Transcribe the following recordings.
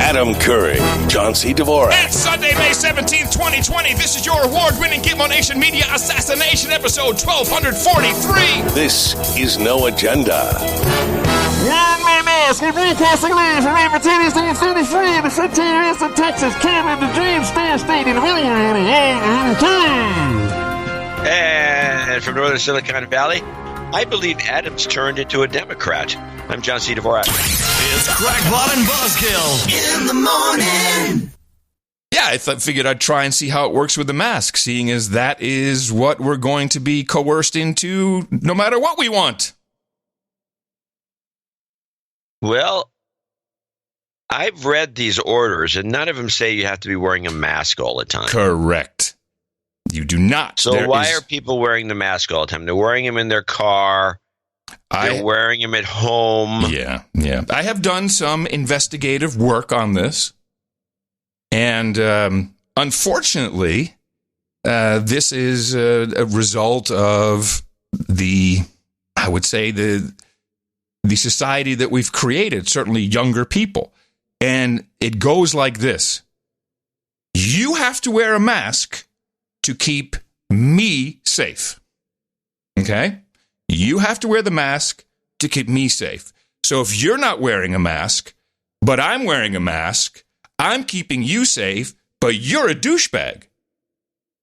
Adam Curry, John C. Dvorak. It's Sunday, May 17th, 2020. This is your award-winning Gitmo Nation Media Assassination episode 1243. This is No Agenda. Wearing my mask and broadcasting live from Everton State 33 in the frontier of Texas, Canada, the dream state in the And from Northern Silicon Valley, I believe Adams turned into a Democrat. I'm John C. Dvorak. It's Crackpot and Buzzkill in the morning. Yeah, I figured I'd try and see how it works with the mask, seeing as that is what we're going to be coerced into no matter what we want. Well, I've read these orders, and none of them say you have to be wearing a mask all the time. Correct. You do not. So why are people wearing the mask all the time? They're wearing them in their car. They're wearing them at home. Yeah. I have done some investigative work on this. And unfortunately, this is a result of the society that we've created, certainly younger people. And it goes like this. You have to wear a mask to keep me safe. Okay? You have to wear the mask to keep me safe. So if you're not wearing a mask, but I'm wearing a mask, I'm keeping you safe, but you're a douchebag.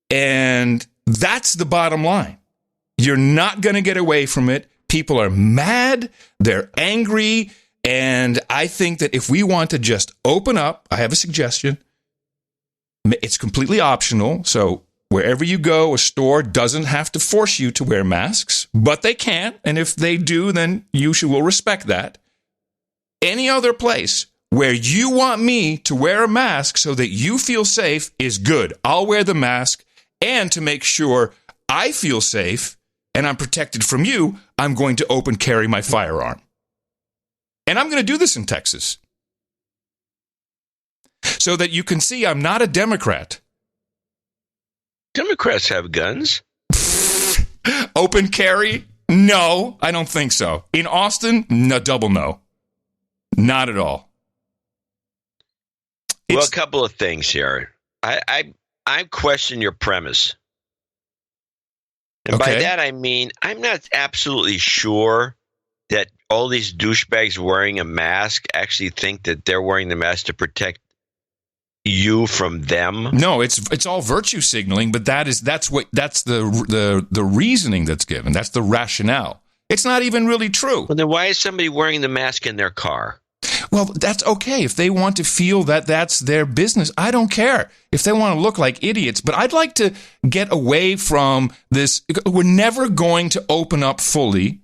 And that's the bottom line. You're not going to get away from it. People are mad. They're angry. And I think that if we want to just open up, I have a suggestion. It's completely optional. So wherever you go, a store doesn't have to force you to wear masks, but they can. And if they do, then you will respect that. Any other place where you want me to wear a mask so that you feel safe is good. I'll wear the mask. And to make sure I feel safe and I'm protected from you, I'm going to open carry my firearm. And I'm going to do this in Texas. So that you can see I'm not a Democrat. Democrats have guns. Open carry? No, I don't think so. In Austin? No, double no. Not at all. Well, a couple of things here. I question your premise. And by that I mean, I'm not absolutely sure that all these douchebags wearing a mask actually think that they're wearing the mask to protect you from them. No, it's all virtue signaling, but that's the reasoning that's given. That's the rationale. It's not even really true. Well, then why is somebody wearing the mask in their car? Well, that's okay. If they want to feel that that's their business, I don't care. If they want to look like idiots, but I'd like to get away from this. We're never going to open up fully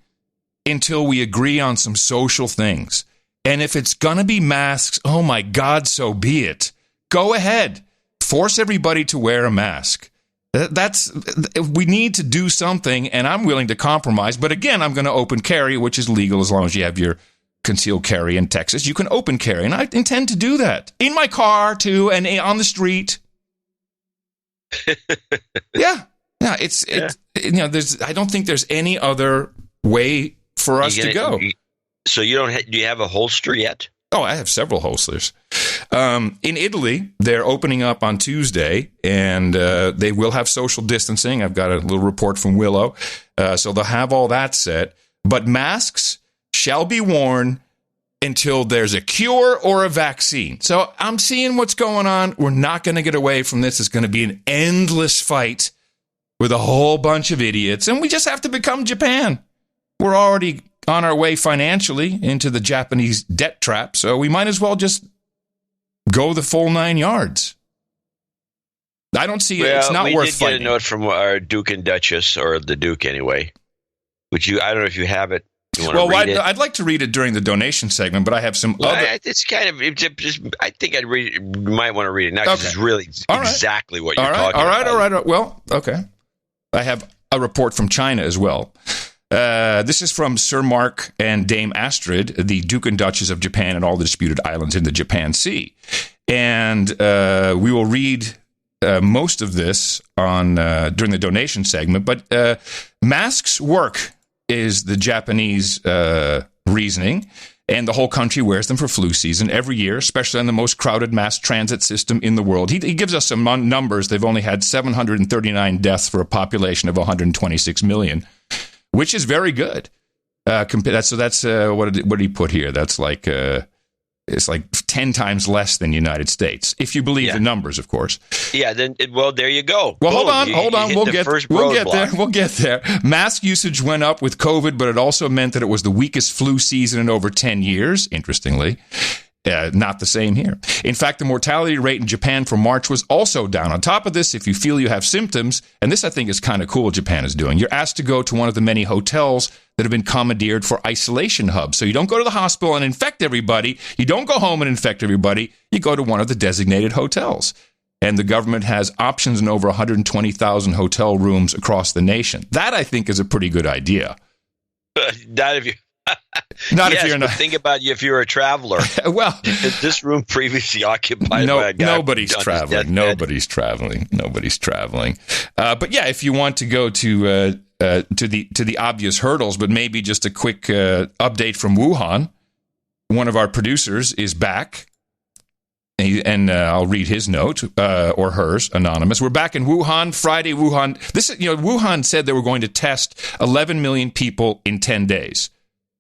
until we agree on some social things. And if it's going to be masks, oh my God, so be it. Go ahead. Force everybody to wear a mask. We need to do something, and I'm willing to compromise. But again, I'm going to open carry, which is legal as long as you have your concealed carry in Texas. You can open carry, and I intend to do that. In my car, too, and on the street. Yeah. I don't think there's any other way for us to go. So do you have a holster yet? Oh, I have several holsters. In Italy, they're opening up on Tuesday, and they will have social distancing. I've got a little report from Willow. So they'll have all that set. But masks shall be worn until there's a cure or a vaccine. So I'm seeing what's going on. We're not going to get away from this. It's going to be an endless fight with a whole bunch of idiots. And we just have to become Japan. We're already on our way financially into the Japanese debt trap, so we might as well just go the full 9 yards. I don't see it. It's not worth fighting. We did get a note from our Duke and Duchess, or the Duke anyway, which I don't know if you have it. You want to read it? I'd like to read it during the donation segment, but I have some other... It's kind of... I think I'd read it. You might want to read it now, because it's really exactly what you're talking about. All right. Well, okay. I have a report from China as well. This is from Sir Mark and Dame Astrid, the Duke and Duchess of Japan and all the disputed islands in the Japan Sea. And we will read most of this on during the donation segment. But masks work is the Japanese reasoning. And the whole country wears them for flu season every year, especially on the most crowded mass transit system in the world. He gives us some numbers. They've only had 739 deaths for a population of 126 million, which is very good. What did he put here? That's like it's like 10 times less than the United States, if you believe the numbers, of course. Yeah, then there you go. Well, Boom. hold on. We'll get there. Mask usage went up with COVID, but it also meant that it was the weakest flu season in over 10 years, interestingly. Not the same here. In fact, the mortality rate in Japan for March was also down. On top of this, if you feel you have symptoms, and this I think is kind of cool Japan is doing, you're asked to go to one of the many hotels that have been commandeered for isolation hubs. So you don't go to the hospital and infect everybody. You don't go home and infect everybody. You go to one of the designated hotels. And the government has options in over 120,000 hotel rooms across the nation. That, I think, is a pretty good idea. Not if you... If you're not. Think about if you're a traveler. Well, this room previously occupied by a guy. Nobody's traveling. Nobody's traveling. But yeah, if you want to go to the obvious hurdles, but maybe just a quick update from Wuhan. One of our producers is back. And I'll read his note, or hers, anonymous. We're back in Wuhan. Friday, Wuhan. Wuhan said they were going to test 11 million people in 10 days.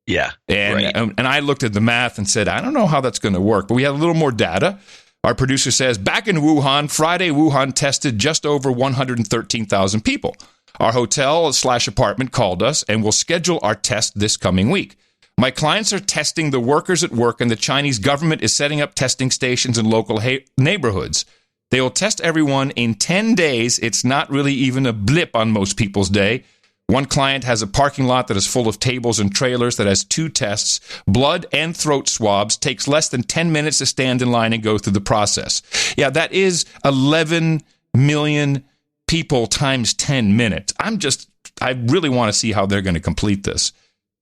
Yeah. And I looked at the math and said, I don't know how that's going to work, but we have a little more data. Our producer says, back in Wuhan, Friday, Wuhan tested just over 113,000 people. Our hotel/apartment called us and will schedule our test this coming week. My clients are testing the workers at work, and the Chinese government is setting up testing stations in local neighborhoods. They will test everyone in 10 days. It's not really even a blip on most people's day. One client has a parking lot that is full of tables and trailers that has 2 tests, blood and throat swabs. Takes less than 10 minutes to stand in line and go through the process. Yeah, that is 11 million people times 10 minutes. I really want to see how they're going to complete this.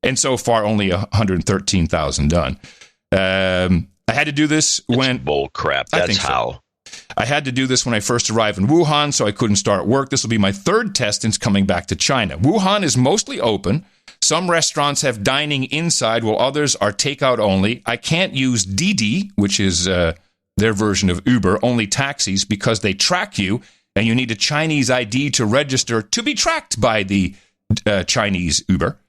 And so far, only 113,000 done. I had to do this when... bull crap. That's how. I had to do this when I first arrived in Wuhan, so I couldn't start work. This will be my 3rd test since coming back to China. Wuhan is mostly open. Some restaurants have dining inside, while others are takeout only. I can't use Didi, which is their version of Uber, only taxis, because they track you, and you need a Chinese ID to register to be tracked by the Chinese Uber.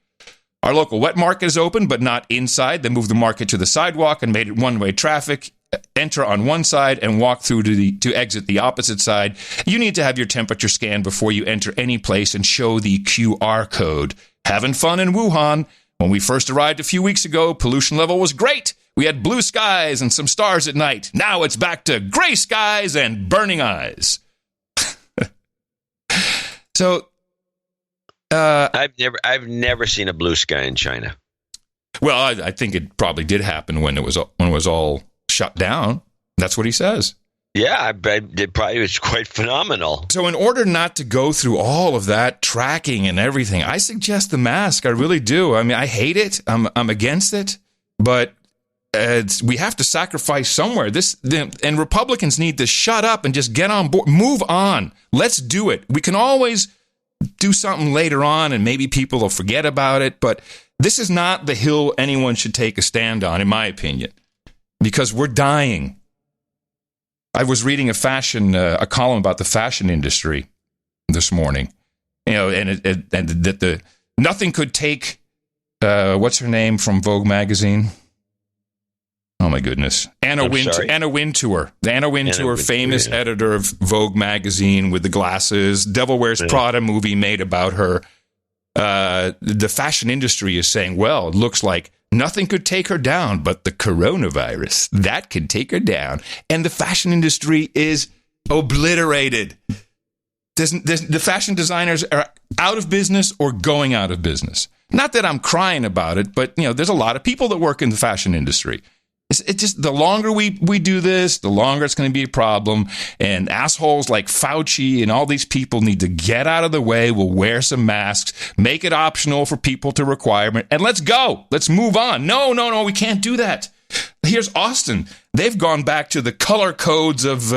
Our local wet market is open, but not inside. They moved the market to the sidewalk and made it one-way traffic. Enter on one side and walk through to exit the opposite side. You need to have your temperature scanned before you enter any place and show the QR code. Having fun in Wuhan. When we first arrived a few weeks ago, pollution level was great. We had blue skies and some stars at night. Now it's back to gray skies and burning eyes. So, I've never seen a blue sky in China. Well, I think it probably did happen when it was all shut down. That's what he says. Yeah, I bet it probably was quite phenomenal. So in order not to go through all of that tracking and everything, I suggest the mask. I really do. I mean, I hate it. I'm against it. But we have to sacrifice somewhere. And Republicans need to shut up and just get on board. Move on. Let's do it. We can always do something later on, and maybe people will forget about it. But this is not the hill anyone should take a stand on, in my opinion, because we're dying. I was reading a column about the fashion industry this morning, and that nothing could take what's her name from Vogue magazine? Oh my goodness, Anna Wintour, the Anna Wintour, famous editor of Vogue magazine with the glasses. Devil Wears Prada movie made about her. The fashion industry is saying, well, it looks like nothing could take her down, but the coronavirus, that can take her down. And the fashion industry is obliterated. The fashion designers are out of business or going out of business. Not that I'm crying about it, but there's a lot of people that work in the fashion industry. It's just the longer we do this, the longer it's going to be a problem. And assholes like Fauci and all these people need to get out of the way. We'll wear some masks, make it optional for people to require, and let's go. Let's move on. No, we can't do that. Here's Austin. They've gone back to the color codes of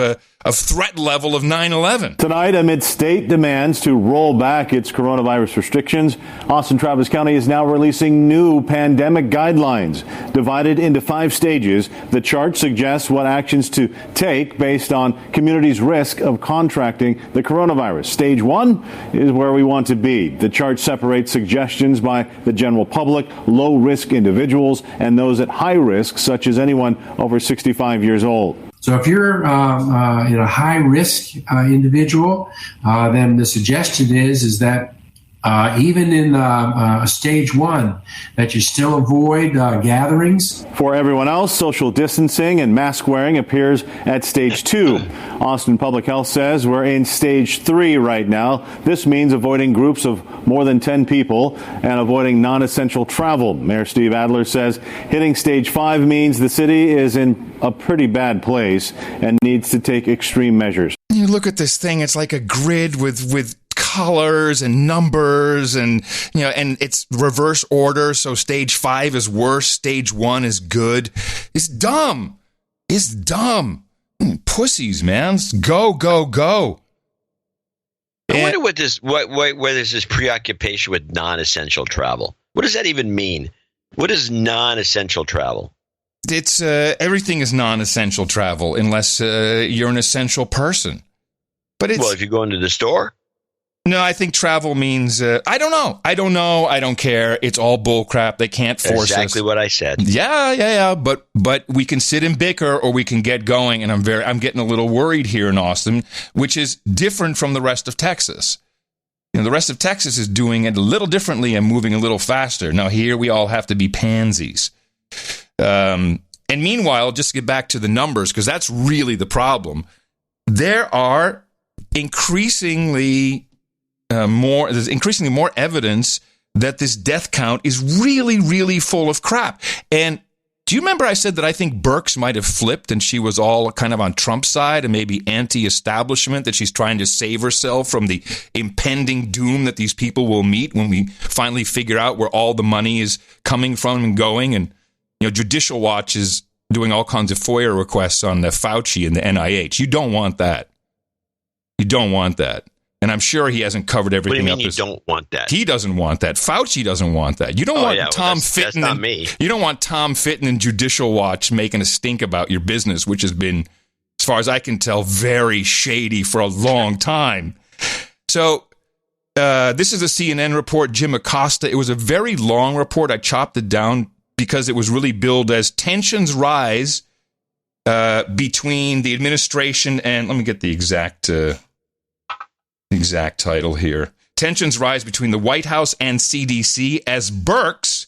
threat level of 9/11. Tonight, amid state demands to roll back its coronavirus restrictions, Austin Travis County is now releasing new pandemic guidelines. Divided into 5 stages, the chart suggests what actions to take based on communities' risk of contracting the coronavirus. Stage 1 is where we want to be. The chart separates suggestions by the general public, low-risk individuals, and those at high risk, such as anyone over 65 years old. So if you're a high-risk individual, then the suggestion is that even in stage 1, that you still avoid gatherings. For everyone else, social distancing and mask wearing appears at stage 2. Austin Public Health says we're in stage 3 right now. This means avoiding groups of more than 10 people and avoiding non-essential travel. Mayor Steve Adler says hitting stage 5 means the city is in a pretty bad place and needs to take extreme measures. You look at this thing, it's like a grid with colors and numbers, and and it's reverse order, so stage 5 is worse, stage 1 is good. It's dumb. Pussies, man. Go. I wonder what is this preoccupation with non-essential travel? What does that even mean? What is non-essential travel? It's everything is non-essential travel unless you're an essential person. But it's, well, if you go into the store? No, I think travel means, I don't know. I don't care. It's all bullcrap. They can't force us. Exactly what I said. Yeah. But we can sit and bicker or we can get going. And I'm getting a little worried here in Austin, which is different from the rest of Texas. The rest of Texas is doing it a little differently and moving a little faster. Now here we all have to be pansies. And meanwhile, just to get back to the numbers, because that's really the problem. There are increasingly more evidence that this death count is really, really full of crap. And do you remember I said that I think Birx might have flipped and she was all kind of on Trump's side and maybe anti-establishment, that she's trying to save herself from the impending doom that these people will meet when we finally figure out where all the money is coming from and going. And, Judicial Watch is doing all kinds of FOIA requests on the Fauci and the NIH. You don't want that. And I'm sure he hasn't covered everything up. What do you mean you don't want that? He doesn't want that. Fauci doesn't want that. You don't want Tom Fitton. That's not me. You don't want Tom Fitton and Judicial Watch making a stink about your business, which has been, as far as I can tell, very shady for a long time. So this is a CNN report, Jim Acosta. It was a very long report. I chopped it down because it was really billed as tensions rise between the administration and, let me get the exact title here. Tensions rise between the White House and CDC as Birx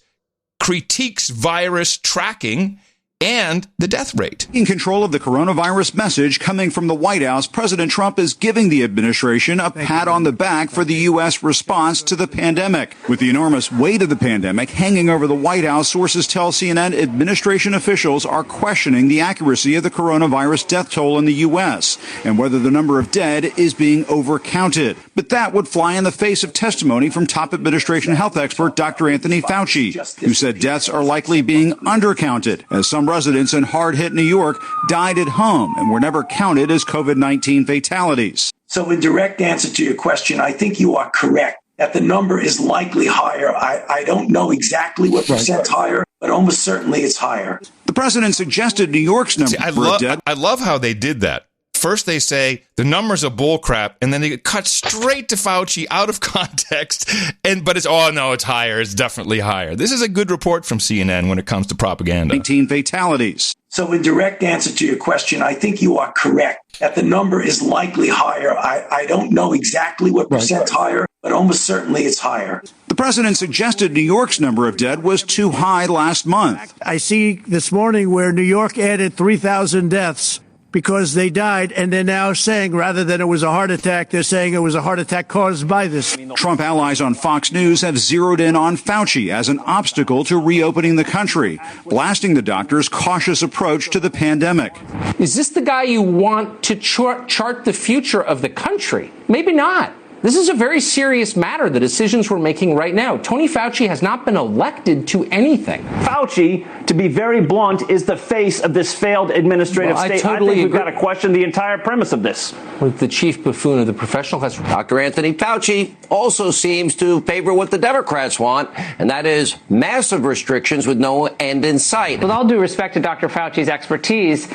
critiques virus tracking and the death rate. In control of the coronavirus message coming from the White House, President Trump is giving the administration a pat on the back for the U.S. response to the pandemic. With the enormous weight of the pandemic hanging over the White House, sources tell CNN administration officials are questioning the accuracy of the coronavirus death toll in the U.S. and whether the number of dead is being overcounted. But that would fly in the face of testimony from top administration health expert Dr. Anthony Fauci, who said deaths are likely being undercounted, as some residents in hard-hit New York died at home and were never counted as COVID-19 fatalities. So in direct answer to your question, I think you are correct that the number is likely higher. I don't know exactly what percent higher, but almost certainly it's higher. The president suggested New York's number of dead. I love how they did that. First, they say the numbers are bullcrap, and then they get cut straight to Fauci out of context. But it's higher. It's definitely higher. This is a good report from CNN when it comes to propaganda. 18 fatalities. So in direct answer to your question, I think you are correct that the number is likely higher. I don't know exactly what percent higher, but almost certainly it's higher. The president suggested New York's number of dead was too high last month. I see this morning where New York added 3,000 deaths because they died, and they're now saying, rather than it was a heart attack, they're saying it was a heart attack caused by this. Trump allies on Fox News have zeroed in on Fauci as an obstacle to reopening the country, blasting the doctor's cautious approach to the pandemic. Is this the guy you want to chart the future of the country? Maybe not. This is a very serious matter, the decisions we're making right now. Tony Fauci has not been elected to anything. Fauci, to be very blunt, is the face of this failed administrative state. I think we've got to question the entire premise of this. With the chief buffoon of the professional class. Dr. Anthony Fauci also seems to favor what the Democrats want, and that is massive restrictions with no end in sight. With all due respect to Dr. Fauci's expertise,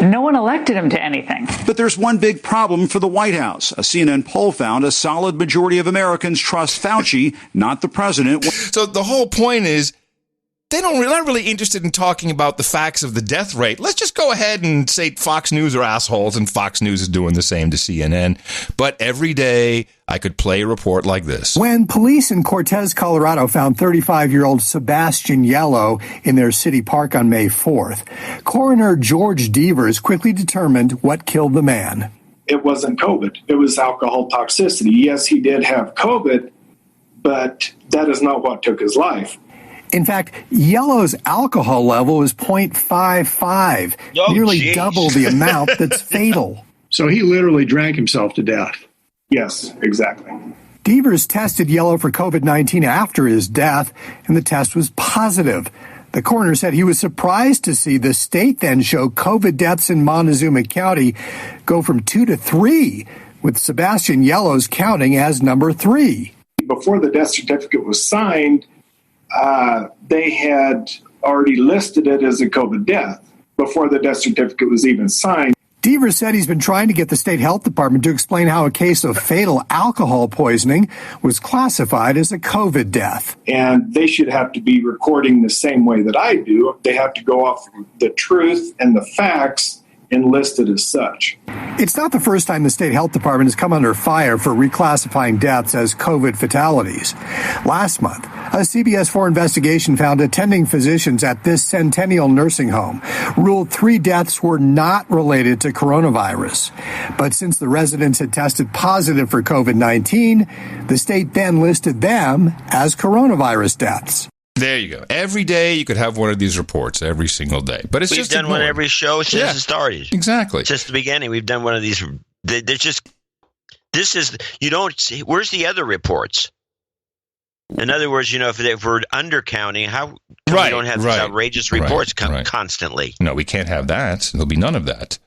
no one elected him to anything. But there's one big problem for the White House. A CNN poll found a solid majority of Americans trust Fauci, not the president. So the whole point is they're not really interested in talking about the facts of the death rate. Let's just go ahead and say Fox News are assholes, and Fox News is doing the same to CNN. But every day I could play a report like this. When police in Cortez, Colorado found 35-year-old Sebastian Yellow in their city park on May 4th, coroner George Devers quickly determined what killed the man. It wasn't COVID. It was alcohol toxicity. Yes, he did have COVID, but that is not what took his life. In fact, Yellow's alcohol level is 0.55, nearly double the amount that's fatal. So he literally drank himself to death. Yes, exactly. Devers tested Yellow for COVID-19 after his death, and the test was positive. The coroner said he was surprised to see the state then show COVID deaths in Montezuma County go from 2 to 3, with Sebastian Yellow's counting as number 3. Before the death certificate was signed, they had already listed it as a COVID death before the death certificate was even signed. Devers said he's been trying to get the state health department to explain how a case of fatal alcohol poisoning was classified as a COVID death. And they should have to be recording the same way that I do. They have to go off the truth and the facts and list it as such. It's not the first time the state health department has come under fire for reclassifying deaths as COVID fatalities. Last month, a CBS 4 investigation found attending physicians at this Centennial nursing home ruled 3 deaths were not related to coronavirus. But since the residents had tested positive for COVID-19, the state then listed them as coronavirus deaths. There you go. Every day you could have one of these reports every single day. But We've just done ignored. one every show since it started. Exactly. Since the beginning, we've done one of these. There's just, this is, you don't see, where's the other reports? In other words, if we're undercounting, how come we don't have these outrageous reports constantly? No, we can't have that. There'll be none of that.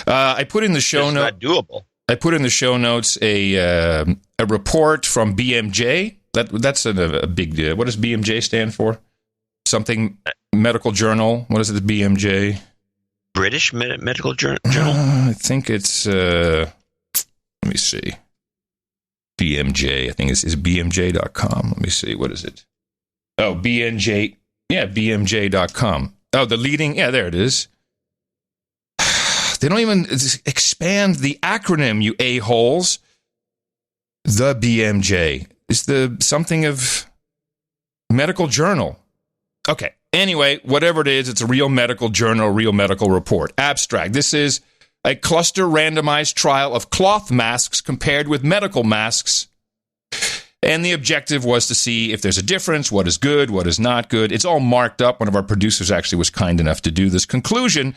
I put in the show notes. It's not doable. I put in the show notes a report from BMJ. That's a big deal. What does BMJ stand for? Something medical journal. What is it? The BMJ? British Medical Journal? I think it's. Let me see. BMJ. I think is BMJ.com. Let me see. What is it? Oh, BMJ. Yeah, BMJ.com. Oh, the leading. Yeah, there it is. They don't even expand the acronym, you a-holes. The BMJ. Is the something of medical journal. Okay. Anyway, whatever it is, it's a real medical journal, real medical report. Abstract. This is a cluster randomized trial of cloth masks compared with medical masks. And the objective was to see if there's a difference, what is good, what is not good. It's all marked up. One of our producers actually was kind enough to do this. Conclusion,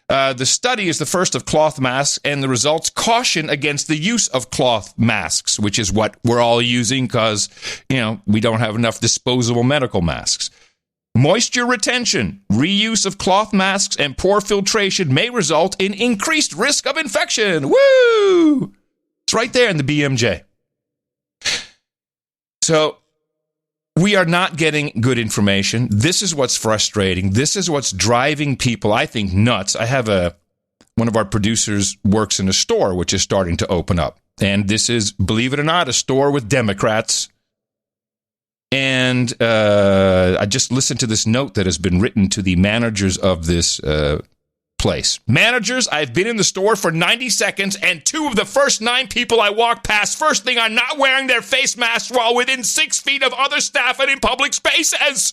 the study is the first of cloth masks, and the results caution against the use of cloth masks, which is what we're all using because, we don't have enough disposable medical masks. Moisture retention, reuse of cloth masks, and poor filtration may result in increased risk of infection. Woo! It's right there in the BMJ. So we are not getting good information. This is what's frustrating. This is what's driving people, I think, nuts. I have one of our producers works in a store, which is starting to open up. And this is, believe it or not, a store with Democrats. And I just listened to this note that has been written to the managers of this place. Managers, I've been in the store for 90 seconds, and 2 of the first 9 people I walked past, first thing, are not wearing their face masks while within 6 feet of other staff and in public spaces.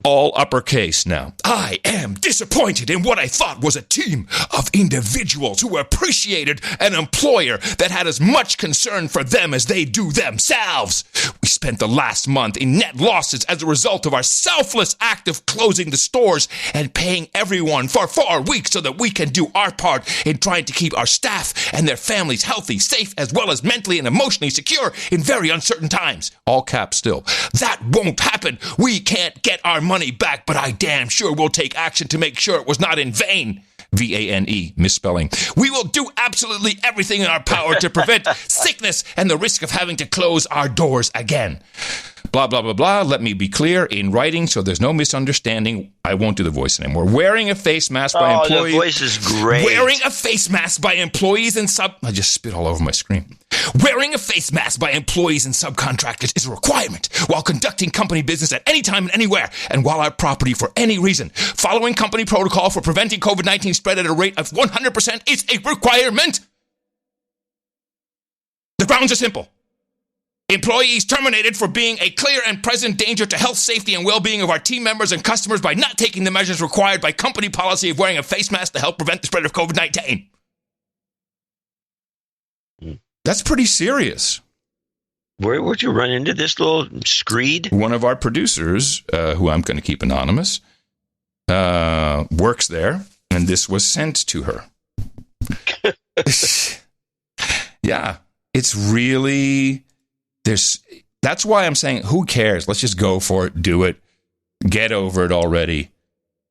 all uppercase now. I am disappointed in what I thought was a team of individuals who appreciated an employer that had as much concern for them as they do themselves. We spent the last month in net losses as a result of our selfless act of closing the stores and paying everyone for 4 weeks so that we can do our part in trying to keep our staff and their families healthy, safe, as well as mentally and emotionally secure in very uncertain times. All caps still. That won't happen. We can't get our money back, but I damn sure will take action to make sure it was not in vain. V-A-N-E, misspelling. We will do absolutely everything in our power to prevent sickness and the risk of having to close our doors again. Blah, blah, blah, blah. Let me be clear in writing so there's no misunderstanding. I won't do the voice anymore. Wearing a face mask by employees. The voice is great. Wearing a face mask by employees and I just spit all over my screen. Wearing a face mask by employees and subcontractors is a requirement while conducting company business at any time and anywhere and while our property for any reason. Following company protocol for preventing COVID-19 spread at a rate of 100% is a requirement. The grounds are simple. Employees terminated for being a clear and present danger to health, safety, and well-being of our team members and customers by not taking the measures required by company policy of wearing a face mask to help prevent the spread of COVID-19. That's pretty serious. Where would you run into this little screed? One of our producers, who I'm going to keep anonymous, works there, and this was sent to her. Yeah, it's really... That's why I'm saying, who cares? Let's just go for it, do it, get over it already,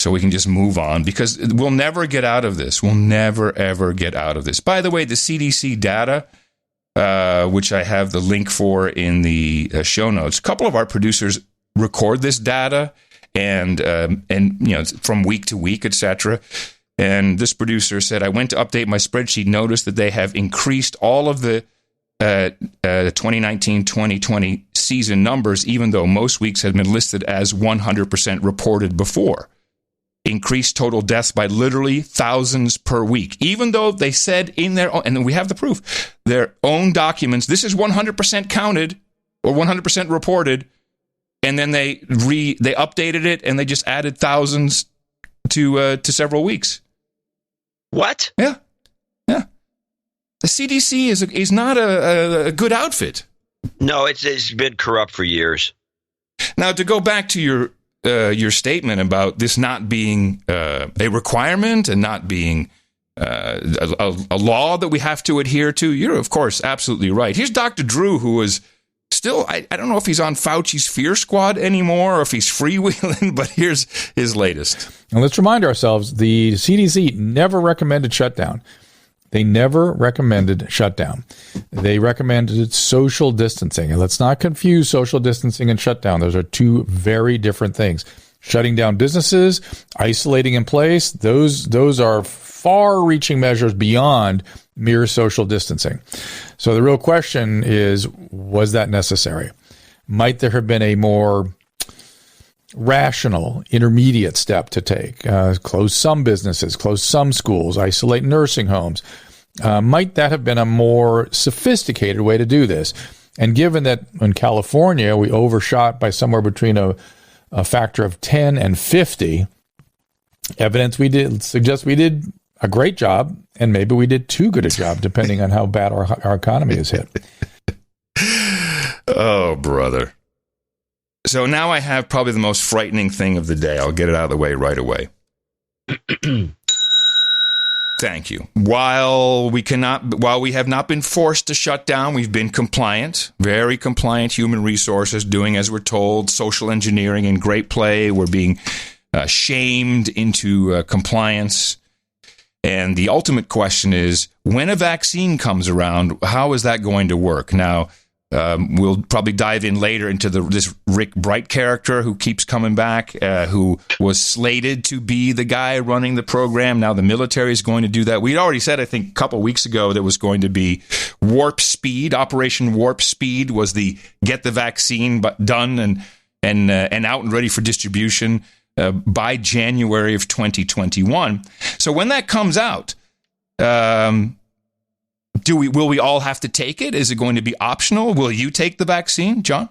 so we can just move on, because we'll never get out of this. We'll never, ever get out of this. By the way, the CDC data, which I have the link for in the show notes, a couple of our producers record this data, and you know, from week to week, etc. And this producer said, I went to update my spreadsheet, noticed that they have increased all of the 2019-2020 season numbers, even though most weeks had been listed as 100% reported before. Increased total deaths by literally thousands per week, even though they said in their own, and we have the proof, their own documents, this is 100% counted or 100% reported, and then they updated it and they just added thousands to several weeks. What? Yeah. The CDC is not a good outfit. No, it's been corrupt for years. Now, to go back to your statement about this not being a requirement and not being a law that we have to adhere to, you're, of course, absolutely right. Here's Dr. Drew, who is still, I don't know if he's on Fauci's Fear Squad anymore or if he's freewheeling, but here's his latest. And let's remind ourselves, the CDC never recommended shutdown. They never recommended shutdown. They recommended social distancing. And let's not confuse social distancing and shutdown. Those are two very different things. Shutting down businesses, isolating in place, those are far-reaching measures beyond mere social distancing. So the real question is, was that necessary? Might there have been a more rational, intermediate step to take? Close some businesses, close some schools, isolate nursing homes. Might that have been a more sophisticated way to do this? And given that in California, we overshot by somewhere between a factor of 10 and 50, evidence suggests we did a great job, and maybe we did too good a job, depending on how bad our economy is hit. Oh, brother. So now I have probably the most frightening thing of the day. I'll get it out of the way right away. Thank you. While we have not been forced to shut down, we've been compliant, very compliant human resources, doing as we're told, social engineering in great play. We're being shamed into compliance. And the ultimate question is, when a vaccine comes around, how is that going to work? Now, we'll probably dive in later into this Rick Bright character who keeps coming back, who was slated to be the guy running the program. Now the military is going to do that. We'd already said, I think, a couple weeks ago, there was going to be Warp Speed. Operation Warp Speed was the get the vaccine done and out and ready for distribution by January of 2021. So when that comes out, will we all have to take it? Is it going to be optional? Will you take the vaccine, John?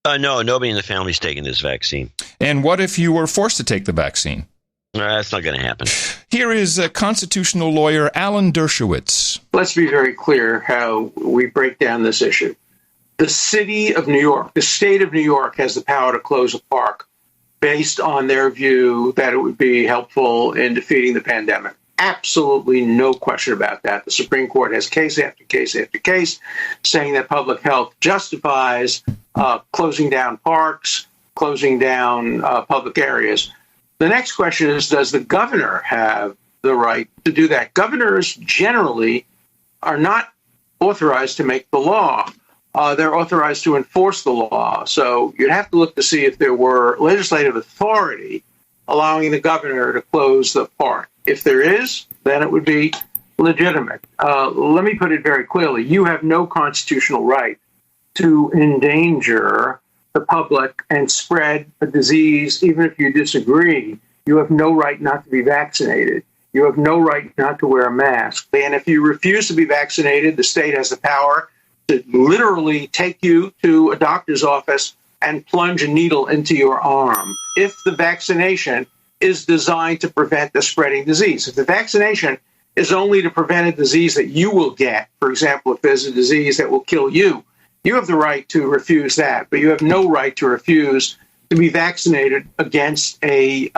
No, nobody in the family's taking this vaccine. And what if you were forced to take the vaccine? That's not going to happen. Here is constitutional lawyer Alan Dershowitz. Let's be very clear how we break down this issue. The city of New York, the state of New York, has the power to close a park based on their view that it would be helpful in defeating the pandemic. Absolutely no question about that. The Supreme Court has case after case after case saying that public health justifies closing down parks, closing down public areas. The next question is, does the governor have the right to do that? Governors generally are not authorized to make the law. They're authorized to enforce the law. So you'd have to look to see if there were legislative authority allowing the governor to close the park. If there is, then it would be legitimate. Let me put it very clearly. You have no constitutional right to endanger the public and spread a disease, even if you disagree. You have no right not to be vaccinated. You have no right not to wear a mask. And if you refuse to be vaccinated, the state has the power to literally take you to a doctor's office and plunge a needle into your arm if the vaccination is designed to prevent the spreading disease. If the vaccination is only to prevent a disease that you will get, for example, if there's a disease that will kill you, you have the right to refuse that, but you have no right to refuse to be vaccinated against a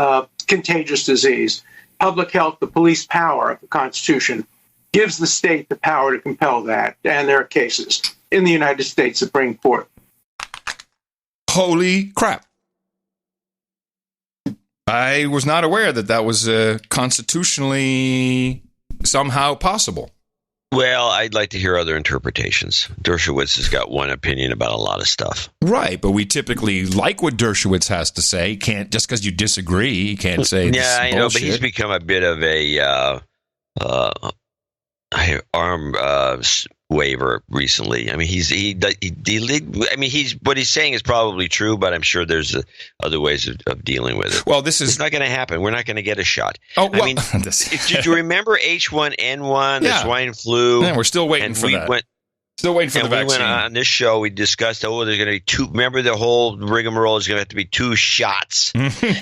contagious disease. Public health, the police power of the Constitution, gives the state the power to compel that, and there are cases in the United States Supreme Court. Holy crap. I was not aware that that was constitutionally somehow possible. Well, I'd like to hear other interpretations. Dershowitz has got one opinion about a lot of stuff. Right, but we typically like what Dershowitz has to say. Can't just because you disagree, you can't say yeah, I know, but he's become a bit of a arm waiver recently. I mean, what he's saying is probably true, but I'm sure there's other ways of dealing with it. Well, it's not going to happen. We're not going to get a shot. Oh, well, I mean, did you remember H1N1, the swine flu? Yeah, we're still waiting for that. Still waiting for the vaccine. We went on this show, we discussed, there's going to be two. Remember the whole rigmarole is going to have to be 2 shots,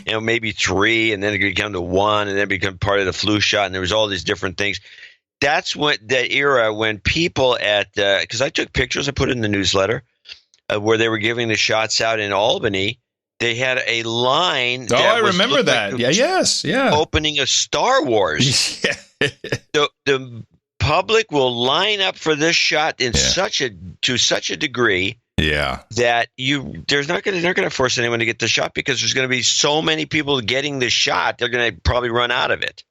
maybe 3, and then it's going to come to 1, and then become part of the flu shot, and there was all these different things. That's what the era when people because I took pictures, I put it in the newsletter, where they were giving the shots out in Albany. They had a line. Oh, I remember that. Like opening a Star Wars. The public will line up for this shot to such a degree. Yeah. That they're not going to force anyone to get the shot because there's going to be so many people getting the shot. They're going to probably run out of it.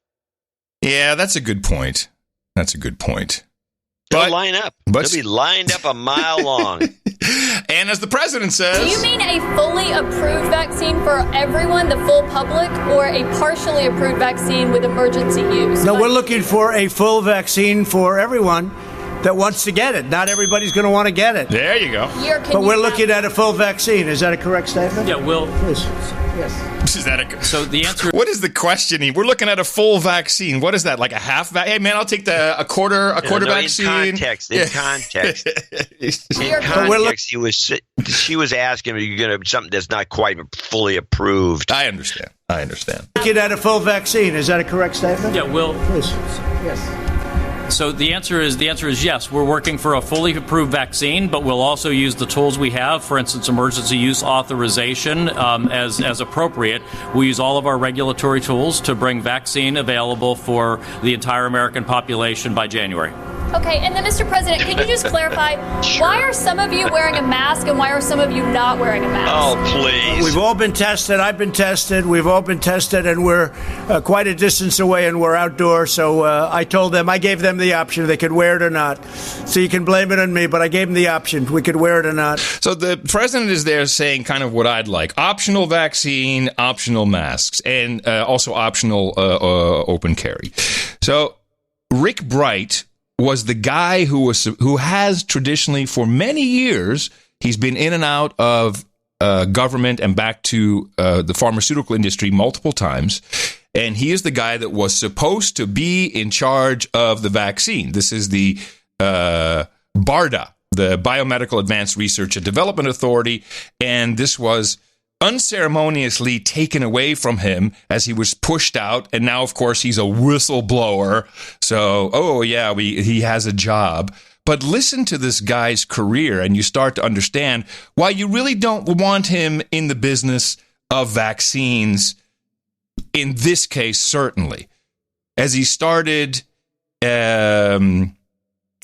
Yeah, that's a good point. They'll line up. They'll be lined up a mile long. And as the president says... Do you mean a fully approved vaccine for everyone, the full public, or a partially approved vaccine with emergency use? No, we're looking for a full vaccine for everyone that wants to get it. Not everybody's going to want to get it. There you go. But we're looking at a full vaccine. Is that a correct statement? Yeah, Will. Please. Yes. So the answer. What is the question? We're looking at a full vaccine. What is that? Like a half? Hey man, I'll take a quarter vaccine. In context. She was asking, "Are you going to something that's not quite fully approved?" I understand. Looking at a full vaccine. Is that a correct statement? Yeah, Will. Please. Yes. So the answer is yes. We're working for a fully approved vaccine, but we'll also use the tools we have, for instance, emergency use authorization as appropriate. We use all of our regulatory tools to bring vaccine available for the entire American population by January. Okay, and then, Mr. President, could you just clarify, why are some of you wearing a mask and why are some of you not wearing a mask? Oh, please. We've all been tested. I've been tested. We've all been tested, and we're quite a distance away, and we're outdoors. So I gave them the option. They could wear it or not. So you can blame it on me, but I gave them the option. We could wear it or not. So the president is there saying kind of what I'd like. Optional vaccine, optional masks, and also optional open carry. So Rick Bright was the guy who has traditionally for many years, he's been in and out of government and back to the pharmaceutical industry multiple times. And he is the guy that was supposed to be in charge of the vaccine. This is the BARDA the Biomedical Advanced Research and Development Authority, and this was unceremoniously taken away from him as he was pushed out. And now, of course, he's a whistleblower. So, he has a job. But listen to this guy's career, and you start to understand why you really don't want him in the business of vaccines. In this case, certainly. As he started, in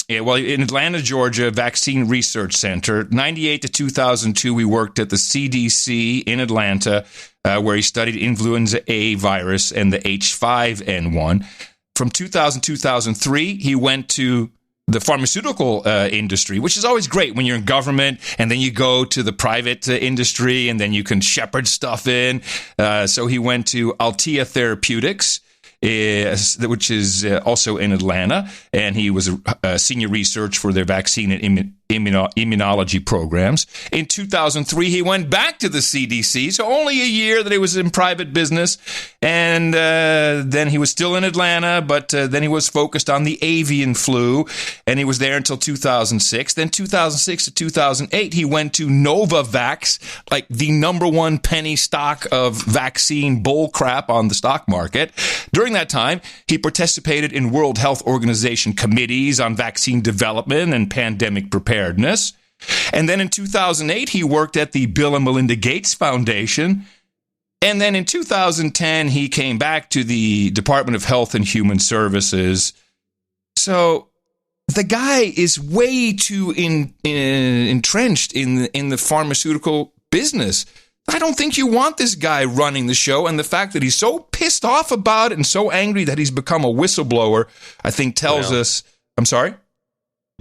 Atlanta, Georgia, Vaccine Research Center, 98 to 2002, he worked at the CDC in Atlanta, where he studied influenza A virus and the H5N1. From 2000 to 2003, he went to the pharmaceutical industry, which is always great when you're in government, and then you go to the private industry, and then you can shepherd stuff in. So he went to Altea Therapeutics, which is also in Atlanta, and he was a senior research for their vaccine and immunology programs. In 2003, he went back to the CDC, so only a year that he was in private business, and then he was still in Atlanta, but then he was focused on the avian flu, and he was there until 2006. Then 2006 to 2008, he went to Novavax, like the number one penny stock of vaccine bullcrap on the stock market. During that time, he participated in World Health Organization committees on vaccine development and pandemic preparedness. And then in 2008, he worked at the Bill and Melinda Gates Foundation. And then in 2010, he came back to the Department of Health and Human Services. So the guy is way too entrenched in the pharmaceutical business. I don't think you want this guy running the show, and the fact that he's so pissed off about it and so angry that he's become a whistleblower, I think tells us... I'm sorry?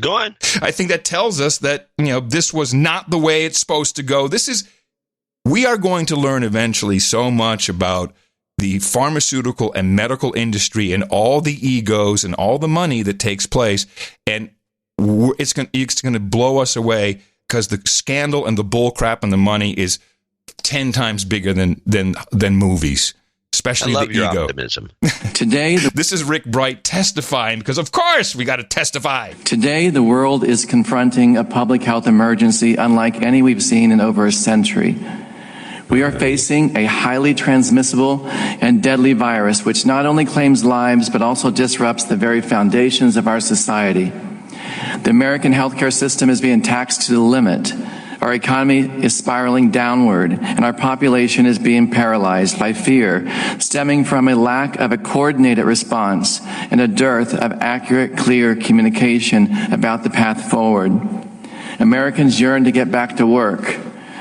Go on. I think that tells us that, this was not the way it's supposed to go. We are going to learn eventually so much about the pharmaceutical and medical industry and all the egos and all the money that takes place, and it's going to blow us away because the scandal and the bullcrap and the money is 10 times bigger than movies, especially I love the your ego. Optimism. Today, this is Rick Bright testifying because, of course, we got to testify. Today, the world is confronting a public health emergency unlike any we've seen in over a century. We are facing a highly transmissible and deadly virus which not only claims lives but also disrupts the very foundations of our society. The American healthcare system is being taxed to the limit. Our economy is spiraling downward, and our population is being paralyzed by fear, stemming from a lack of a coordinated response and a dearth of accurate, clear communication about the path forward. Americans yearn to get back to work,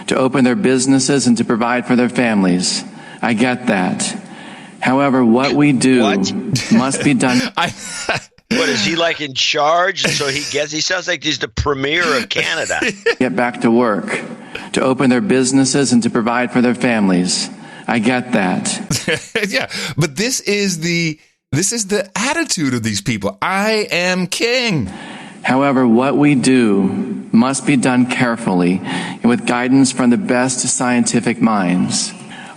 to open their businesses, and to provide for their families. I get that. However, what we do must be done... What, is he like in charge? So he sounds like he's the premier of Canada. Get back to work, to open their businesses and to provide for their families. I get that. Yeah, but this is the attitude of these people. I am king. However, what we do must be done carefully and with guidance from the best scientific minds.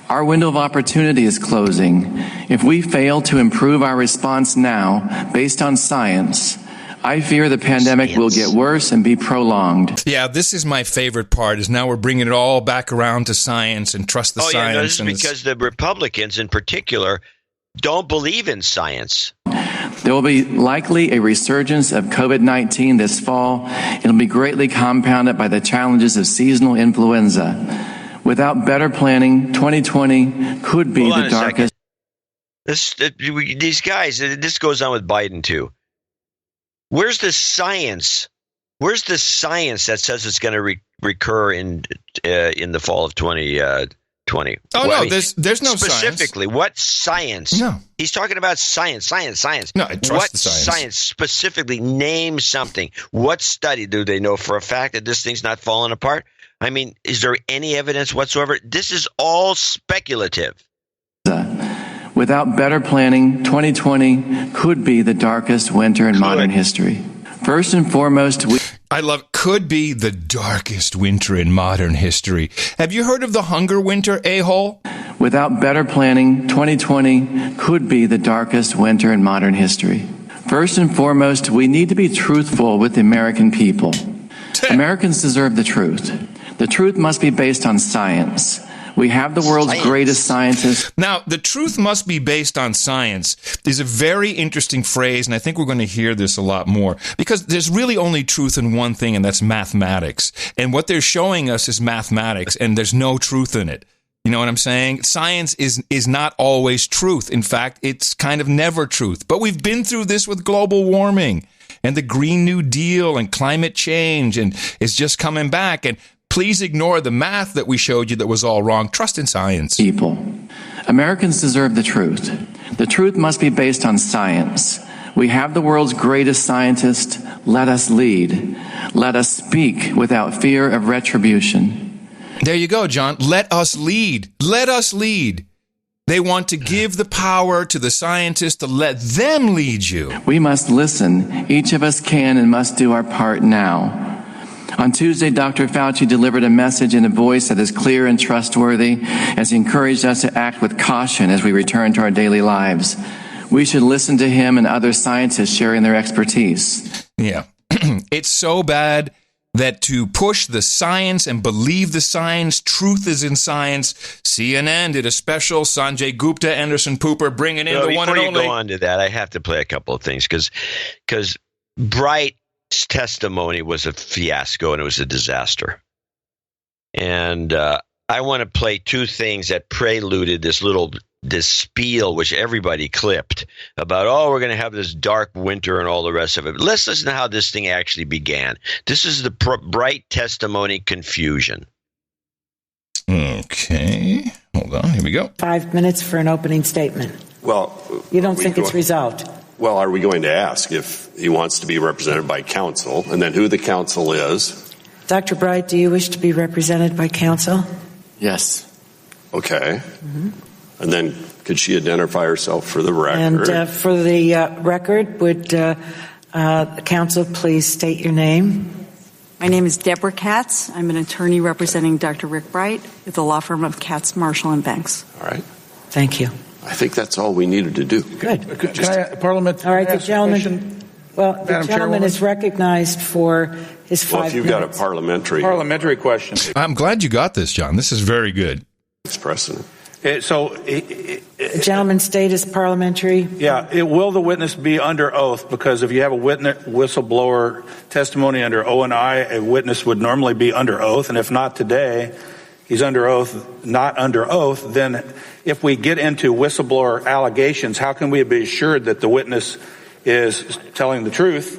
Our window of opportunity is closing. If we fail to improve our response now, based on science, I fear the pandemic will get worse and be prolonged. Yeah, this is my favorite part, is now we're bringing it all back around to science and trust the science. Yeah, this is because the Republicans in particular don't believe in science. There will be likely a resurgence of COVID-19 this fall. It'll be greatly compounded by the challenges of seasonal influenza. Without better planning, 2020 could be the darkest. These guys, this goes on with Biden too. Where's the science? Where's the science that says it's going to recur in the fall of 2020? Oh, no, there's no specifically, science. What science? No. He's talking about science. No, I trust the science. What science specifically? Name something. What study do they know for a fact that this thing's not falling apart? I mean, is there any evidence whatsoever? This is all speculative. Without better planning, 2020 could be the darkest winter in modern history. First and foremost, I love could be the darkest winter in modern history. Have you heard of the hunger winter, a-hole? Without better planning, 2020 could be the darkest winter in modern history. First and foremost, we need to be truthful with the American people. Americans deserve the truth. The truth must be based on science. We have the world's greatest scientists. Now, the truth must be based on science is a very interesting phrase, and I think we're going to hear this a lot more, because there's really only truth in one thing, and that's mathematics. And what they're showing us is mathematics, and there's no truth in it. You know what I'm saying? Science is not always truth. In fact, it's kind of never truth. But we've been through this with global warming and the Green New Deal and climate change, and it's just coming back. And please ignore the math that we showed you that was all wrong. Trust in science. People. Americans deserve the truth. The truth must be based on science. We have the world's greatest scientists. Let us lead. Let us speak without fear of retribution. There you go, John. Let us lead. Let us lead. They want to give the power to the scientists to let them lead you. We must listen. Each of us can and must do our part now. On Tuesday, Dr. Fauci delivered a message in a voice that is clear and trustworthy, as he encouraged us to act with caution as we return to our daily lives. We should listen to him and other scientists sharing their expertise. Yeah. It's so bad that to push the science and believe the science, truth is in science. CNN did a special, Sanjay Gupta, Anderson Pooper, bringing in the one and only. Before you go on to that, I have to play a couple of things, because Bright's testimony was a fiasco and it was a disaster. And I want to play two things that preluded this spiel, which everybody clipped, about, we're going to have this dark winter and all the rest of it. Let's listen to how this thing actually began. This is the Bright testimony confusion. Okay. Hold on. Here we go. 5 minutes for an opening statement. Well, you don't think it's resolved? Well, are we going to ask if he wants to be represented by counsel, and then who the counsel is? Dr. Bright, do you wish to be represented by counsel? Yes. Okay. Mm-hmm. And then could she identify herself for the record? And for the record, would counsel please state your name? My name is Deborah Katz. I'm an attorney representing Dr. Rick Bright with the law firm of Katz, Marshall & Banks. All right. Thank you. I think that's all we needed to do. Good. Can I, Parliament? All right, the gentleman. Well, the gentleman is recognized for his 5 minutes. Well, if you've got a parliamentary question. I'm glad you got this, John. This is very good. It's precedent. The gentleman state is parliamentary. Yeah. Will the witness be under oath? Because if you have a whistleblower testimony under O&I, a witness would normally be under oath. And if not today, he's under oath, not under oath, then if we get into whistleblower allegations, how can we be assured that the witness is telling the truth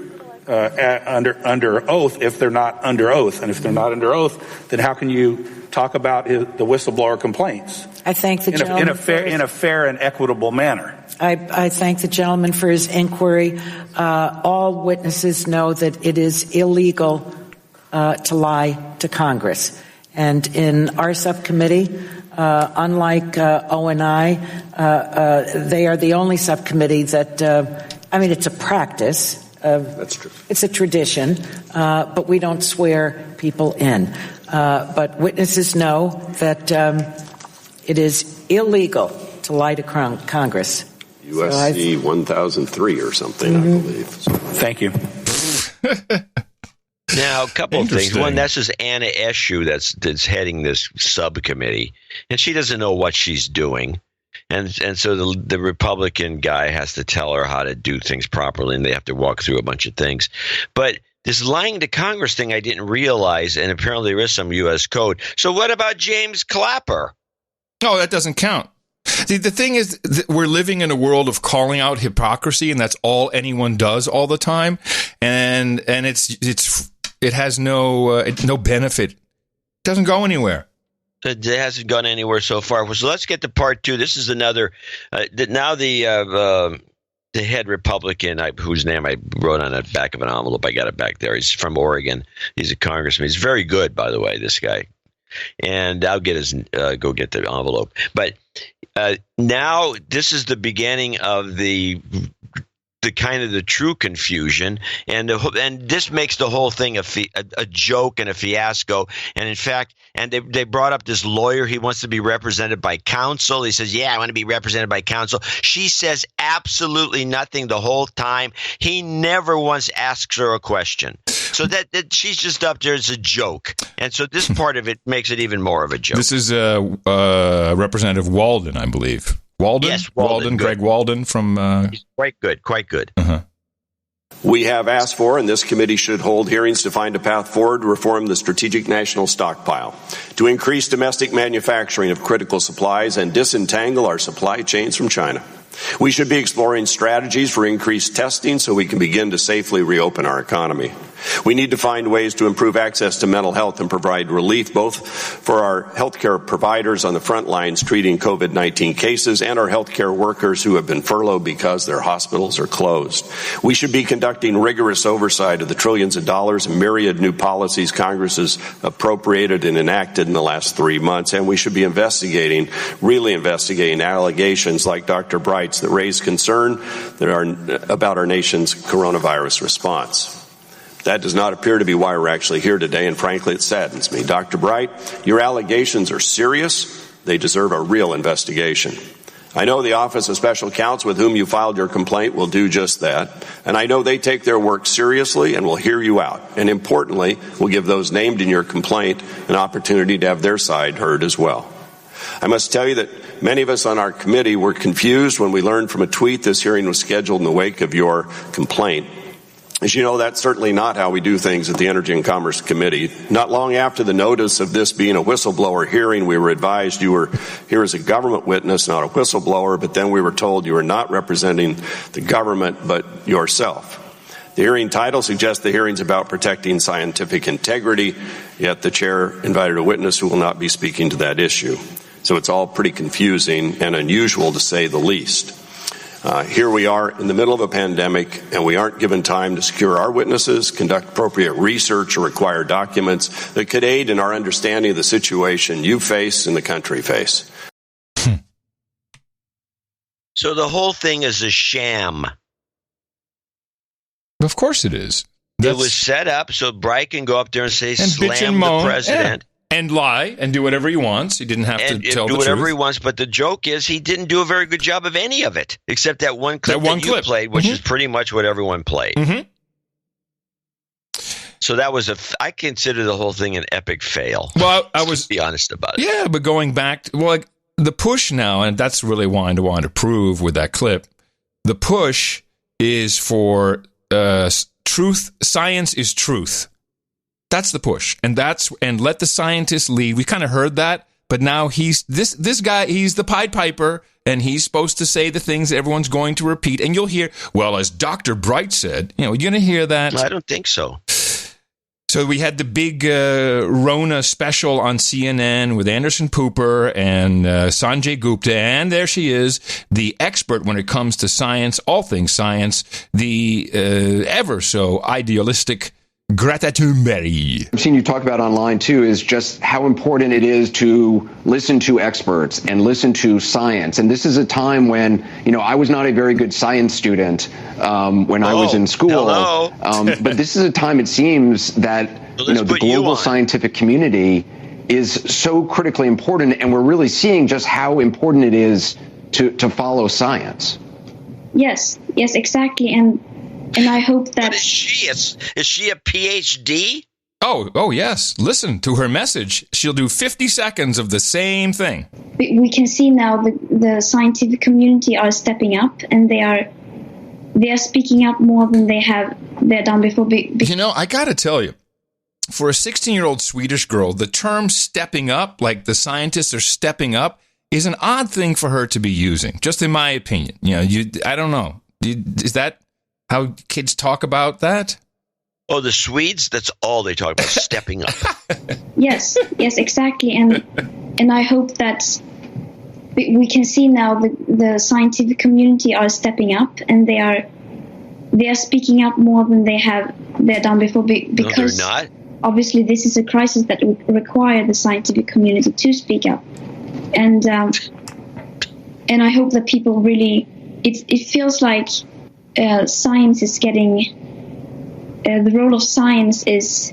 under oath if they're not under oath? And if they're not under oath, then how can you talk about the whistleblower complaints? I thank the gentleman in a fair and equitable manner. I thank the gentleman for his inquiry. All witnesses know that it is illegal to lie to Congress. And in our subcommittee, unlike O&I, they are the only subcommittee that, it's a practice. That's true. It's a tradition, but we don't swear people in. But witnesses know that it is illegal to lie to Congress. USC 1003 or something, I believe. Thank you. Now, a couple of things. One, that's just Anna Eshoo that's heading this subcommittee, and she doesn't know what she's doing. And so the Republican guy has to tell her how to do things properly, and they have to walk through a bunch of things. But this lying to Congress thing I didn't realize, and apparently there is some U.S. code. So what about James Clapper? No, that doesn't count. The thing is that we're living in a world of calling out hypocrisy, and that's all anyone does all the time. And it has no benefit. It doesn't go anywhere. It hasn't gone anywhere so far. So let's get to part two. This is another. Now the head Republican, whose name I wrote on the back of an envelope. I got it back there. He's from Oregon. He's a congressman. He's very good, by the way, this guy. And I'll get go get the envelope. But now this is the beginning of the kind of the true confusion, and this makes the whole thing a joke and a fiasco. And in fact, they brought up this lawyer. He wants to be represented by counsel. He says, "Yeah, I want to be represented by counsel." She says absolutely nothing the whole time. He never once asks her a question. So that she's just up there as a joke. And so this part of it makes it even more of a joke. This is Representative Walden, I believe. Walden? Yes, Walden. Greg Walden from... He's quite good. Uh-huh. We have asked for, and this committee should hold hearings to find a path forward to reform the strategic national stockpile, to increase domestic manufacturing of critical supplies and disentangle our supply chains from China. We should be exploring strategies for increased testing so we can begin to safely reopen our economy. We need to find ways to improve access to mental health and provide relief both for our healthcare providers on the front lines treating COVID-19 cases and our healthcare workers who have been furloughed because their hospitals are closed. We should be conducting rigorous oversight of the trillions of dollars and myriad new policies Congress has appropriated and enacted in the last 3 months, and we should be really investigating allegations like Dr. Bright's that raise concern about our nation's coronavirus response. That does not appear to be why we're actually here today, and frankly, it saddens me. Dr. Bright, your allegations are serious. They deserve a real investigation. I know the Office of Special Counsel with whom you filed your complaint will do just that, and I know they take their work seriously and will hear you out, and importantly, will give those named in your complaint an opportunity to have their side heard as well. I must tell you that many of us on our committee were confused when we learned from a tweet this hearing was scheduled in the wake of your complaint. As you know, that's certainly not how we do things at the Energy and Commerce Committee. Not long after the notice of this being a whistleblower hearing, we were advised you were here as a government witness, not a whistleblower, but then we were told you were not representing the government, but yourself. The hearing title suggests the hearing's about protecting scientific integrity, yet the chair invited a witness who will not be speaking to that issue. So it's all pretty confusing and unusual to say the least. Here we are in the middle of a pandemic, and we aren't given time to secure our witnesses, conduct appropriate research, or require documents that could aid in our understanding of the situation you face and the country face. So the whole thing is a sham. Of course it is. It was set up so Bright can go up there and say, and slam the president. Yeah. And lie and do whatever he wants. He didn't have to tell the truth. Do whatever he wants, but the joke is he didn't do a very good job of any of it, except that one clip that you played, which is pretty much what everyone played. Mm-hmm. So that was I consider the whole thing an epic fail. Well, I was... to be honest about it. Yeah, but going back... the push now, and that's really what I want to prove with that clip, the push is for truth. Science is truth. That's the push, and let the scientists lead. We kind of heard that, but now he's this guy. He's the Pied Piper, and he's supposed to say the things that everyone's going to repeat. And you'll hear, well, as Dr. Bright said, you're going to hear that. I don't think so. So we had the big Rona special on CNN with Anderson Cooper and Sanjay Gupta, and there she is, the expert when it comes to science, all things science, the ever so idealistic Greta Thunberg. I've seen you talk about online, too, is just how important it is to listen to experts and listen to science. And this is a time when, I was not a very good science student when I was in school. But this is a time, it seems, that the global scientific community is so critically important. And we're really seeing just how important it is to follow science. Yes, exactly. And I hope that... What is she? Is she a PhD? Oh, yes. Listen to her message. She'll do 50 seconds of the same thing. We can see now the scientific community are stepping up, and they are speaking up more than they've done before. I got to tell you, for a 16-year-old Swedish girl, the term stepping up, like the scientists are stepping up, is an odd thing for her to be using, just in my opinion. I don't know. Is that how kids talk about that? Oh, the Swedes, that's all they talk about, stepping up. Yes, exactly. And I hope that we can see now the scientific community are stepping up, and they are speaking up more than they've done before, because no, they're not. Obviously this is a crisis that would require the scientific community to speak up. And I hope that people really, it feels like science is getting, the role of science is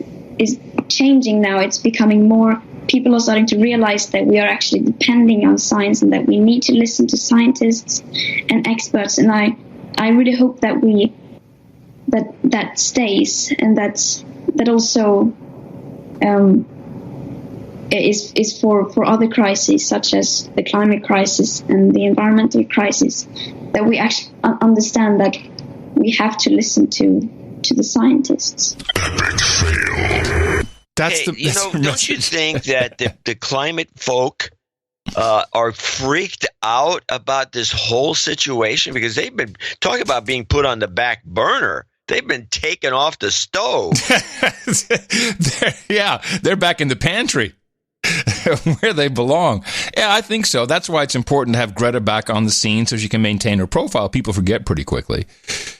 changing now. It's becoming more, people are starting to realize that we are actually depending on science, and that we need to listen to scientists and experts. And I really hope that we that stays, and that also is for other crises such as the climate crisis and the environmental crisis, that we actually understand that we have to listen to the scientists. Don't you think that the climate folk are freaked out about this whole situation, because they've been talking about being put on the back burner? They've been taken off the stove. They're back in the pantry where they belong. Yeah, I think so. That's why it's important to have Greta back on the scene so she can maintain her profile. People forget pretty quickly.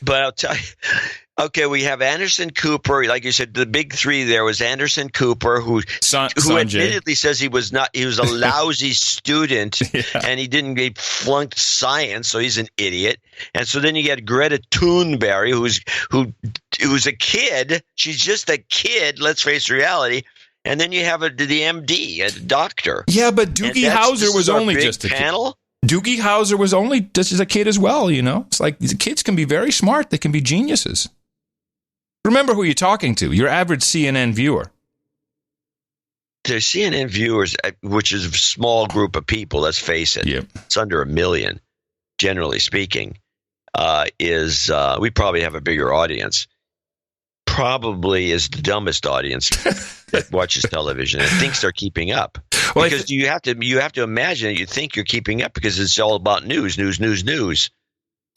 But I'll tell you, okay, we have Anderson Cooper. Like you said, the big three there was Anderson Cooper, who admittedly says he was a lousy student, and he flunked science, so he's an idiot. And so then you get Greta Thunberg, who's a kid. She's just a kid. Let's face reality. And then you have the MD, a doctor. Yeah, but Doogie Howser was only just a kid. Doogie Howser was only just a kid as well, you know? It's like the kids can be very smart. They can be geniuses. Remember who you're talking to, your average CNN viewer. The CNN viewers, which is a small group of people, let's face it. Yep. It's under 1 million, generally speaking, we probably have a bigger audience. Probably is the dumbest audience that watches television and thinks they're keeping up. Well, because you have to imagine that you think you're keeping up because it's all about news.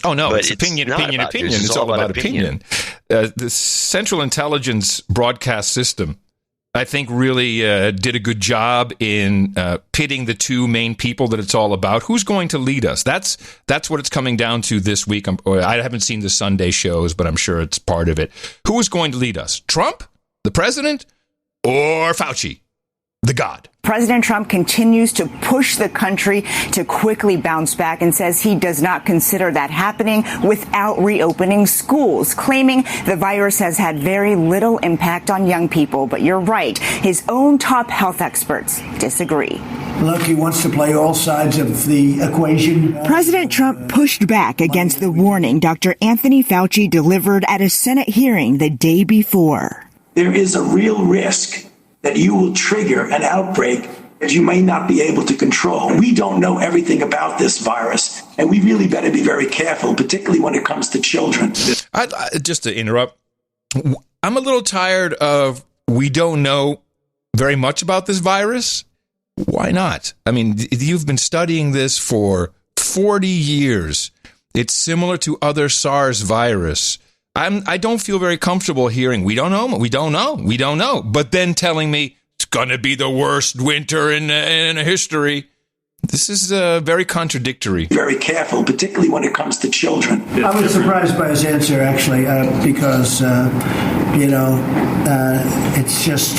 Oh, no, it's opinion. It's all about opinion. The Central Intelligence Broadcast System, I think, really did a good job in pitting the two main people that it's all about. Who's going to lead us? That's what it's coming down to this week. I haven't seen the Sunday shows, but I'm sure it's part of it. Who is going to lead us? Trump, the president, or Fauci, the god? President Trump continues to push the country to quickly bounce back and says he does not consider that happening without reopening schools, claiming the virus has had very little impact on young people. But you're right, his own top health experts disagree. Look, he wants to play all sides of the equation. President Trump pushed back against the warning Dr. Anthony Fauci delivered at a Senate hearing the day before. There is a real risk that you will trigger an outbreak that you may not be able to control. We don't know everything about this virus, and we really better be very careful, particularly when it comes to children. Just to interrupt, I'm a little tired of we don't know very much about this virus. Why not? I mean, you've been studying this for 40 years. It's similar to other SARS virus. I don't feel very comfortable hearing, we don't know. But then telling me it's going to be the worst winter in history. This is very contradictory. Very careful, particularly when it comes to children. I was surprised by his answer, actually, because, it's just,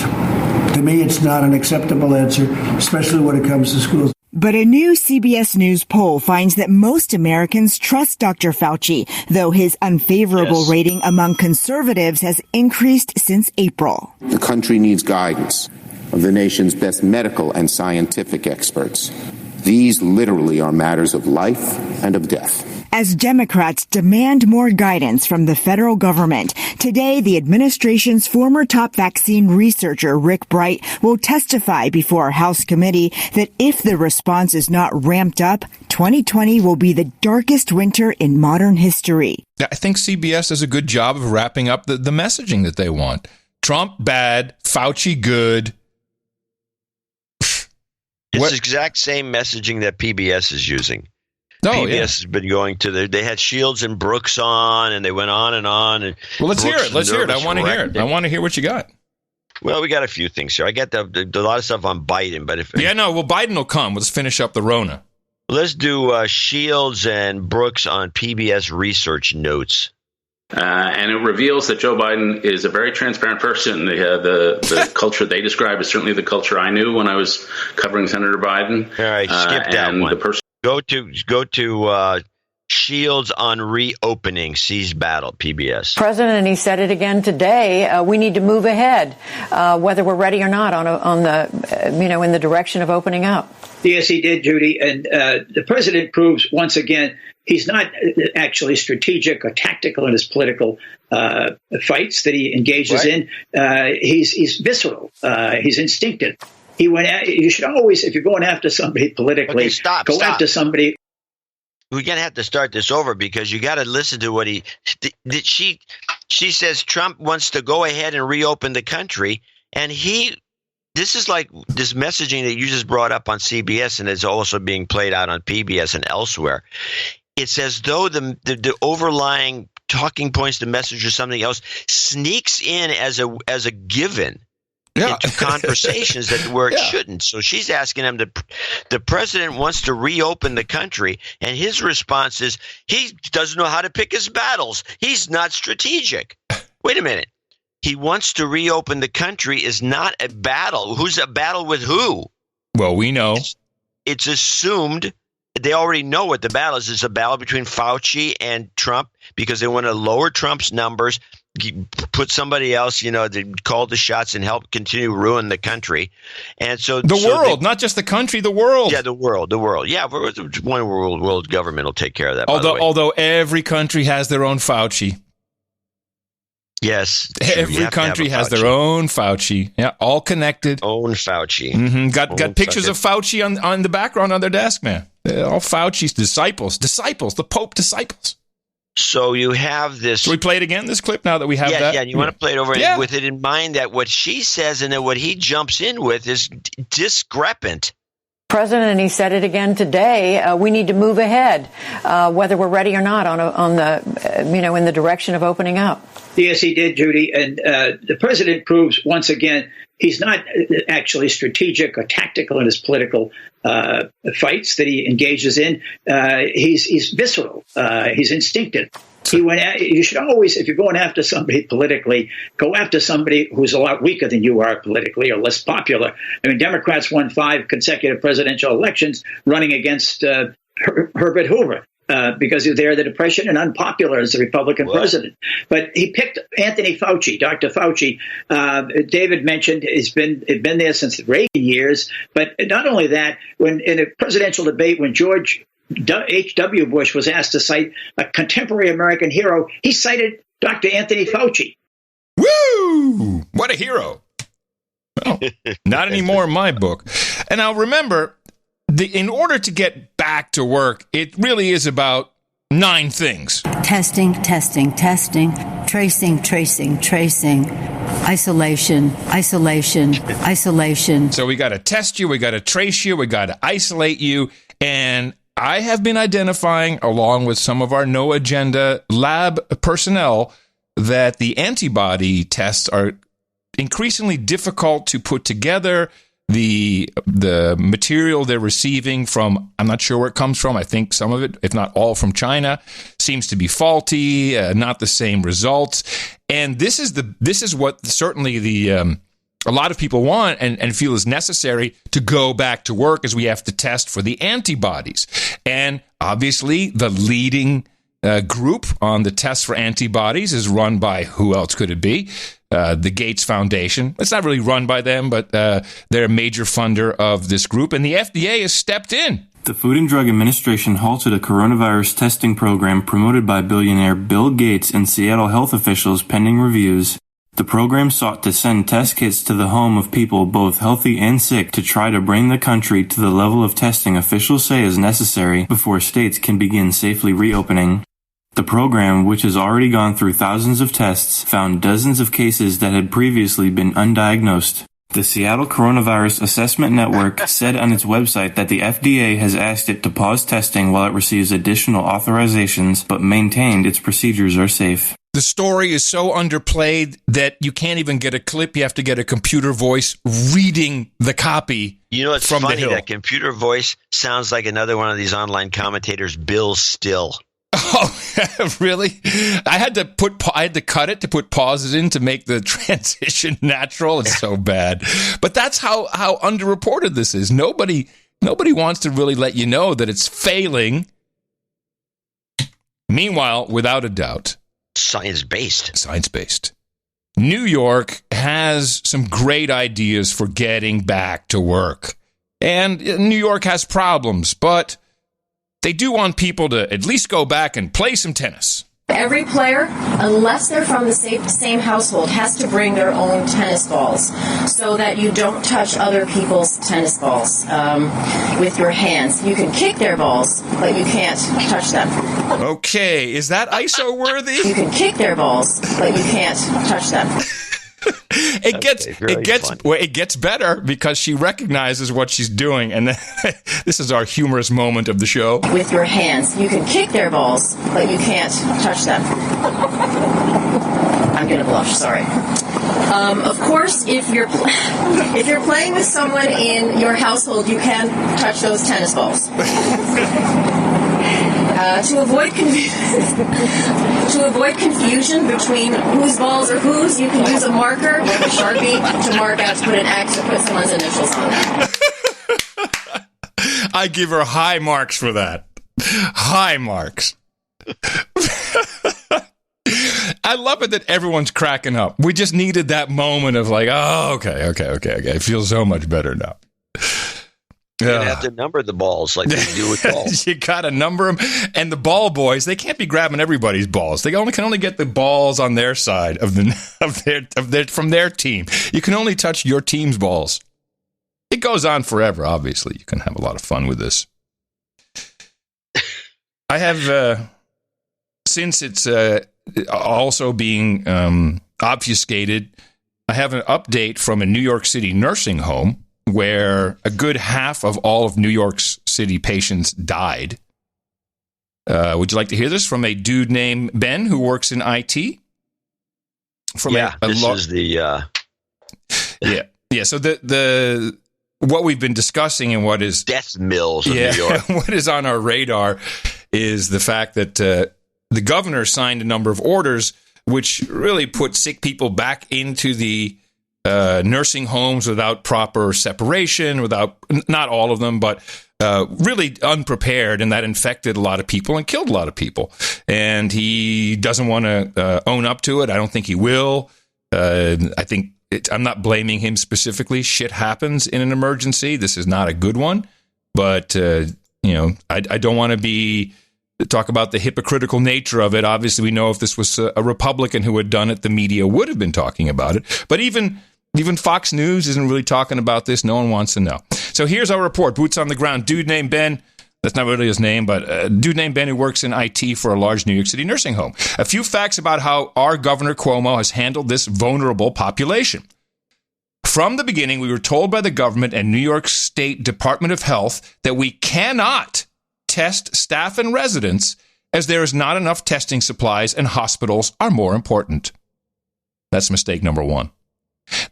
to me, it's not an acceptable answer, especially when it comes to schools. But a new CBS News poll finds that most Americans trust Dr. Fauci, though his unfavorable rating among conservatives has increased since April. The country needs guidance of the nation's best medical and scientific experts. These literally are matters of life and of death. As Democrats demand more guidance from the federal government, today the administration's former top vaccine researcher, Rick Bright, will testify before a House committee that if the response is not ramped up, 2020 will be the darkest winter in modern history. I think CBS does a good job of wrapping up the messaging that they want. Trump bad, Fauci good. It's the exact same messaging that PBS is using. PBS has been going to they had Shields and Brooks on, and they went on and on. And well, let's hear it. I want to hear it. I want to hear what you got. Well, we got a few things here. I got a lot of stuff on Biden, but Biden will come. Let's finish up the Rona. Let's do Shields and Brooks on PBS research notes. And it reveals that Joe Biden is a very transparent person. The culture they describe is certainly the culture I knew when I was covering Senator Biden. All right, skip that one. Go to Shields on reopening seized battle, PBS. President, and he said it again today, we need to move ahead, whether we're ready or not on the, in the direction of opening up. Yes, he did, Judy. And the president proves once again he's not actually strategic or tactical in his political fights that he engages in. He's visceral. He's instinctive. You should always, if you're going after somebody politically, go after somebody. We're going to have to start this over because you got to listen to what she says Trump wants to go ahead and reopen the country. And this is like this messaging that you just brought up on CBS and is also being played out on PBS and elsewhere. It's as though the overlying talking points, the message or something else sneaks in as a given. Into conversations where it shouldn't. So she's asking him the president wants to reopen the country, and his response is he doesn't know how to pick his battles. He's not strategic. Wait a minute. He wants to reopen the country is not a battle. Who's a battle with who? Well, we know. It's assumed. They already know what the battle is. It's a battle between Fauci and Trump because they want to lower Trump's numbers, put somebody else, to call the shots and help continue ruin the country. And so the world, not just the country, the world. Yeah, the world. Yeah, one world government will take care of that. Although every country has their own Fauci. Yes. Every country has their own Fauci. Yeah, all connected. Own Fauci. Mm-hmm. Got pictures of Fauci on the background on their desk, man. All Fauci's disciples, the Pope disciples. So you have this. Should we play it again, this clip, now that we have that? Yeah, you want to play it over with it in mind that what she says and then what he jumps in with is discrepant. President, and he said it again today, we need to move ahead, whether we're ready or not on the, in the direction of opening up. Yes, he did, Judy. And the president proves once again he's not actually strategic or tactical in his political fights that he engages in. He's visceral. He's instinctive. You should always, if you're going after somebody politically, go after somebody who's a lot weaker than you are politically or less popular. I mean, Democrats won 5 consecutive presidential elections running against Herbert Hoover. Because they're the Depression and unpopular as the Republican president. But he picked Anthony Fauci, Dr. Fauci. David mentioned he's been there since the Reagan years. But not only that, when in a presidential debate, when George H.W. Bush was asked to cite a contemporary American hero, he cited Dr. Anthony Fauci. Woo! What a hero. Well, not anymore in my book. And now remember, in order to get back to work, it really is about 9 things. Testing, tracing, isolation. So we got to test you, we got to trace you, we got to isolate you. And I have been identifying, along with some of our no agenda lab personnel, that the antibody tests are increasingly difficult to put together. The material they're receiving from, I'm not sure where it comes from. I think some of it, if not all, from China, seems to be faulty, not the same results. And this is what certainly a lot of people want and feel is necessary to go back to work, as we have to test for the antibodies. And obviously, the leading group on the test for antibodies is run by, who else could it be? The Gates Foundation. It's not really run by them, but they're a major funder of this group, and the FDA has stepped in. The Food and Drug Administration halted a coronavirus testing program promoted by billionaire Bill Gates and Seattle health officials pending reviews. The program sought to send test kits to the home of people both healthy and sick to try to bring the country to the level of testing officials say is necessary before states can begin safely reopening. The program, which has already gone through thousands of tests, found dozens of cases that had previously been undiagnosed. The Seattle Coronavirus Assessment Network said on its website that the FDA has asked it to pause testing while it receives additional authorizations, but maintained its procedures are safe. The story is so underplayed that you can't even get a clip. You have to get a computer voice reading the copy. You know, it's from funny, the Hill. That computer voice sounds like another one of these online commentators, Bill Still. Oh, really? I had to cut it to put pauses in to make the transition natural. It's so bad. But that's how underreported this is. Nobody wants to really let you know that it's failing Meanwhile, without a doubt, science-based. New York has some great ideas for getting back to work. And New York has problems, but they do want people to at least go back and play some tennis. Every player, unless they're from the same household, has to bring their own tennis balls so that you don't touch other people's tennis balls with your hands. You can kick their balls, but you can't touch them. Okay, is that ISO worthy? You can kick their balls, but you can't touch them. It gets better because she recognizes what she's doing, and this is our humorous moment of the show. With your hands, you can kick their balls, but you can't touch them. I'm gonna blush. Sorry. Of course, if you're playing with someone in your household, you can touch those tennis balls. To avoid confusion between whose balls are whose, you can use a marker like a Sharpie to mark out, to put an X, to put someone's initials on that. I give her high marks for that. High marks. I love it that everyone's cracking up. We just needed that moment of like, oh, okay. I feel so much better now. You have to number the balls like they do with balls. You got to number them. And the ball boys, they can't be grabbing everybody's balls. They can only get the balls on their side from their team. You can only touch your team's balls. It goes on forever, obviously. You can have a lot of fun with this. I have, since it's also being obfuscated, I have an update from a New York City nursing home where a good half of all of New York City patients died. Would you like to hear this from a dude named Ben who works in IT? So the what we've been discussing and what is death mills of New York. What is on our radar is the fact that the governor signed a number of orders which really put sick people back into the nursing homes without proper separation, without, not all of them, but really unprepared, and that infected a lot of people and killed a lot of people. And he doesn't want to own up to it. I don't think he will. I think I'm not blaming him specifically. Shit happens in an emergency. This is not a good one. But, I don't want to talk about the hypocritical nature of it. Obviously, we know if this was a Republican who had done it, the media would have been talking about it. But even Fox News isn't really talking about this. No one wants to know. So here's our report. Boots on the ground. Dude named Ben. That's not really his name, but a dude named Ben who works in IT for a large New York City nursing home. A few facts about how our Governor Cuomo has handled this vulnerable population. From the beginning, we were told by the government and New York State Department of Health that we cannot test staff and residents as there is not enough testing supplies and hospitals are more important. That's mistake number one.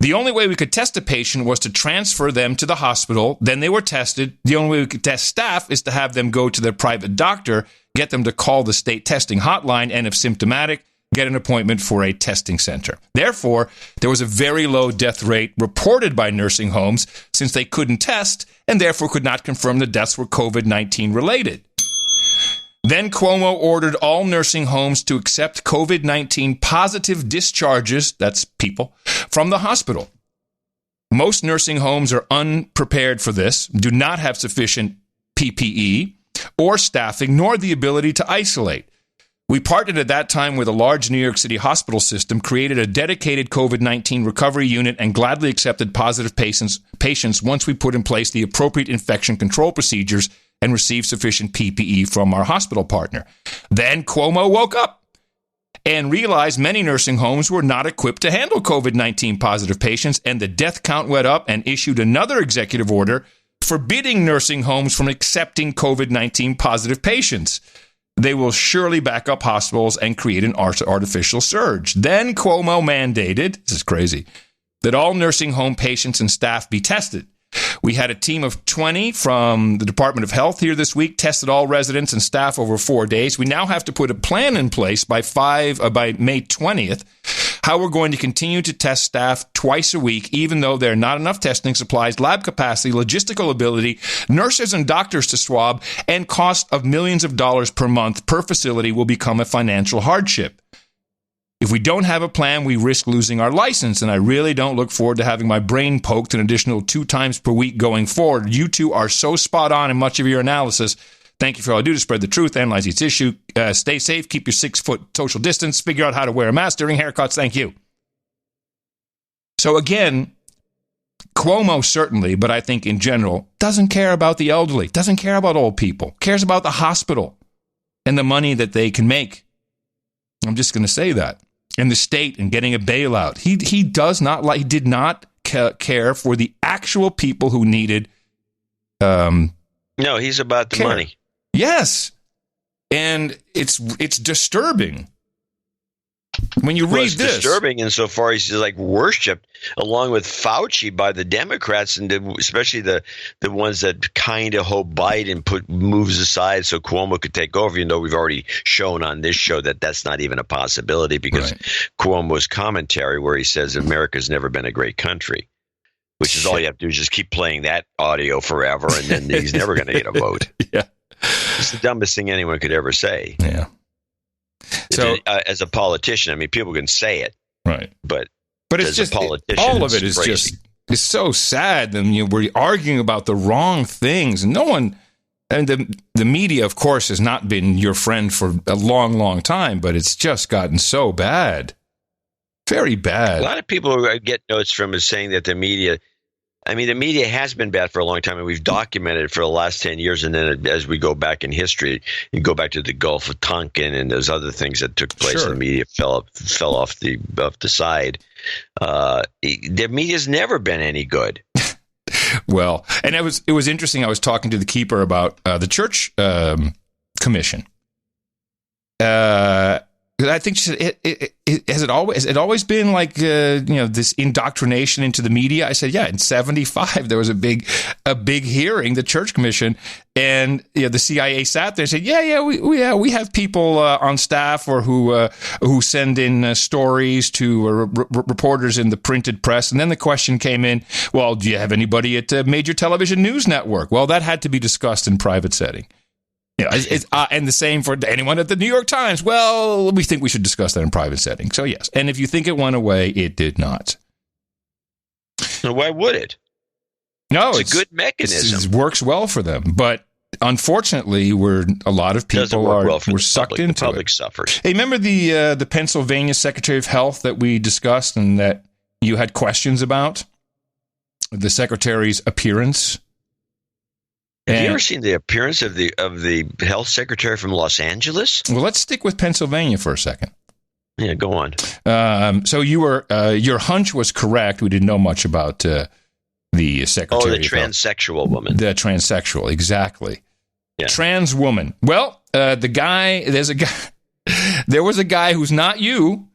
The only way we could test a patient was to transfer them to the hospital. Then they were tested. The only way we could test staff is to have them go to their private doctor, get them to call the state testing hotline, and if symptomatic, get an appointment for a testing center. Therefore, there was a very low death rate reported by nursing homes since they couldn't test and therefore could not confirm the deaths were COVID-19 related. Then Cuomo ordered all nursing homes to accept COVID-19 positive discharges, that's people, from the hospital. Most nursing homes are unprepared for this, do not have sufficient PPE or staffing, nor the ability to isolate. We partnered at that time with a large New York City hospital system, created a dedicated COVID-19 recovery unit, and gladly accepted positive patients once we put in place the appropriate infection control procedures and received sufficient PPE from our hospital partner. Then Cuomo woke up and realized many nursing homes were not equipped to handle COVID-19 positive patients, and the death count went up and issued another executive order forbidding nursing homes from accepting COVID-19 positive patients. They will surely back up hospitals and create an artificial surge. Then Cuomo mandated, this is crazy, that all nursing home patients and staff be tested. We had a team of 20 from the Department of Health here this week, tested all residents and staff over 4 days. We now have to put a plan in place by May 20th how we're going to continue to test staff twice a week, even though there are not enough testing supplies, lab capacity, logistical ability, nurses and doctors to swab, and cost of millions of dollars per month per facility will become a financial hardship. If we don't have a plan, we risk losing our license, and I really don't look forward to having my brain poked an additional 2 times per week going forward. You two are so spot on in much of your analysis. Thank you for all you do to spread the truth, analyze each issue. Stay safe, keep your 6-foot social distance, figure out how to wear a mask during haircuts. Thank you. So again, Cuomo certainly, but I think in general, doesn't care about the elderly, doesn't care about old people, cares about the hospital and the money that they can make. I'm just going to say that. And the state and getting a bailout. He did not care for the actual people who needed No, he's about the care. money. Yes. And it's disturbing. When you read this, it's disturbing insofar as he's like worshipped along with Fauci by the Democrats, and especially the ones that kind of hope Biden moves aside so Cuomo could take over. You know, we've already shown on this show that that's not even a possibility because Cuomo's commentary where he says America's never been a great country, which is all you have to do is just keep playing that audio forever, and then he's never going to get a vote. Yeah, it's the dumbest thing anyone could ever say. Yeah. So, as a politician, I mean, people can say it, right? But it's just all of it is crazy. just it's so sad. I mean, we're arguing about the wrong things, and no one, and the media, of course, has not been your friend for a long, long time. But it's just gotten so bad, very bad. A lot of people who get notes from is saying that the media. I mean, the media has been bad for a long time, and we've documented it for the last 10 years. And then as we go back in history, you go back to the Gulf of Tonkin and those other things that took place. Sure. The media fell off the side. The media's never been any good. Well, and it was interesting. I was talking to the keeper about the church commission. I think she said, has it always been like this indoctrination into the media? I said, yeah. In '75, there was a big hearing, the Church Commission, and the CIA sat there and said, we have people on staff or who send in stories to reporters in the printed press. And then the question came in, well, do you have anybody at a major television news network? Well, that had to be discussed in private setting. And the same for anyone at the New York Times. Well, we think we should discuss that in private setting. So, yes. And if you think it went away, it did not. So why would it? No, it's a good mechanism. It works well for them. But unfortunately, a lot of people were sucked into it. The public suffers. Hey, remember the Pennsylvania Secretary of Health that we discussed and that you had questions about? The secretary's appearance? Have you ever seen the appearance of the health secretary from Los Angeles? Well, let's stick with Pennsylvania for a second. Yeah, go on. So you were your hunch was correct. We didn't know much about the secretary. Oh, the transsexual woman. The transsexual, exactly. Yeah. Trans woman. Well, there was a guy who's not you,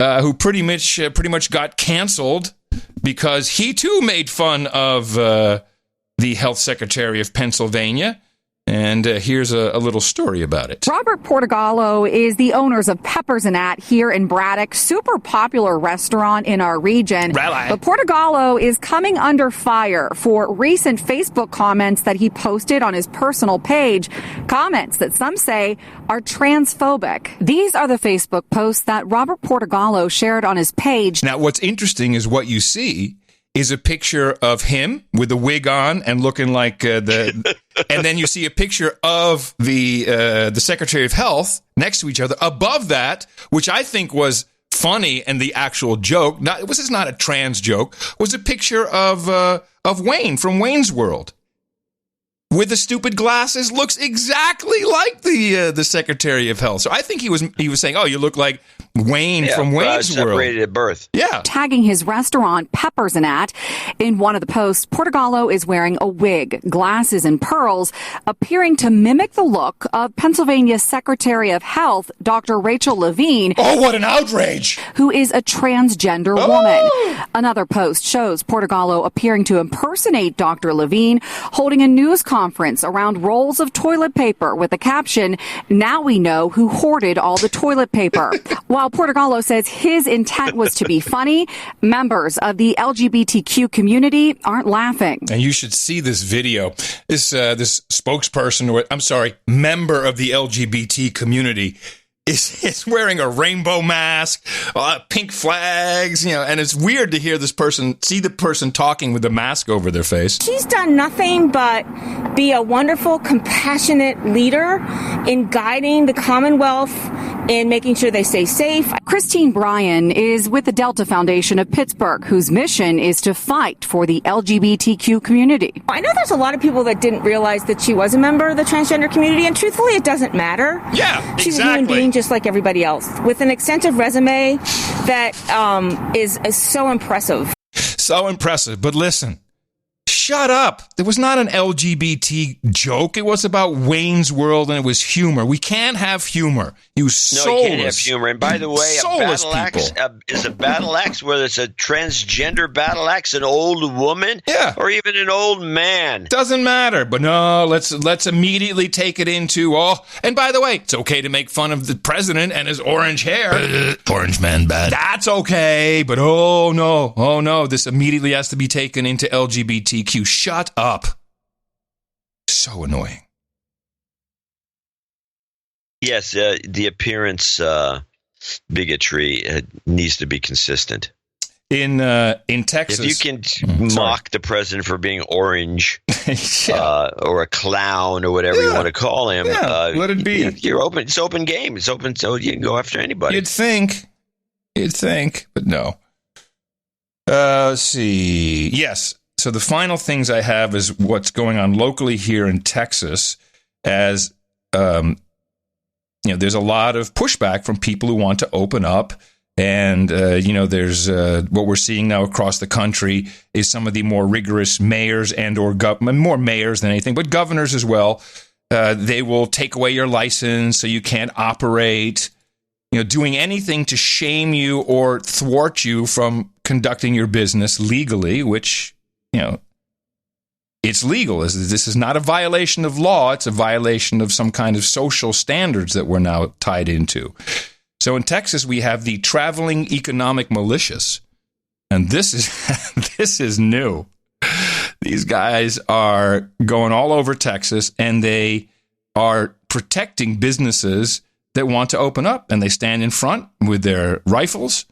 who pretty much got canceled because he too made fun of the health secretary of Pennsylvania. And here's a little story about it. Robert Portogallo is the owners of Peppers and At here in Braddock, super popular restaurant in our region. But Portogallo is coming under fire for recent Facebook comments that he posted on his personal page, comments that some say are transphobic. These are the Facebook posts that Robert Portogallo shared on his page. Now, what's interesting is what you see is a picture of him with a wig on and looking like and then you see a picture of the Secretary of Health next to each other. Above that, which I think was funny and the actual joke, this is not a trans joke, was a picture of Wayne from Wayne's World. With the stupid glasses, looks exactly like the Secretary of Health. So I think he was saying, "Oh, you look like Wayne from Wayne's World." Separated at birth. Yeah. Tagging his restaurant, Peppers and At. In one of the posts, Portogallo is wearing a wig, glasses, and pearls, appearing to mimic the look of Pennsylvania's Secretary of Health, Dr. Rachel Levine. Oh, what an outrage! Who is a transgender woman. Another post shows Portogallo appearing to impersonate Dr. Levine, holding a news conference conference around rolls of toilet paper with the caption, "Now we know who hoarded all the toilet paper." While Portogallo says his intent was to be funny, members of the LGBTQ community aren't laughing. And you should see this video. This spokesperson, member of the LGBT community is wearing a rainbow mask, pink flags, and it's weird to hear see the person talking with the mask over their face. She's done nothing but be a wonderful, compassionate leader in guiding the Commonwealth in making sure they stay safe. Christine Bryan is with the Delta Foundation of Pittsburgh, whose mission is to fight for the LGBTQ community. I know there's a lot of people that didn't realize that she was a member of the transgender community, and truthfully, it doesn't matter. Yeah, exactly. She's a human being just like everybody else, with an extensive resume that is so impressive. So impressive. But listen, shut up. There was not an LGBT joke. It was about Wayne's World, and it was humor. We can't have humor. You can't have humor. And by the way, a battle axe is a battle axe, whether it's a transgender battle axe, an old woman, or even an old man. Doesn't matter. But no, let's immediately take it into, and by the way, it's okay to make fun of the president and his orange hair. Orange man bad. That's okay. But oh no, this immediately has to be taken into LGBTQ. Shut up. So annoying. Yes, the appearance bigotry needs to be consistent. In Texas, if you can mock the president for being orange, or a clown, or whatever you want to call him, let it be. You're open. It's open game. It's open, so you can go after anybody. You'd think, but no. Let's see. Yes. So the final things I have is what's going on locally here in Texas, as there's a lot of pushback from people who want to open up. And, there's what we're seeing now across the country is some of the more rigorous mayors and or more mayors than anything, but governors as well. They will take away your license so you can't operate, doing anything to shame you or thwart you from conducting your business legally, which, it's legal. This is not a violation of law. It's a violation of some kind of social standards that we're now tied into. So in Texas, we have the traveling economic militias, and this is new. These guys are going all over Texas, and they are protecting businesses that want to open up, and they stand in front with their rifles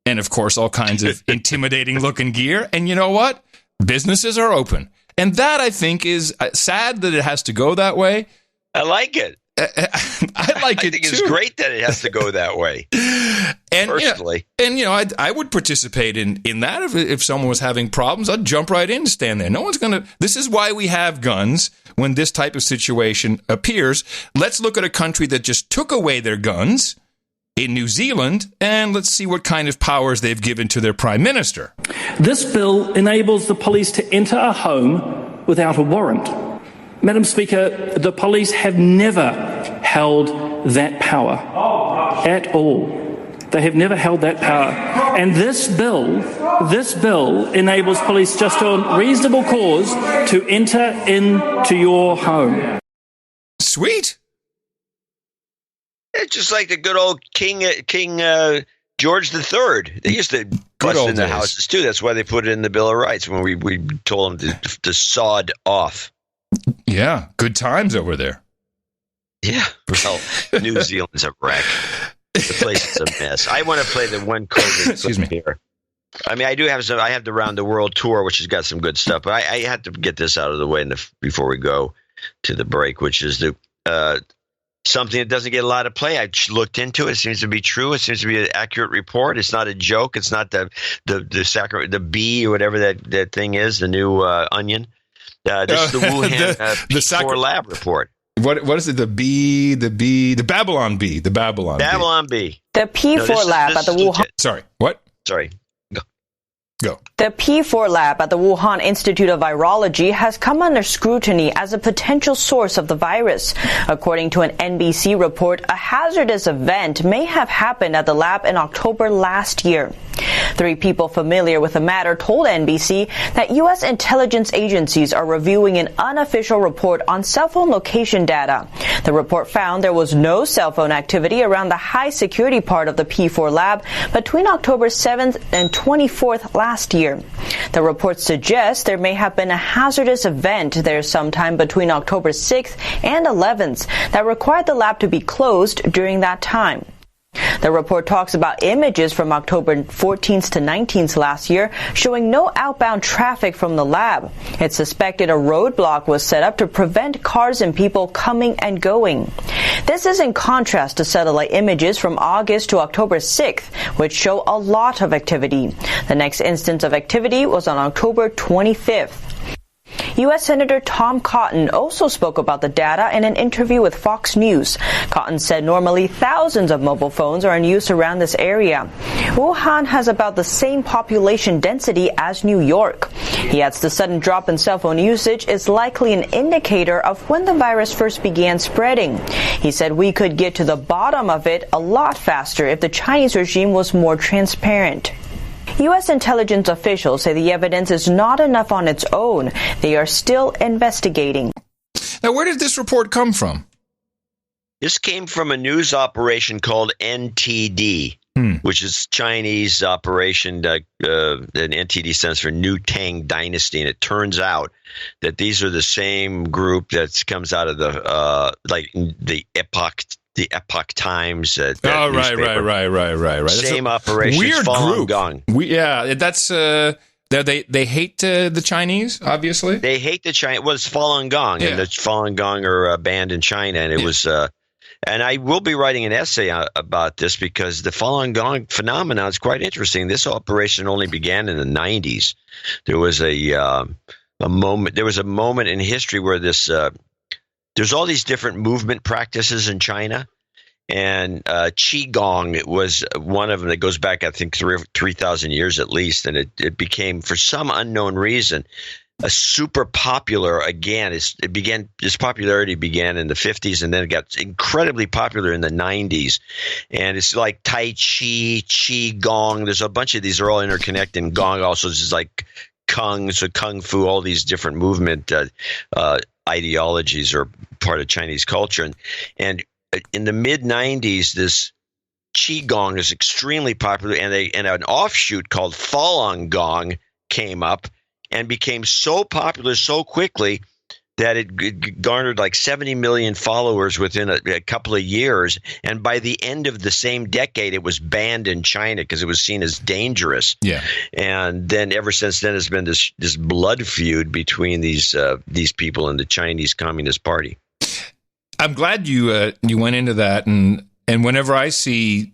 and, of course, all kinds of intimidating-looking gear. And you know what? Businesses are open. And that, I think, is sad that it has to go that way. I like it. I think it's great that it has to go that way. And personally, I would participate in that if someone was having problems. I'd jump right in and stand there. No one's gonna. This is why we have guns when this type of situation appears. Let's look at a country that just took away their guns in New Zealand, and let's see what kind of powers they've given to their prime minister. This bill enables the police to enter a home without a warrant. Madam Speaker, the police have never held that power at all. They have never held that power. And this bill enables police just on reasonable cause to enter into your home. Sweet. It's just like the good old King George III. They used to bust in the houses too. That's why they put it in the Bill of Rights when we told them to sod off. Yeah, good times over there. Yeah, well, New Zealand's a wreck. The place is a mess. I want to play the one COVID. Excuse me. Here. I mean, I do have some. I have the Round the World tour, which has got some good stuff. But I had to get this out of the way before we go to the break, which is something that doesn't get a lot of play. I looked into it. It seems to be true. It seems to be an accurate report. It's not a joke. It's not the bee or whatever that thing is. The new onion. This is the Wuhan P4 lab report. What is it? The Babylon bee. The Babylon bee. The P4 lab at the Wuhan. Sorry. What? Sorry. Go. The P4 lab at the Wuhan Institute of Virology has come under scrutiny as a potential source of the virus. According to an NBC report, a hazardous event may have happened at the lab in October last year. 3 people familiar with the matter told NBC that U.S. intelligence agencies are reviewing an unofficial report on cell phone location data. The report found there was no cell phone activity around the high security part of the P4 lab between October 7th and 24th last year. The report suggests there may have been a hazardous event there sometime between October 6th and 11th that required the lab to be closed during that time. The report talks about images from October 14th to 19th last year showing no outbound traffic from the lab. It's suspected a roadblock was set up to prevent cars and people coming and going. This is in contrast to satellite images from August to October 6th, which show a lot of activity. The next instance of activity was on October 25th. U.S. Senator Tom Cotton also spoke about the data in an interview with Fox News. Cotton said normally thousands of mobile phones are in use around this area. Wuhan has about the same population density as New York. He adds the sudden drop in cell phone usage is likely an indicator of when the virus first began spreading. He said we could get to the bottom of it a lot faster if the Chinese regime was more transparent. U.S. intelligence officials say the evidence is not enough on its own. They are still investigating. Now, where did this report come from? This came from a news operation called NTD, which is Chinese operation. And NTD stands for New Tang Dynasty. And it turns out that these are the same group that comes out of the Epoch Times. Right. Same operation. Weird Falun group. Gong. That's they hate the Chinese. Obviously, they hate the Chinese. Well, it's Falun Gong, and the Falun Gong are banned in China, and it was. And I will be writing an essay about this because the Falun Gong phenomenon is quite interesting. This operation only began in the 90s. There was a moment. There was a moment in history where this. There's all these different movement practices in China, and Qigong was one of them that goes back, I think, 3,000 years at least, and it became, for some unknown reason, a super popular again. Its popularity began in the 50s, and then it got incredibly popular in the 90s. And it's like Tai Chi, Qigong. There's a bunch of these are all interconnected. And Gong also is like Kung Fu, all these different movement ideologies are part of Chinese culture. And in the mid 90s, this Qigong is extremely popular, and an offshoot called Falun Gong came up and became so popular so quickly that it garnered like 70 million followers within a couple of years. And by the end of the same decade, it was banned in China because it was seen as dangerous. Yeah. And then ever since then, there's been this blood feud between these people and the Chinese Communist Party. I'm glad you went into that. And whenever I see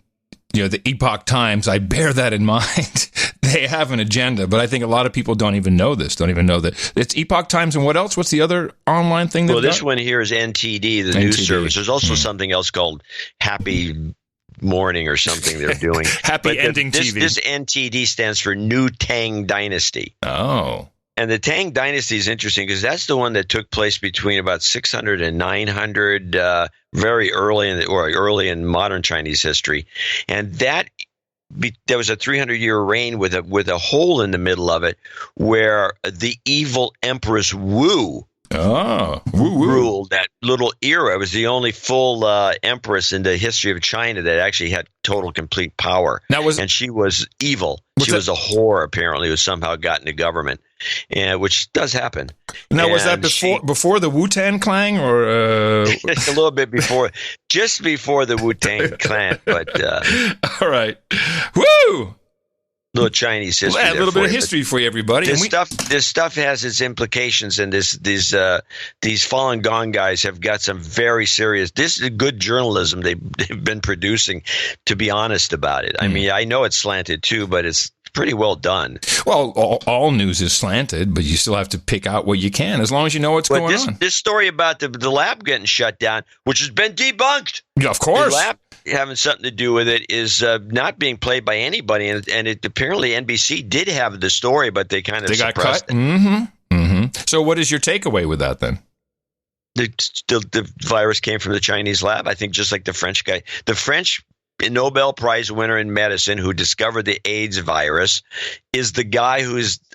the Epoch Times, I bear that in mind. They have an agenda, but I think a lot of people don't even know this, don't even know that it's Epoch Times. And what else? What's the other online thing? Well, this one here is NTD, the news service. There's also something else called Happy Morning or something they're doing. Happy Ending TV. This NTD stands for New Tang Dynasty. Oh. And the Tang Dynasty is interesting because that's the one that took place between about 600 and 900, very early in modern Chinese history. And there was a 300-year reign with a hole in the middle of it where the evil Empress Wu ruled that little era. It was the only full empress in the history of China that actually had total, complete power. And she was evil. She was a whore, apparently, who somehow got into government, which does happen. Now, was that before the Wu-Tang Clan, or a little bit before, just before the Wu-Tang Clan? But all right, woo! Little Chinese history. A little bit of history for you, everybody. This stuff has its implications, and these Falun Gong guys have got some very serious. This is good journalism they've been producing. To be honest about it, I mean, I know it's slanted too, but it's pretty well done. Well, all news is slanted, but you still have to pick out what you can, as long as you know what's going on. This story about the lab getting shut down, which has been debunked. Yeah, of course. The lab having something to do with it is not being played by anybody, and it apparently NBC did have the story, but they kind of suppressed it. Mm-hmm. Mm-hmm. So, what is your takeaway with that then? The virus came from the Chinese lab. I think just like the French guy, the French Nobel Prize winner in medicine who discovered the AIDS virus is the guy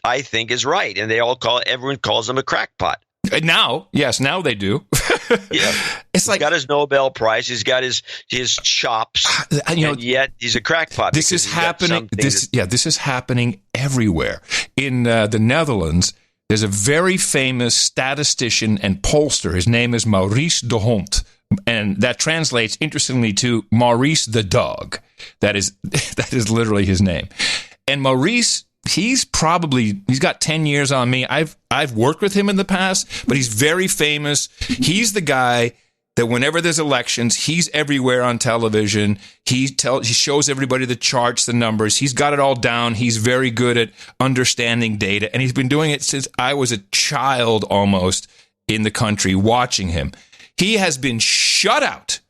I think is right. And everyone calls him a crackpot. Now they do. Yeah. He's got his Nobel Prize. He's got his chops, and yet he's a crackpot. This is happening. This is happening everywhere. In the Netherlands, there's a very famous statistician and pollster. His name is Maurice de Hond, and that translates, interestingly, to Maurice the dog. That is literally his name. And Maurice, he's got 10 years on me. I've worked with him in the past, but he's very famous. He's the guy that whenever there's elections, he's everywhere on television. He shows everybody the charts, the numbers. He's got it all down. He's very good at understanding data, and he's been doing it since I was a child almost in the country watching him. He has been shut out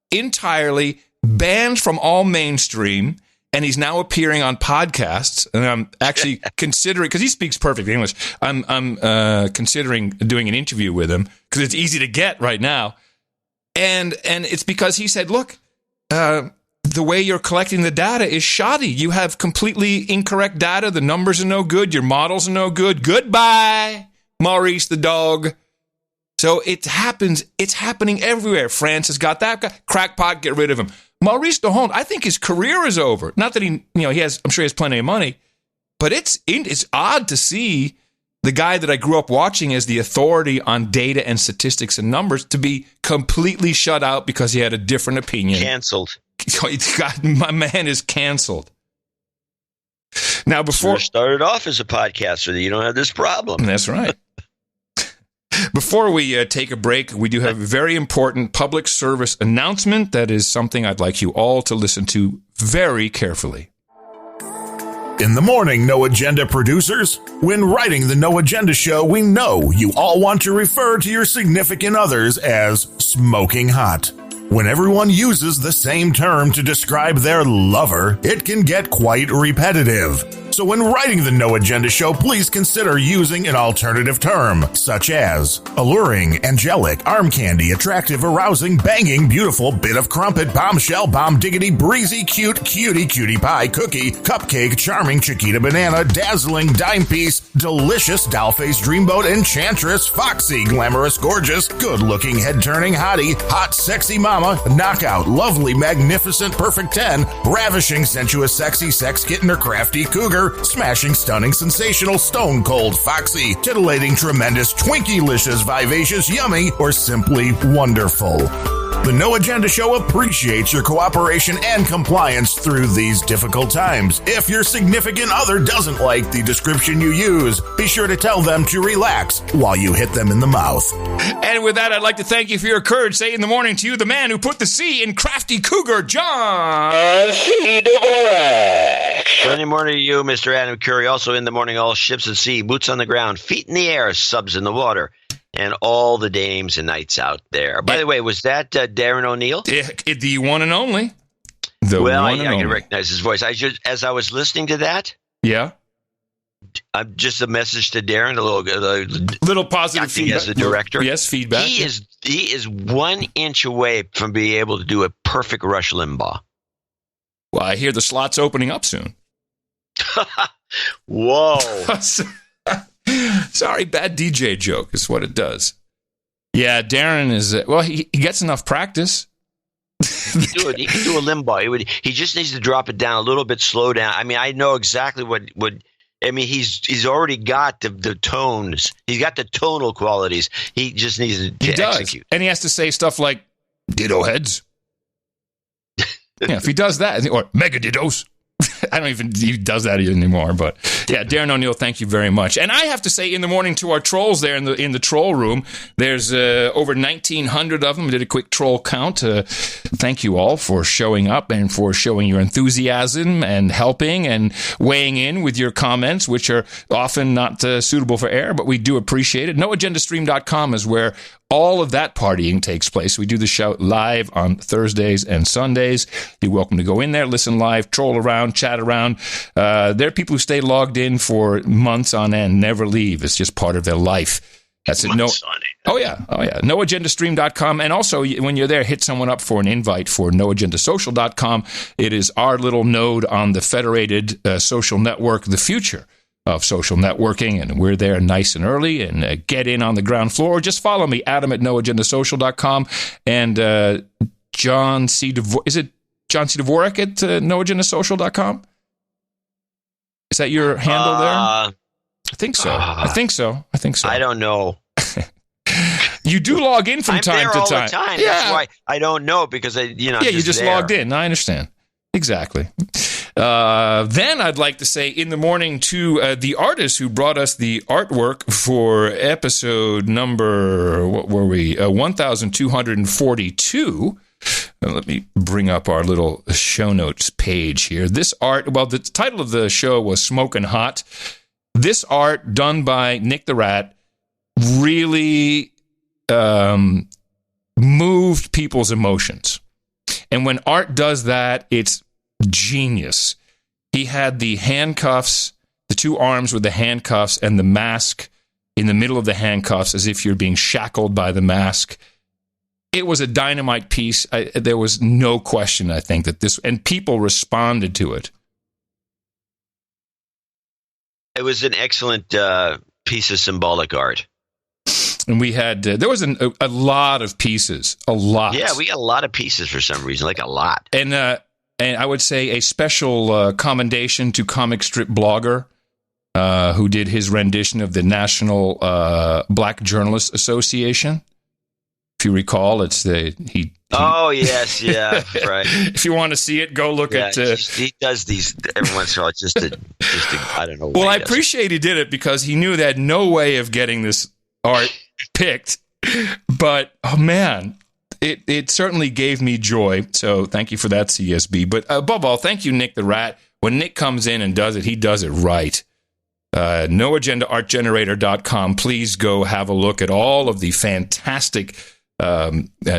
entirely, banned from all mainstream, and he's now appearing on podcasts. And I'm actually considering, because he speaks perfect English, I'm considering doing an interview with him because it's easy to get right now. And it's because he said, look, the way you're collecting the data is shoddy. You have completely incorrect data. The numbers are no good. Your models are no good. Goodbye, Maurice the dog. So it happens. It's happening everywhere. France has got that guy. Crackpot, get rid of him. Maurice de Hond, I think his career is over. Not that he has, I'm sure he has plenty of money, but it's odd to see the guy that I grew up watching as the authority on data and statistics and numbers to be completely shut out because he had a different opinion. Canceled. God, my man is canceled. Now, before started off as a podcaster, you don't have this problem. That's right. Before we take a break, we do have a very important public service announcement. That is something I'd like you all to listen to very carefully. In the morning, No Agenda producers. When writing the No Agenda show, we know you all want to refer to your significant others as smoking hot. When everyone uses the same term to describe their lover, it can get quite repetitive. So when writing the No Agenda show, please consider using an alternative term, such as alluring, angelic, arm candy, attractive, arousing, banging, beautiful, bit of crumpet, bombshell, bomb diggity, breezy, cute, cutie, cutie pie, cookie, cupcake, charming, chiquita banana, dazzling, dime piece, delicious, doll-face, dreamboat, enchantress, foxy, glamorous, gorgeous, good-looking, head-turning, hottie, hot, sexy mama, knockout, lovely, magnificent, perfect 10, ravishing, sensuous, sexy, sex kitten, or crafty cougar, smashing, stunning, sensational, stone cold, foxy, titillating, tremendous, Twinkie-licious, vivacious, yummy, or simply wonderful. The No Agenda Show appreciates your cooperation and compliance through these difficult times. If your significant other doesn't like the description you use, be sure to tell them to relax while you hit them in the mouth. And with that, I'd like to thank you for your courage. Say in the morning to you, the man who put the C in crafty cougar, John C. Dvorak. Sunday morning to you, Mr. Adam Curry. Also in the morning, all ships at sea, boots on the ground, feet in the air, subs in the water. And all the dames and nights out there. By the way, was that Darren O'Neill? The one and only. I can recognize his voice. As I was listening to that. Yeah. Just a message to Darren, a little positive feedback as the director. Yes, feedback. He is 1 inch away from being able to do a perfect Rush Limbaugh. Well, I hear the slot's opening up soon. Whoa. Sorry, bad DJ joke is what it does. Yeah, Darren is, he gets enough practice. He can do a Limbaugh. He just needs to drop it down a little bit, slow down. I mean, I know exactly he's already got the tones. He's got the tonal qualities. He just needs to execute. And he has to say stuff like, ditto heads. Yeah, if he does that, or mega dittos. I don't even he does that anymore, but yeah, Darren O'Neill, thank you very much. And I have to say, in the morning to our trolls there in the troll room, there's over 1,900 of them. I did a quick troll count. Thank you all for showing up and for showing your enthusiasm and helping and weighing in with your comments, which are often not suitable for air, but we do appreciate it. NoAgendaStream.com is where all of that partying takes place. We do the show live on Thursdays and Sundays. You're welcome to go in there, listen live, troll around, chat around. There are people who stay logged in for months on end, never leave. It's just part of their life. That's it. Oh, yeah. NoAgendaStream.com. And also, when you're there, hit someone up for an invite for NoAgendaSocial.com. It is our little node on the federated social network, the future of social networking. And we're there nice and early. And get in on the ground floor. Or just follow me, Adam at NoAgendaSocial.com. And John C. Is it John C. Dvorak at NoAgendaSocial.com? Is that your handle there? I think so. I think so. I don't know. You do log in from time to time. I'm there all the time. Yeah. That's why I don't know, because you just there. Logged in. I understand. Exactly. Then I'd like to say in the morning to the artist who brought us the artwork for episode number, 1242. Let me bring up our little show notes page here. This art, the title of the show was Smokin' Hot. This art done by Nick the Rat really moved people's emotions. And when art does that, it's genius. He had the handcuffs, the two arms with the handcuffs and the mask in the middle of the handcuffs as if you're being shackled by the mask. It was a dynamite piece. There was no question, I think, that this, and people responded to it. It was an excellent piece of symbolic art. And we had, there was a lot of pieces, a lot. Yeah, we got a lot of pieces for some reason, like a lot. And I would say a special commendation to comic strip blogger who did his rendition of the National Black Journalists Association. If you recall, it's oh yes, yeah, right. If you want to see it, go look at. He does these every once in a while, just to I don't know. Well, I appreciate he did it because he knew they had no way of getting this art picked. But oh man, it certainly gave me joy. So thank you for that, CSB. But above all, thank you, Nick the Rat. When Nick comes in and does it, he does it right. NoAgendaArtGenerator.com. Please go have a look at all of the fantastic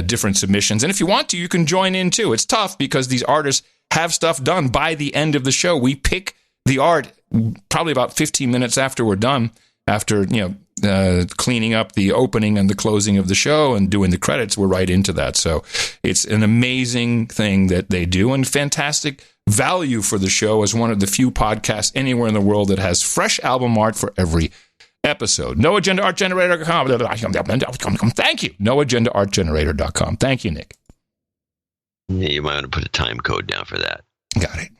different submissions. And if you want to, you can join in too. It's tough because these artists have stuff done by the end of the show. We pick the art probably about 15 minutes after we're done, after, cleaning up the opening and the closing of the show and doing the credits. We're right into that. So it's an amazing thing that they do, and fantastic value for the show as one of the few podcasts anywhere in the world that has fresh album art for every episode. NoAgendaArtGenerator.com. Thank you. NoAgendaArtGenerator.com. Thank you, Nick. Yeah, you might want to put a time code down for that. Got it.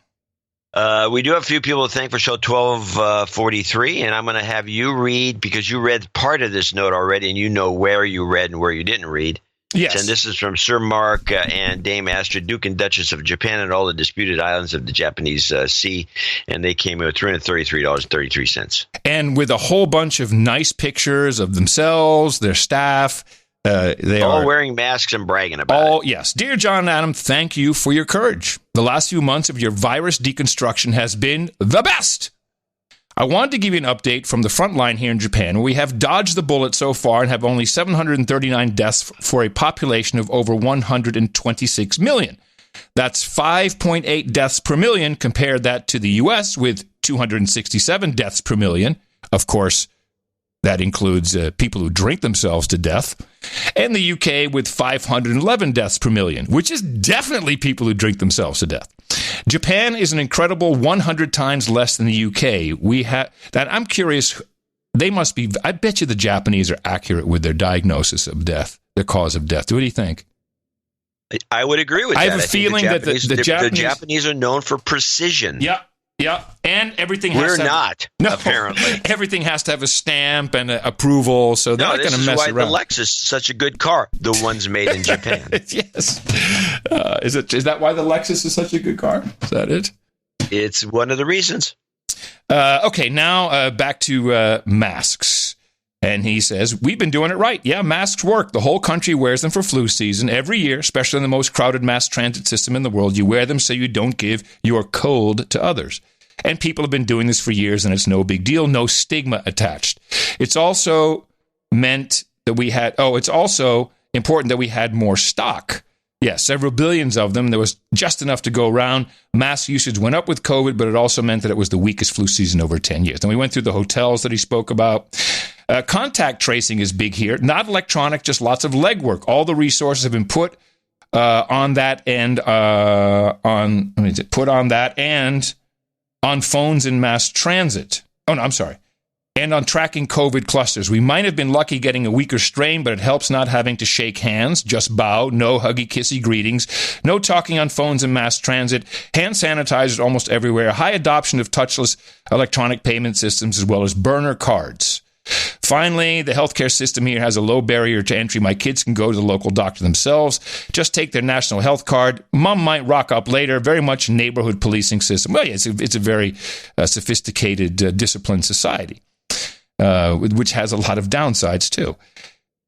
We do have a few people to thank for show 1243, and I'm going to have you read, because you read part of this note already, and you know where you read and where you didn't read. Yes. And this is from Sir Mark and Dame Astrid, Duke and Duchess of Japan, and all the disputed islands of the Japanese Sea, and they came in with $333.33. And with a whole bunch of nice pictures of themselves, their staff. They all are wearing masks and bragging about it. Yes. Dear John and Adam, thank you for your courage. The last few months of your virus deconstruction has been the best. I wanted to give you an update from the front line here in Japan, where we have dodged the bullet so far and have only 739 deaths for a population of over 126 million. That's 5.8 deaths per million. Compare that to the U.S. with 267 deaths per million. Of course, that includes people who drink themselves to death. And the UK with 511 deaths per million, which is definitely people who drink themselves to death. Japan is an incredible 100 times less than the UK. We have that. I'm curious. They must be. I bet you the Japanese are accurate with their diagnosis of death, their cause of death. What do you think? I would agree with that. I have a feeling that the Japanese are known for precision. Yeah, and everything has We're to have, not, apparently. Everything has to have a stamp and approval, so they're not going to mess around. This is why the Lexus is such a good car, the ones made in Japan. Yes. Is that why the Lexus is such a good car? Is that it? It's one of the reasons. Okay, now back to masks. And he says, we've been doing it right. Yeah, masks work. The whole country wears them for flu season every year, especially in the most crowded mass transit system in the world. You wear them so you don't give your cold to others. And people have been doing this for years, and it's no big deal, no stigma attached. It's also meant that it's also important that we had more stock. Yes, several billions of them. There was just enough to go around. Mask usage went up with COVID, but it also meant that it was the weakest flu season over 10 years. Then we went through the hotels that he spoke about. Contact tracing is big here. Not electronic, just lots of legwork. All the resources have been put on that and on phones in mass transit. Oh, no, I'm sorry. And on tracking COVID clusters. We might have been lucky getting a weaker strain, but it helps not having to shake hands, just bow, no huggy-kissy greetings, no talking on phones in mass transit, hand sanitizers almost everywhere, high adoption of touchless electronic payment systems as well as burner cards. Finally, the healthcare system here has a low barrier to entry. My kids can go to the local doctor themselves, just take their national health card. Mom might rock up later. Very much neighborhood policing system. Well, yeah, it's a very sophisticated, disciplined society. Which has a lot of downsides, too.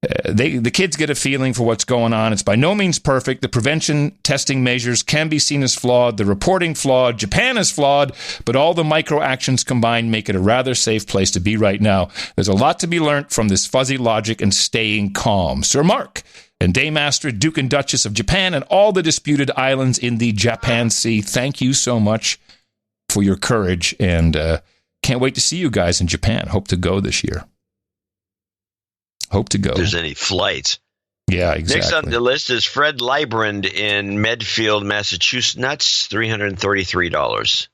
The kids get a feeling for what's going on. It's by no means perfect. The prevention testing measures can be seen as flawed. The reporting flawed. Japan is flawed. But all the micro actions combined make it a rather safe place to be right now. There's a lot to be learned from this fuzzy logic and staying calm. Sir Mark and Dame Astrid, Duke and Duchess of Japan, and all the disputed islands in the Japan Sea, thank you so much for your courage, and can't wait to see you guys in Japan. Hope to go this year. Hope to go. If there's any flights. Yeah, exactly. Next on the list is Fred Librand in Medfield, Massachusetts, $333.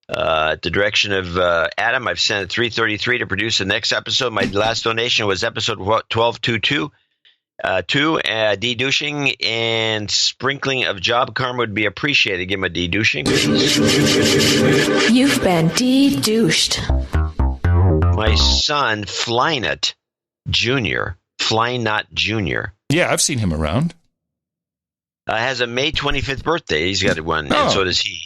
At the direction of Adam, I've sent $333 to produce the next episode. My last donation was episode 1222. De-douching and sprinkling of job karma would be appreciated. Give him a de-douching. You've been de-douched. My son, Flynut Jr. Yeah, I've seen him around. Has a May 25th birthday. He's got one, and so does he.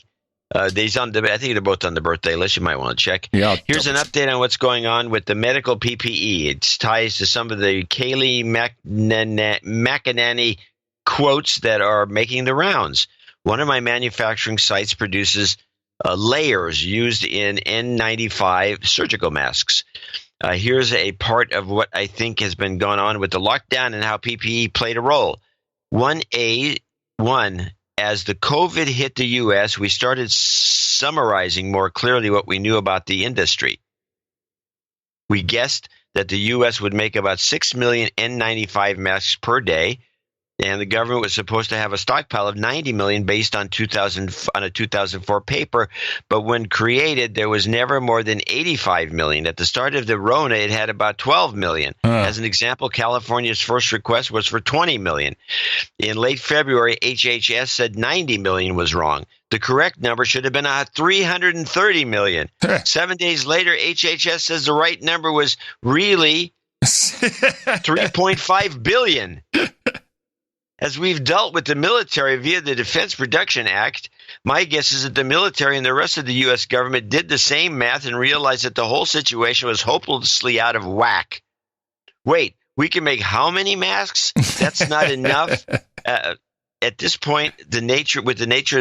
He's on I think they're both on the birthday list. You might want to check. Yeah, here's an update on what's going on with the medical PPE. It ties to some of the Kayleigh McEnany quotes that are making the rounds. One of my manufacturing sites produces layers used in N95 surgical masks. Here's a part of what I think has been going on with the lockdown and how PPE played a role. As the COVID hit the U.S., we started summarizing more clearly what we knew about the industry. We guessed that the U.S. would make about 6 million N95 masks per day, and the government was supposed to have a stockpile of 90 million based on a 2004 paper. But when created, there was never more than 85 million. At the start of the Rona, it had about 12 million. As an example, California's first request was for 20 million. In late February, HHS said 90 million was wrong. The correct number should have been 330 million. 7 days later, HHS says the right number was really 3.5 billion. As we've dealt with the military via the Defense Production Act, my guess is that the military and the rest of the U.S. government did the same math and realized that the whole situation was hopelessly out of whack. Wait, we can make how many masks? That's not enough. At this point, the nature of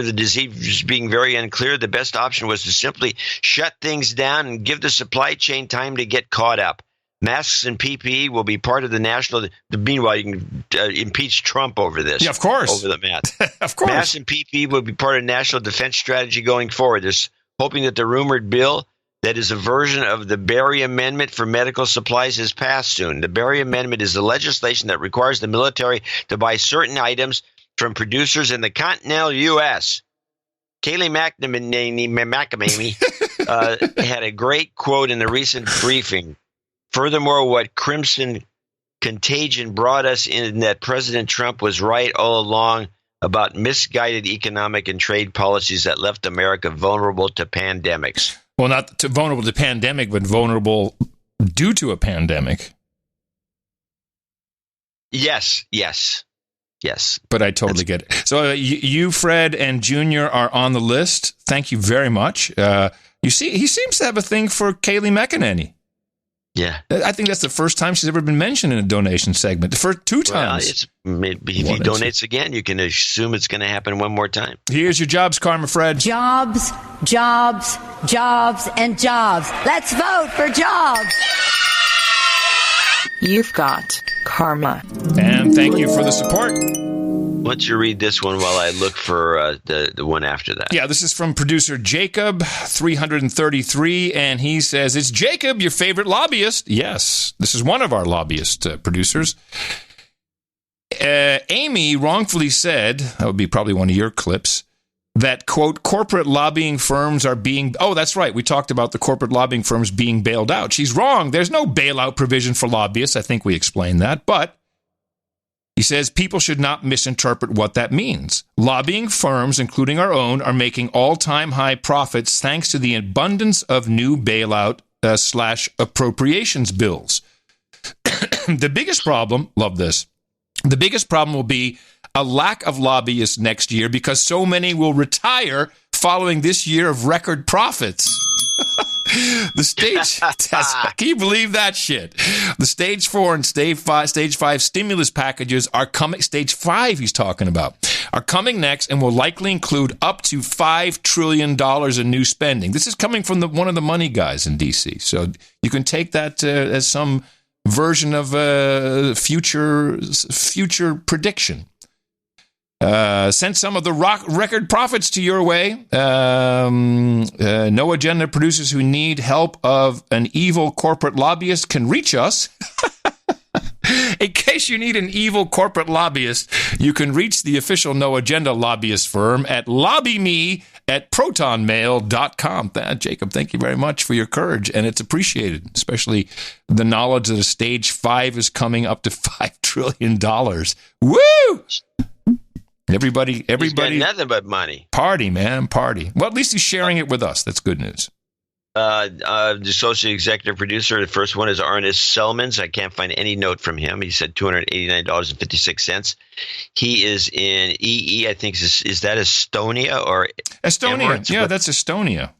the disease being very unclear, the best option was to simply shut things down and give the supply chain time to get caught up. Masks and PPE will be part of the national. Meanwhile, you can impeach Trump over this. Yeah, of course. Over the mat. Of course. Masks and PPE will be part of national defense strategy going forward. There's hoping that the rumored bill that is a version of the Berry Amendment for medical supplies is passed soon. The Berry Amendment is the legislation that requires the military to buy certain items from producers in the continental U.S. Kayleigh McEnany had a great quote in the recent briefing. Furthermore, what Crimson Contagion brought us in that President Trump was right all along about misguided economic and trade policies that left America vulnerable to pandemics. Well, not vulnerable to pandemic, but vulnerable due to a pandemic. Yes. But I totally get it. So you, Fred, and Junior are on the list. Thank you very much. You see, he seems to have a thing for Kayleigh McEnany. Yeah. I think that's the first time she's ever been mentioned in a donation segment. The first 2 times. Maybe if he donates again, you can assume it's going to happen one more time. Here's your jobs, Karma Fred. Jobs, jobs, jobs, and jobs. Let's vote for jobs. You've got karma. And thank you for the support. Why don't you read this one while I look for the one after that? Yeah, this is from producer Jacob, 333, and he says, "It's Jacob, your favorite lobbyist." Yes, this is one of our lobbyist producers. Amy wrongfully said, that would be probably one of your clips, that, quote, corporate lobbying firms are being... Oh, that's right. We talked about the corporate lobbying firms being bailed out. She's wrong. There's no bailout provision for lobbyists. I think we explained that. But he says people should not misinterpret what that means. Lobbying firms, including our own, are making all-time high profits thanks to the abundance of new bailout / appropriations bills. The biggest problem, love this, the biggest problem will be a lack of lobbyists next year because so many will retire following this year of record profits. The stage, can you believe that shit? The stage 4 and stage 5 stimulus packages are coming. Stage 5 he's talking about are coming next and will likely include up to $5 trillion in new spending. This is coming from one of the money guys in D.C. So you can take that as some version of future prediction. Sent some of the record profits to your way. No Agenda producers who need help of an evil corporate lobbyist can reach us. In case you need an evil corporate lobbyist, you can reach the official No Agenda lobbyist firm at lobbyme@protonmail.com. Jacob, thank you very much for your courage, and it's appreciated, especially the knowledge that a stage 5 is coming up to $5 trillion. Woo! Everybody, he's got nothing but money. Party, man, party. Well, at least he's sharing it with us. That's good news. The associate executive producer, the first one is Arnis Selmans. I can't find any note from him. He said $289.56. He is in EE. I think is that Estonia or Estonia? Emirates? Yeah, that's Estonia.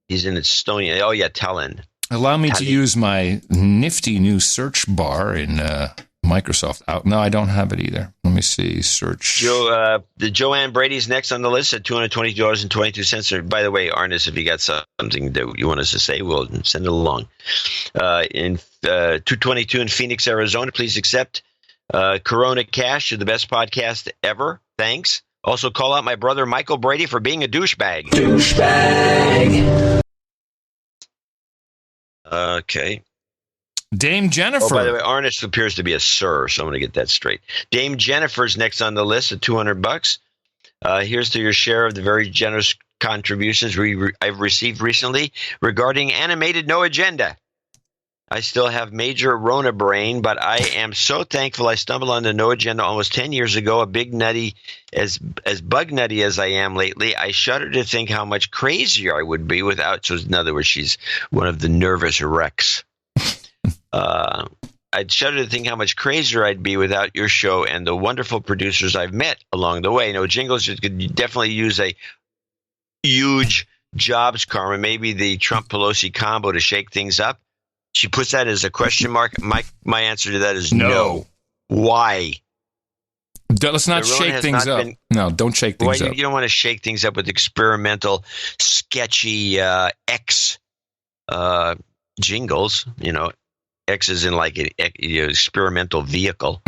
He's in Estonia. Oh yeah, Tallinn. Allow me to use my nifty new search bar in Microsoft out. No, I don't have it either. Let me see. Search. The Joanne Brady's next on the list at $222.22. By the way, Arnis, if you got something that you want us to say, we'll send it along. In 222 in Phoenix, Arizona, please accept Corona Cash. You're the best podcast ever. Thanks. Also, call out my brother Michael Brady for being a douchebag. Douchebag. Okay. Dame Jennifer. Oh, by the way, Arnis appears to be a sir, so I'm going to get that straight. Dame Jennifer's next on the list at $200. Here's to your share of the very generous contributions I've received recently regarding animated No Agenda. I still have major Rona brain, but I am so thankful I stumbled on the No Agenda almost 10 years ago. A big nutty, as bug nutty as I am lately, I shudder to think how much crazier I would be without. So in other words, she's one of the nervous wrecks. I'd shudder to think how much crazier I'd be without your show and the wonderful producers I've met along the way. No jingles, you could definitely use a huge jobs karma, maybe the Trump-Pelosi combo to shake things up. She puts that as a question mark. My answer to that is no. Why? Let's not shake things up. No, don't shake things up. You don't want to shake things up with experimental, sketchy X jingles, X is in like an experimental vehicle.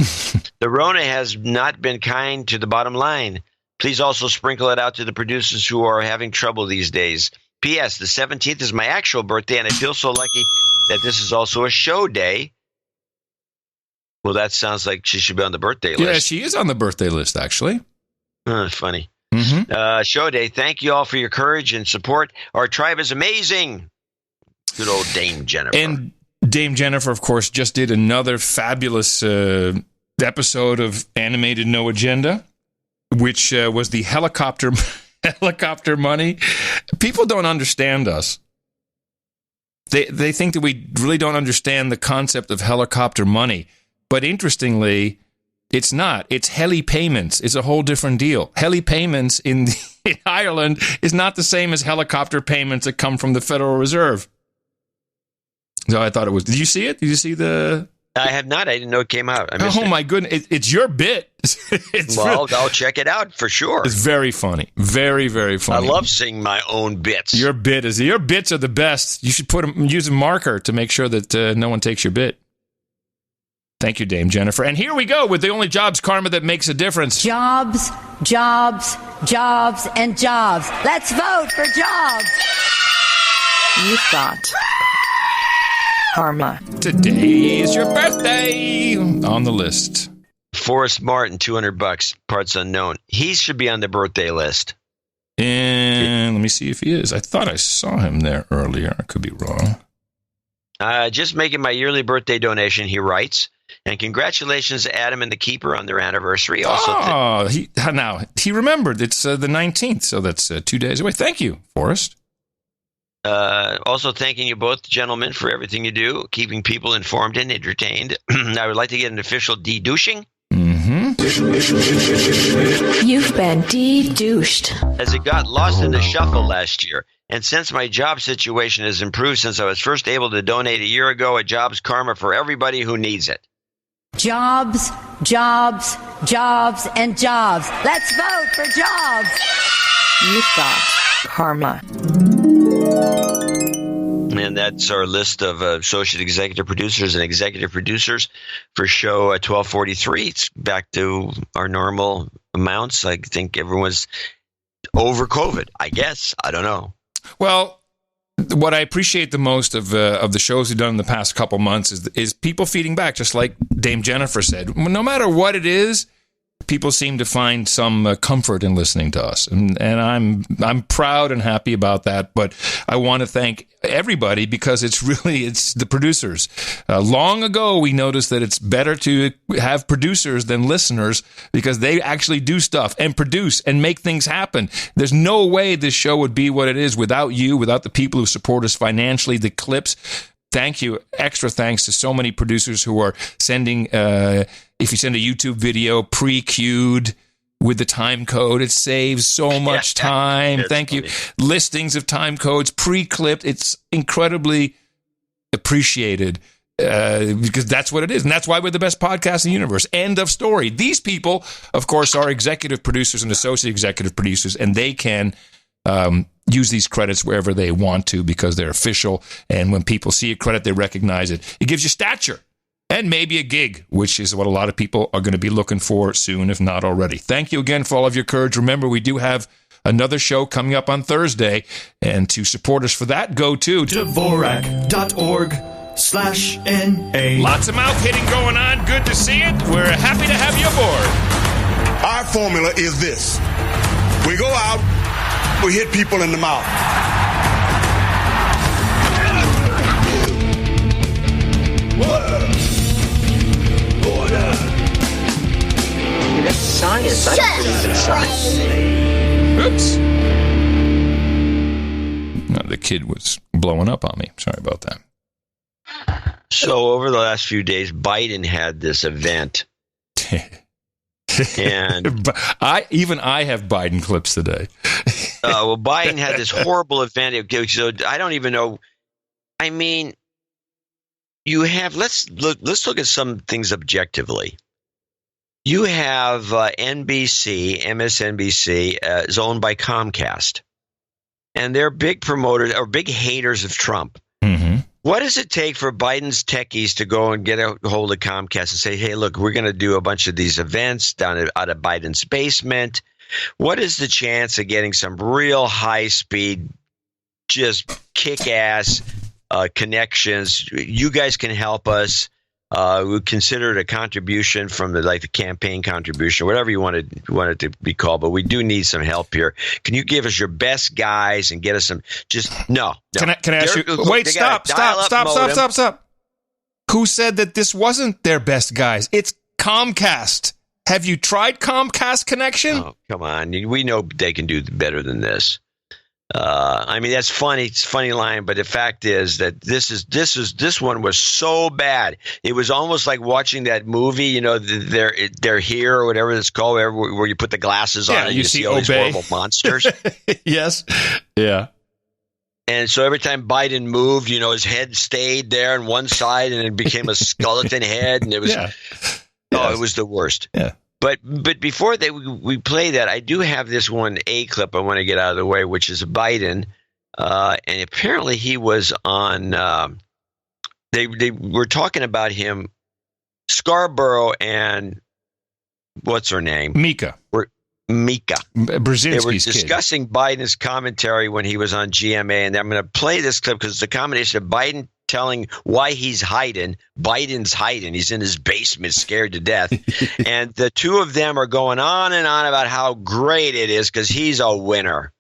The Rona has not been kind to the bottom line. Please also sprinkle it out to the producers who are having trouble these days. P.S. The 17th is my actual birthday, and I feel so lucky that this is also a show day. Well, that sounds like she should be on the birthday list. Yeah, she is on the birthday list, actually. Funny. Mm-hmm. Show day. Thank you all for your courage and support. Our tribe is amazing. Good old Dame Jennifer. And Dame Jennifer, of course, just did another fabulous episode of Animated No Agenda, which was the helicopter money. People don't understand us. They think that we really don't understand the concept of helicopter money. But interestingly, it's not. It's heli payments. It's a whole different deal. Heli payments in Ireland is not the same as helicopter payments that come from the Federal Reserve. So I thought it was. Did you see it? Did you see the? I have not. I didn't know it came out. Oh my goodness! It's your bit. I'll check it out for sure. It's very funny. Very, very funny. I love seeing my own bits. Your bits are the best. You should use a marker to make sure that no one takes your bit. Thank you, Dame Jennifer. And here we go with the only jobs karma that makes a difference. Jobs, jobs, jobs, and jobs. Let's vote for jobs. You've got karma. Today is your birthday on the list. Forrest Martin, $200, parts unknown. He should be on the birthday list. And let me see if he is. I thought I saw him there earlier. I could be wrong. Just making my yearly birthday donation, he writes. And congratulations to Adam and the Keeper on their anniversary. Also, he remembered. It's the 19th, so that's 2 days away. Thank you, Forrest. Also thanking you both, gentlemen, for everything you do, keeping people informed and entertained. I would like to get an official de-douching. You've been de-douched. As it got lost in the shuffle last year. And since my job situation has improved since I was first able to donate a year ago, a jobs karma for everybody who needs it. Jobs, jobs, jobs, and jobs. Let's vote for jobs. You've got karma. And that's our list of associate executive producers and executive producers for show 1243. It's back to our normal amounts. I think everyone's over COVID, I guess. I don't know. Well, what I appreciate the most of the shows we've done in the past couple months is people feeding back, just like Dame Jennifer said. No matter what it is, people seem to find some comfort in listening to us, and I'm proud and happy about that. But I want to thank everybody because it's the producers. Long ago, we noticed that it's better to have producers than listeners because they actually do stuff and produce and make things happen. There's no way this show would be what it is without you, without the people who support us financially, the clips. Thank you. Extra thanks to so many producers who are sending, if you send a YouTube video pre-queued with the time code, it saves so much time. Thank you. Listings of time codes pre-clipped. It's incredibly appreciated because that's what it is. And that's why we're the best podcast in the universe. End of story. These people, of course, are executive producers and associate executive producers, and they can use these credits wherever they want to because they're official. And when people see a credit, they recognize it. It gives you stature and maybe a gig, which is what a lot of people are going to be looking for soon, if not already. Thank you again for all of your courage. Remember, we do have another show coming up on Thursday. And to support us for that, go to Dvorak.org/NA. Lots of mouth hitting going on. Good to see it. We're happy to have you aboard. Our formula is this. We go out, we hit people in the mouth. That's science. I believe in science. Oops. No, the kid was blowing up on me. Sorry about that. So over the last few days, Biden had this event. And I have Biden clips today. Well, Biden had this horrible event. So I don't even know. I mean, you have let's look at some things objectively. You have NBC, MSNBC is owned by Comcast, and they're big promoters or big haters of Trump. Mm-hmm. What does it take for Biden's techies to go and get a hold of Comcast and say, hey, look, we're going to do a bunch of these events out of Biden's basement? What is the chance of getting some real high-speed, just kick-ass connections? You guys can help us. We consider it a contribution from the campaign contribution, whatever you want it to be called. But we do need some help here. Can you give us your best guys and get us some? No. Can I ask you? Wait, stop. Who said that this wasn't their best guys? It's Comcast. Have you tried Comcast connection? Oh, come on. We know they can do better than this. I mean, that's funny. It's a funny line, but the fact is that this one was so bad. It was almost like watching that movie, you know, they're here or whatever it's called, where you put the glasses on and you see all these horrible monsters. Yes. Yeah. And so every time Biden moved, you know, his head stayed there on one side and it became a skeleton head, and it was it was the worst. Yeah. But before we play that, I do have this one A clip I want to get out of the way, which is Biden, and apparently he was on. They were talking about him Scarborough and what's her name? Mika. Brzezinski's They were discussing Biden's commentary when he was on GMA, and I'm going to play this clip because it's a combination of Biden telling why he's hiding. Biden's hiding. He's in his basement, scared to death. And the two of them are going on and on about how great it is because he's a winner.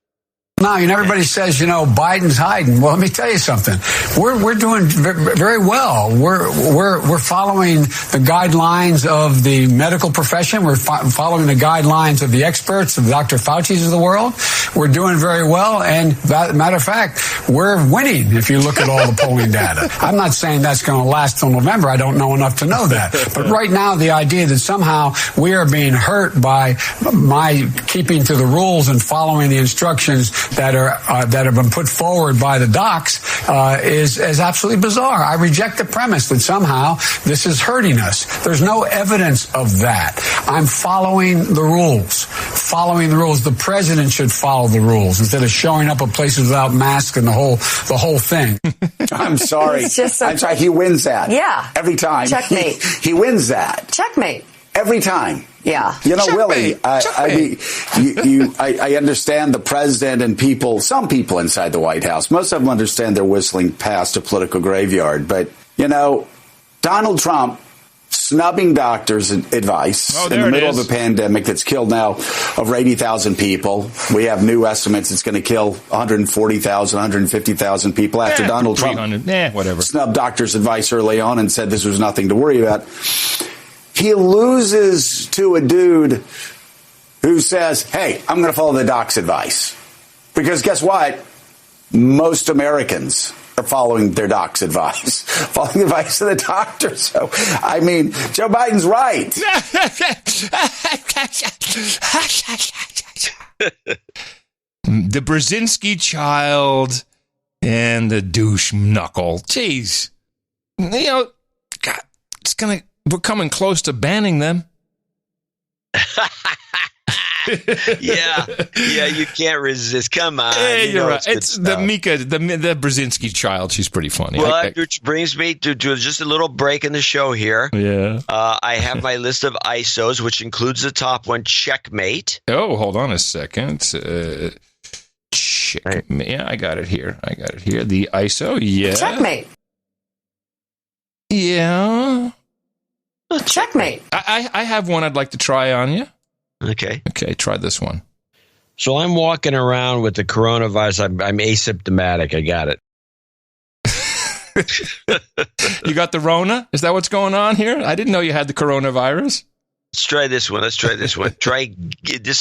Now, everybody says, Biden's hiding. Well, let me tell you something. We're doing very well. We're following the guidelines of the medical profession. We're following the guidelines of the experts, of Dr. Fauci's of the world. We're doing very well. And matter of fact, we're winning if you look at all the polling data. I'm not saying that's going to last till November. I don't know enough to know that. But right now, the idea that somehow we are being hurt by my keeping to the rules and following the instructions that have been put forward by the docs is absolutely bizarre. I reject the premise that somehow this is hurting us. There's no evidence of that. I'm following the rules. Following the rules. The president should follow the rules instead of showing up at places without masks and the whole thing. I'm sorry. I'm sorry. He wins that. Yeah. Every time. Checkmate. He wins that. Checkmate. Every time. Yeah. Willie, I understand the president and some people inside the White House. Most of them understand they're whistling past a political graveyard. But, Donald Trump snubbing doctors' advice in the middle of a pandemic that's killed now over 80,000 people. We have new estimates. It's going to kill 140,000, 150,000 people after Donald Trump snubbed doctors' advice early on and said this was nothing to worry about. He loses to a dude who says, hey, I'm going to follow the doc's advice. Because guess what? Most Americans are following their doc's advice, following the advice of the doctor. So, Joe Biden's right. The Brzezinski child and the douche knuckle. Jeez. God, we're coming close to banning them. Yeah, you can't resist. Come on. Hey, you're right. It's the Mika, the Brzezinski child. She's pretty funny. Well, which brings me to just a little break in the show here. Yeah. I have my list of ISOs, which includes the top one, Checkmate. Oh, hold on a second. Checkmate. Yeah, I got it here. The ISO, yeah. Checkmate. Yeah. Checkmate. I have one I'd like to try on you. Okay, try this one. So I'm walking around with the coronavirus. I'm asymptomatic. I got it. You got the Rona? Is that what's going on here? I didn't know you had the coronavirus. Let's try this one. Try this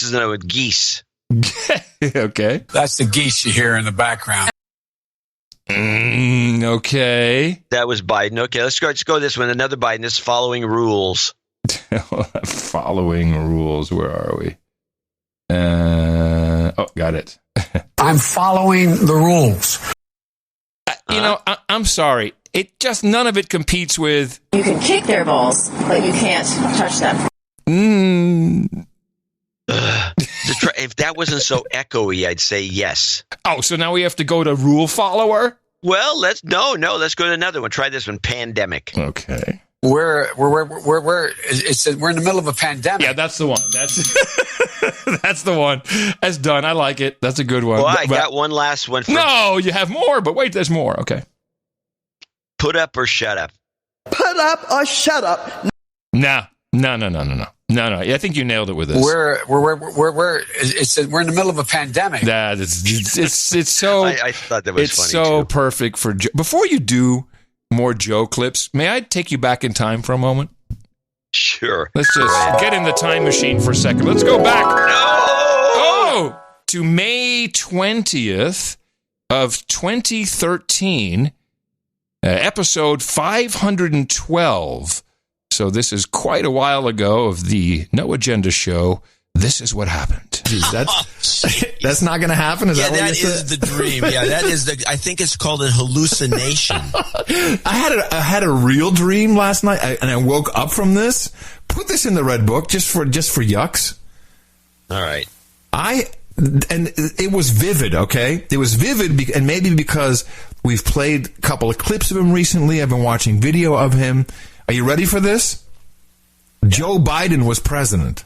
is with geese. Okay. That's the geese you hear in the background. Okay. That was Biden. Okay, let's go this one. Another Biden. This following rules. Following rules. Where are we? Got it. I'm following the rules. I'm sorry. It just none of it competes with. You can kick their balls, but you can't touch them. If that wasn't so echoey, I'd say yes. Oh, so now we have to go to rule follower? Well, let's go to another one. Try this one, pandemic. Okay. We're in the middle of a pandemic. Yeah, that's the one. That's the one. That's done. I like it. That's a good one. Well, I got one last one. No, you have more, but wait, there's more. Okay. Put up or shut up. Put up or shut up. No. I think you nailed it with this. We're in the middle of a pandemic. It's so. I thought that was it's funny. It's so too. perfect for Joe. Before you do more Joe clips, may I take you back in time for a moment? Sure. Let's just get in the time machine for a second. Let's go back. To May 20th of 2013, episode 512. So this is quite a while ago of the No Agenda show. This is what happened. Jeez, that's not going to happen. Is that is the dream. Yeah, that is I think it's called a hallucination. I had a real dream last night, and I woke up from this. Put this in the red book just for yucks. All right. And it was vivid. Okay, it was vivid, and maybe because we've played a couple of clips of him recently. I've been watching video of him. Are you ready for this? Joe Biden was president.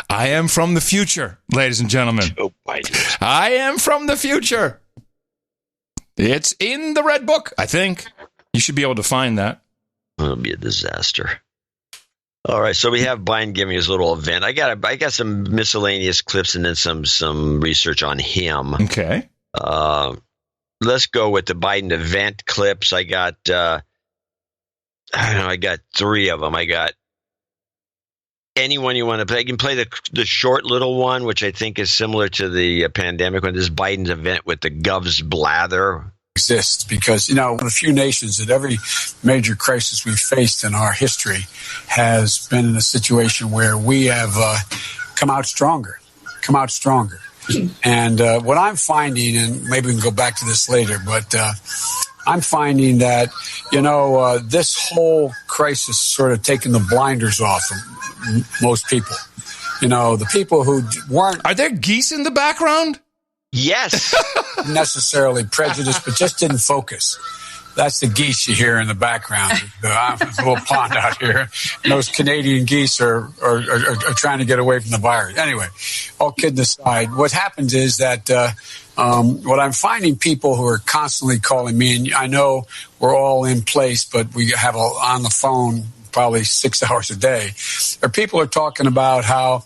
I am from the future, ladies and gentlemen. Joe Biden. I am from the future. It's in the Red Book, I think. You should be able to find that. It'll be a disaster. All right, so we have Biden giving his little event. I got some miscellaneous clips and then some research on him. Okay. Let's go with the Biden event clips. I got I got 3 of them. I got anyone you want to play. You can play the short little one, which I think is similar to the pandemic one. This is Biden's event with the Gov's blather. Exists because, one of the few nations that every major crisis we've faced in our history has been in a situation where we have come out stronger. And what I'm finding, and maybe we can go back to this later, but I'm finding that, this whole crisis sort of taking the blinders off of most people. The people who weren't. Are there geese in the background? Yes. Necessarily prejudiced, but just didn't focus. That's the geese you hear in the background. There's a little pond out here. And those Canadian geese are trying to get away from the virus. Anyway, all kidding aside, what happens is that what I'm finding people who are constantly calling me, and I know we're all in place, but we have on the phone probably 6 hours a day, or people are talking about how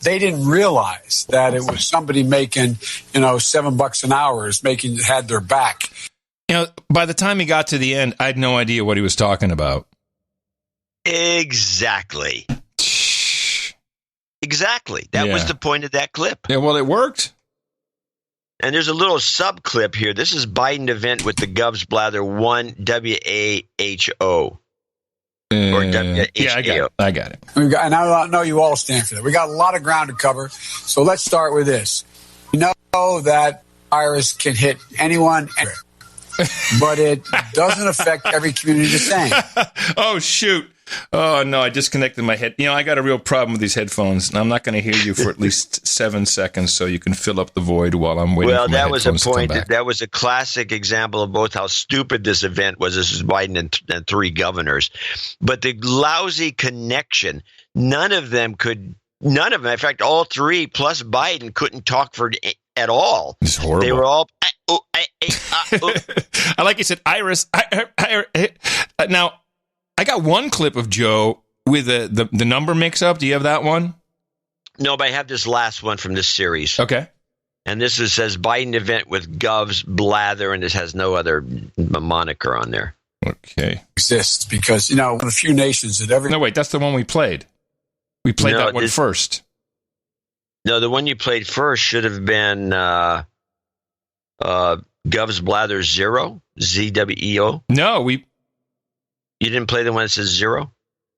they didn't realize that it was somebody making, $7 an hour had their back. By the time he got to the end, I had no idea what he was talking about. Exactly. That was the point of that clip. Yeah, well, it worked. And there's a little sub clip here. This is Biden event with the Gov's blather 1 WAHO. Or WHAO. Yeah, I got it. And I know you all stand for that. We got a lot of ground to cover. So let's start with this. We know that virus can hit anyone, but it doesn't affect every community the same. Oh, shoot. Oh, no, I disconnected my head. I got a real problem with these headphones, and I'm not going to hear you for at least 7 seconds, so you can fill up the void while I'm waiting for my headphones to come back. Well, that was a point. That was a classic example of both how stupid this event was. This is Biden and 3 governors. But the lousy connection, none of them, in fact, all 3 plus Biden couldn't talk at all. It's horrible. They were all... I like you said, Iris. Now, I got one clip of Joe with the number mix-up. Do you have that one? No, but I have this last one from this series. Okay. And this says Biden event with Gov's blather, and this has no other moniker on there. Okay. Exists because, one of the few nations that ever... No, wait, that's the one we played. We played that one first. No, the one you played first should have been Gov's blather 0, ZWEO. No, You didn't play the one that says 0?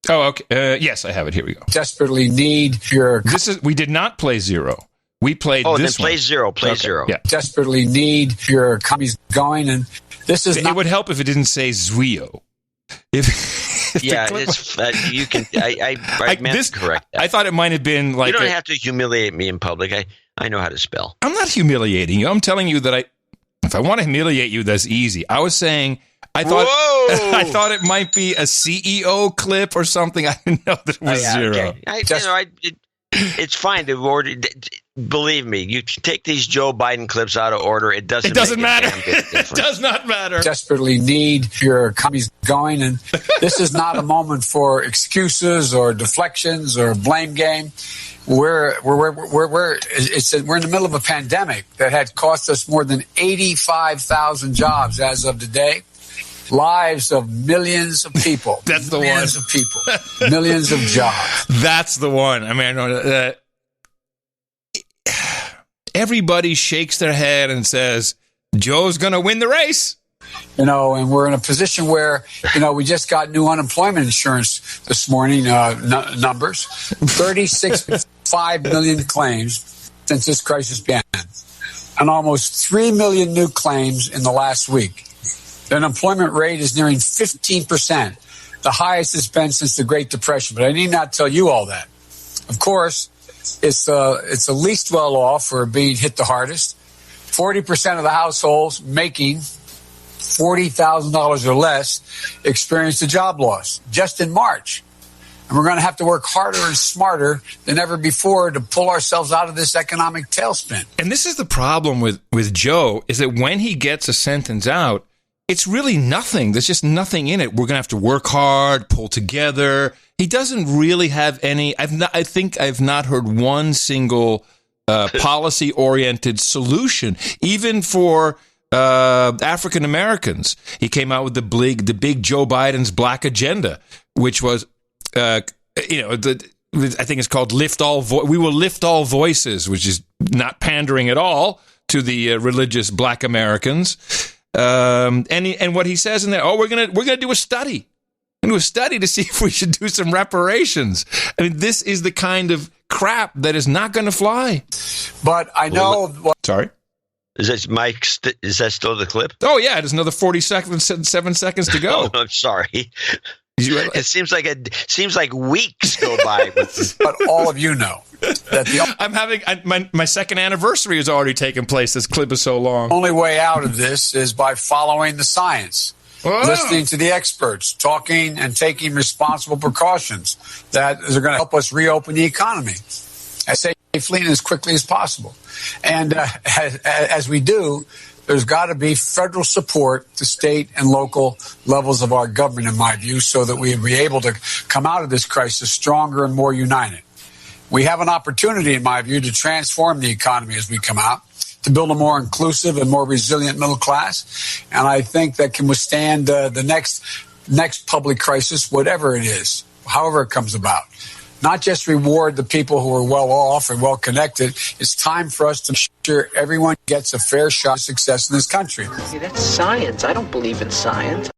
Oh, okay. Yes, I have it. Here we go. Desperately need your... We did not play 0. We played this one. Oh, then play 0. Play 0. Yeah. Desperately need your economies going, and this is It would help if it didn't say Zwio. You can... I meant to correct that. I thought it might have been like... You don't have to humiliate me in public. I know how to spell. I'm not humiliating you. I'm telling you that if I want to humiliate you, that's easy. I was saying... I thought it might be a CEO clip or something. I didn't know that it was 0. Okay. It's fine. Believe me, you take these Joe Biden clips out of order. It doesn't matter. It does not matter. Desperately need your economies going, and this is not a moment for excuses or deflections or blame game. We're in the middle of a pandemic that had cost us more than 85,000 jobs as of today. Lives of millions of people. That's the millions one. Of people. Millions of jobs. That's the one. I mean, I know that everybody shakes their head and says, Joe's going to win the race. And we're in a position where, we just got new unemployment insurance this morning, numbers. 36.5 million claims since this crisis began. And almost 3 million new claims in the last week. The unemployment rate is nearing 15%, the highest it's been since the Great Depression. But I need not tell you all that. Of course, it's the least well off for being hit the hardest. 40% of the households making $40,000 or less experienced a job loss just in March. And we're going to have to work harder and smarter than ever before to pull ourselves out of this economic tailspin. And this is the problem with Joe, is that when he gets a sentence out, it's really nothing. There's just nothing in it. We're going to have to work hard, pull together. He doesn't really have any. I think I've not heard one single policy-oriented solution, even for African Americans. He came out with the big Joe Biden's Black Agenda, which was, I think it's called Lift All. We will lift all voices, which is not pandering at all to the religious Black Americans. And what he says in there, we're gonna do a study. We're gonna do a study to see if we should do some reparations. I mean, this is the kind of crap that is not going to fly. But I know. Sorry. Is that Mike? Is that still the clip? Oh yeah, there's another 7 seconds to go. I'm sorry. It seems like weeks go by. But all of you know that I'm having my second anniversary has already taken place. This clip is so long. The only way out of this is by following the science, listening to the experts, talking and taking responsible precautions that are going to help us reopen the economy as safely and as quickly as possible. And as we do, there's got to be federal support to state and local levels of our government, in my view, so that we will be able to come out of this crisis stronger and more united. We have an opportunity, in my view, to transform the economy as we come out, to build a more inclusive and more resilient middle class. And I think that can withstand the next public crisis, whatever it is, however it comes about. Not just reward the people who are well off and well connected. It's time for us to make sure everyone gets a fair shot of success in this country. See, that's science. I don't believe in science.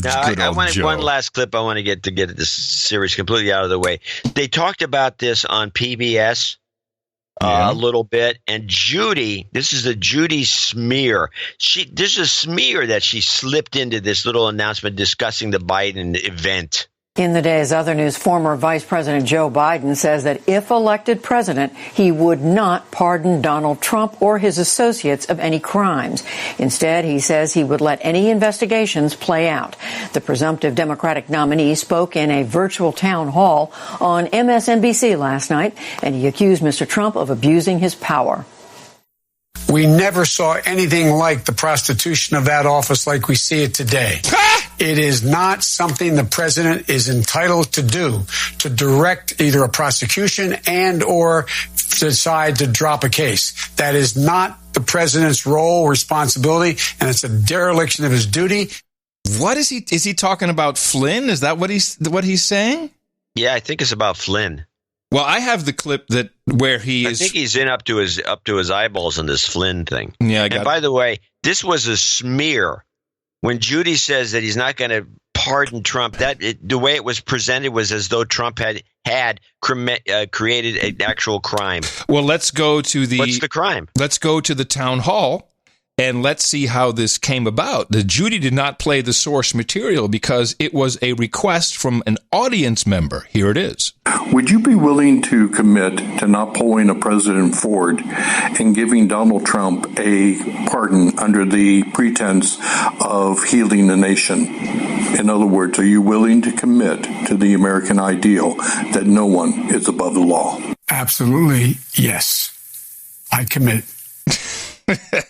I want one last clip. I want to get this series completely out of the way. They talked about this on PBS a little bit, and Judy, this is a Judy smear. This is a smear that she slipped into this little announcement discussing the Biden event. In the day's other news, former Vice President Joe Biden says that if elected president, he would not pardon Donald Trump or his associates of any crimes. Instead, he says he would let any investigations play out. The presumptive Democratic nominee spoke in a virtual town hall on MSNBC last night, and he accused Mr. Trump of abusing his power. We never saw anything like the prostitution of that office like we see it today. It is not something the president is entitled to do, to direct either a prosecution and or decide to drop a case. That is not the president's role, responsibility, and it's a dereliction of his duty. What is he talking about? Flynn? Is that what he's saying? Yeah, I think it's about Flynn. Well, I have the clip where he is. I think he's in up to his eyeballs on this Flynn thing. Yeah, and by the way, this was a smear. When Judy says that he's not going to pardon Trump, the way it was presented was as though Trump had created an actual crime. Well, let's go to what's the crime? Let's go to the town hall. And let's see how this came about. The Judy did not play the source material because it was a request from an audience member. Here it is. Would you be willing to commit to not pulling a President Ford and giving Donald Trump a pardon under the pretense of healing the nation? In other words, are you willing to commit to the American ideal that no one is above the law? Absolutely, yes. I commit.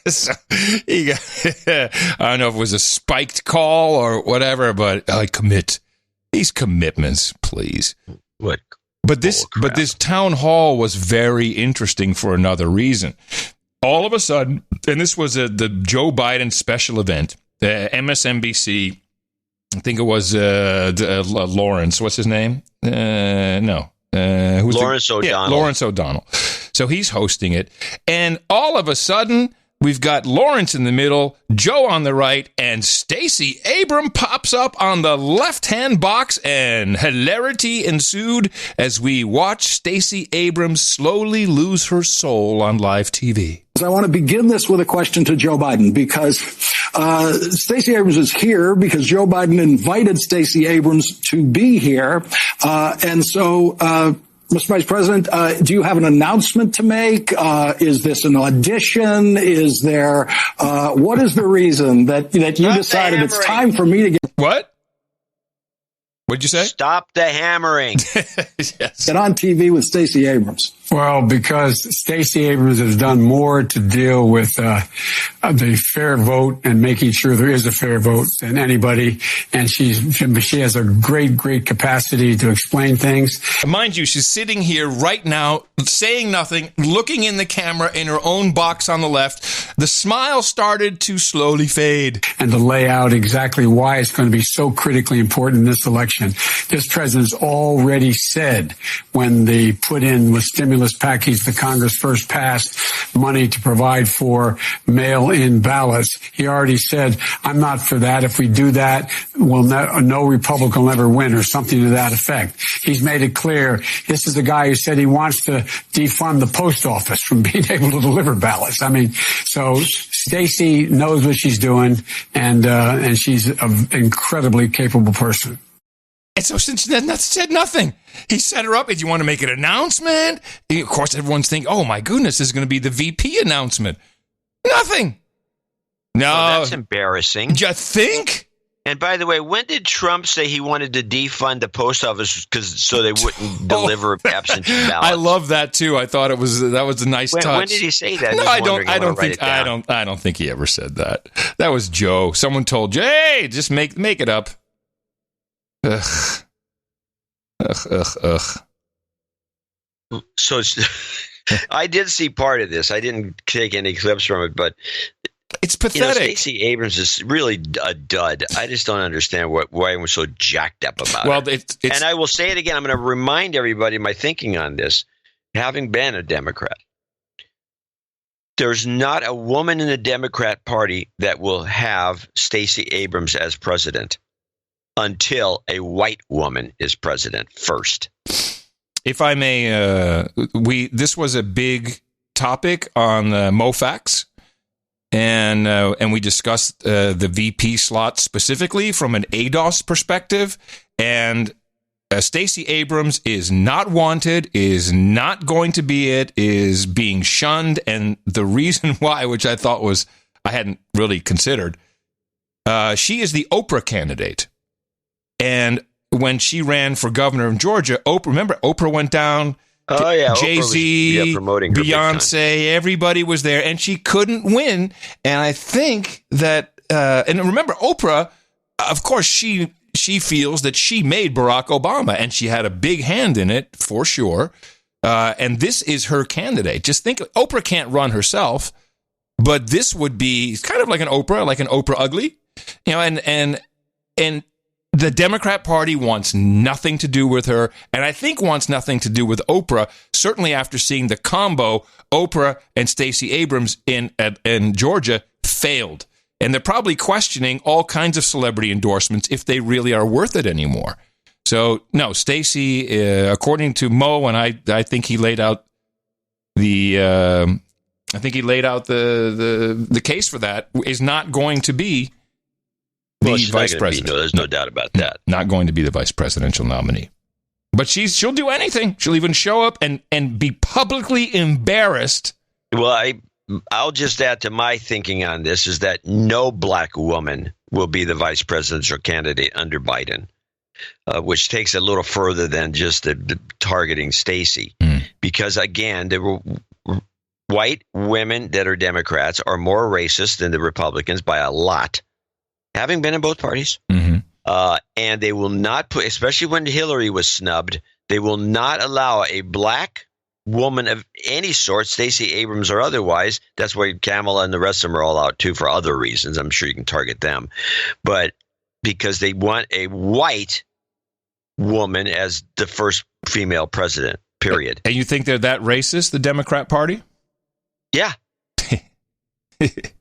So I don't know if it was a spiked call or whatever, but I commit. These commitments, please. What? But this town hall was very interesting for another reason. All of a sudden, and this was the Joe Biden special event, the MSNBC. I think it was Lawrence. What's his name? Lawrence O'Donnell. Yeah, Lawrence O'Donnell. So he's hosting it. And all of a sudden, we've got Lawrence in the middle, Joe on the right, and Stacey Abrams pops up on the left-hand box, and hilarity ensued as we watch Stacey Abrams slowly lose her soul on live TV. I want to begin this with a question to Joe Biden because Stacey Abrams is here because Joe Biden invited Stacey Abrams to be here. And so, Mr. Vice President, do you have an announcement to make? Is this an audition? Is there, what is the reason that you decided it's time for me to get... What? What'd you say? Stop the hammering. Yes. Get on TV with Stacey Abrams. Well, because Stacey Abrams has done more to deal with the fair vote and making sure there is a fair vote than anybody, and she has a great capacity to explain things. Mind you, she's sitting here right now, saying nothing, looking in the camera in her own box on the left. The smile started to slowly fade. And to lay out exactly why it's going to be so critically important in this election. This president's already said when they put in the stimulus package the Congress first passed money to provide for mail-in ballots, he already said, I'm not for that. If we do that, no Republican will ever win, or something to that effect. He's made it clear. This is the guy who said he wants to defund the post office from being able to deliver ballots. I mean, so Stacey knows what she's doing, and she's an incredibly capable person. And so since then, said nothing. He set her up. Do you want to make an announcement? Of course, everyone's thinking, oh, my goodness, this is going to be the VP announcement. Nothing. No. Well, that's embarrassing. You think? And by the way, when did Trump say he wanted to defund the post office so they wouldn't deliver absentee ballots? I love that too. I thought that was a nice touch. When did he say that? No, I don't think he ever said that. That was Joe. Someone told Joe, hey, just make it up. Ugh. So I did see part of this. I didn't take any clips from it, but it's pathetic. Stacey Abrams is really a dud. I just don't understand why everyone's so jacked up about it. And I will say it again. I'm going to remind everybody my thinking on this, having been a Democrat. There's not a woman in the Democrat Party that will have Stacey Abrams as president until a white woman is president first. If I may, this was a big topic on MoFax, and we discussed the VP slot specifically from an ADOS perspective, and Stacey Abrams is not wanted, is not going to be it, is being shunned, and the reason why, which I thought I hadn't really considered, she is the Oprah candidate. And when she ran for governor of Georgia, Oprah went down. Oh, yeah. Jay-Z, Beyonce, everybody was there, and she couldn't win. And I think that, and remember, Oprah, of course, she feels that she made Barack Obama, and she had a big hand in it, for sure. And this is her candidate. Just think, Oprah can't run herself, but this would be kind of like an Oprah ugly, and the Democrat Party wants nothing to do with her, and I think wants nothing to do with Oprah, certainly after seeing the combo Oprah and Stacey Abrams in Georgia failed. And they're probably questioning all kinds of celebrity endorsements if they really are worth it anymore. So, no, Stacey, according to Mo, and I think he laid out the case for that, is not going to be the vice president. There's no doubt about that. Not going to be the vice presidential nominee. But she'll do anything. She'll even show up and be publicly embarrassed. Well, I'll just add to my thinking on this is that no black woman will be the vice presidential candidate under Biden, which takes a little further than just the targeting Stacey. Because, again, there were white women that are Democrats are more racist than the Republicans by a lot, having been in both parties. And they will not put, especially when Hillary was snubbed, they will not allow a black woman of any sort, Stacey Abrams or otherwise. That's why Kamala and the rest of them are all out too for other reasons. I'm sure you can target them. But because they want a white woman as the first female president, period. And you think they're that racist, the Democrat Party? Yeah.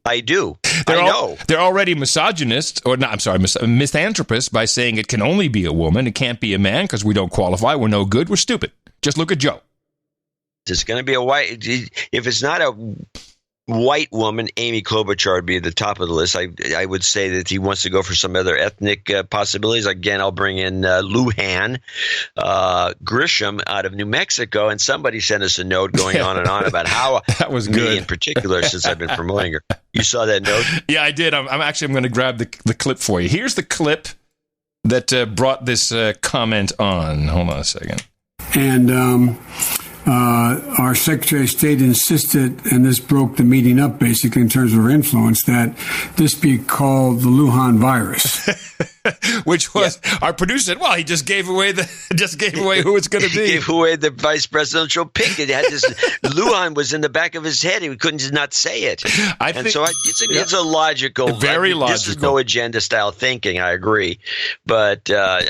I do. I know. They're already misogynists, or not, I'm sorry, misanthropists by saying it can only be a woman. It can't be a man because we don't qualify. We're no good. We're stupid. Just look at Joe. It's going to be a white. If it's not a white woman, Amy Klobuchar would be at the top of the list. I would say that if he wants to go for some other ethnic possibilities, again, I'll bring in Lujan Grisham out of New Mexico. And somebody sent us a note going on and on about how that was me good. In particular, since I've been promoting her. You saw that note? Yeah, I did. I'm going to grab the clip for you. Here's the clip that brought this comment on. Hold on a second. And our Secretary of State insisted, and this broke the meeting up basically in terms of her influence, that this be called the Wuhan virus. Which was our producer said, well, he just gave away who it's going to be. He gave away the vice presidential pick. It had this Wuhan was in the back of his head. He couldn't just not say it. It's a logical, very logical. This is no agenda style thinking. I agree, but I'm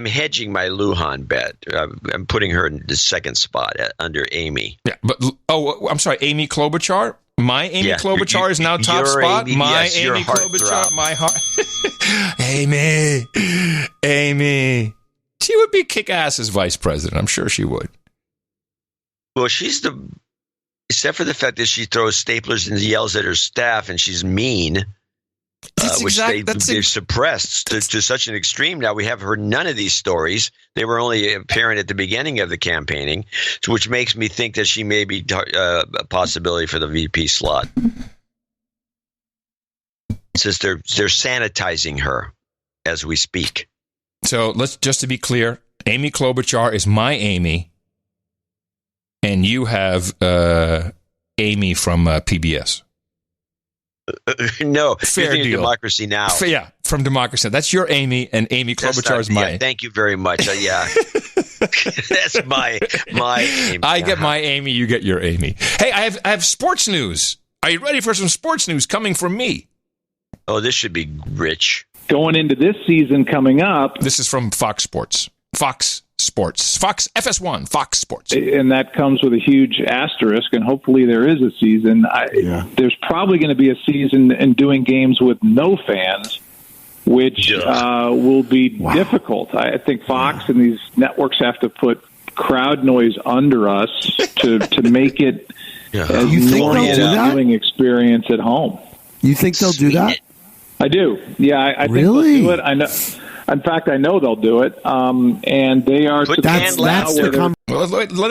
hedging my Wuhan bet. I'm putting her in the second spot under Amy. Yeah, but I'm sorry, Amy Klobuchar. My Amy Klobuchar is now top spot. Amy, my yes, Amy Klobuchar, my heart. Amy. She would be kick-ass as vice president. I'm sure she would. Well, except for the fact that she throws staplers and yells at her staff and she's mean, which they've suppressed to such an extreme. Now we have heard none of these stories. They were only apparent at the beginning of the campaigning, which makes me think that she may be a possibility for the VP slot. Since they're sanitizing her as we speak. So just to be clear, Amy Klobuchar is my Amy, and you have Amy from PBS. No, fair deal. Democracy Now. From Democracy Now. That's your Amy, and Amy Klobuchar is mine. Yeah, thank you very much. That's my Amy. I get my Amy, you get your Amy. Hey, I have sports news. Are you ready for some sports news coming from me? Oh, this should be rich. Going into this season coming up. This is from Fox Sports. Fox FS1, Fox Sports. And that comes with a huge asterisk, and hopefully there is a season. There's probably going to be a season in doing games with no fans, which will be difficult. I think Fox and these networks have to put crowd noise under us to make it as normal a viewing experience at home. You think they'll do that? I do. Yeah, I think they'll do it. I know. In fact, I know they'll do it. And they are. Let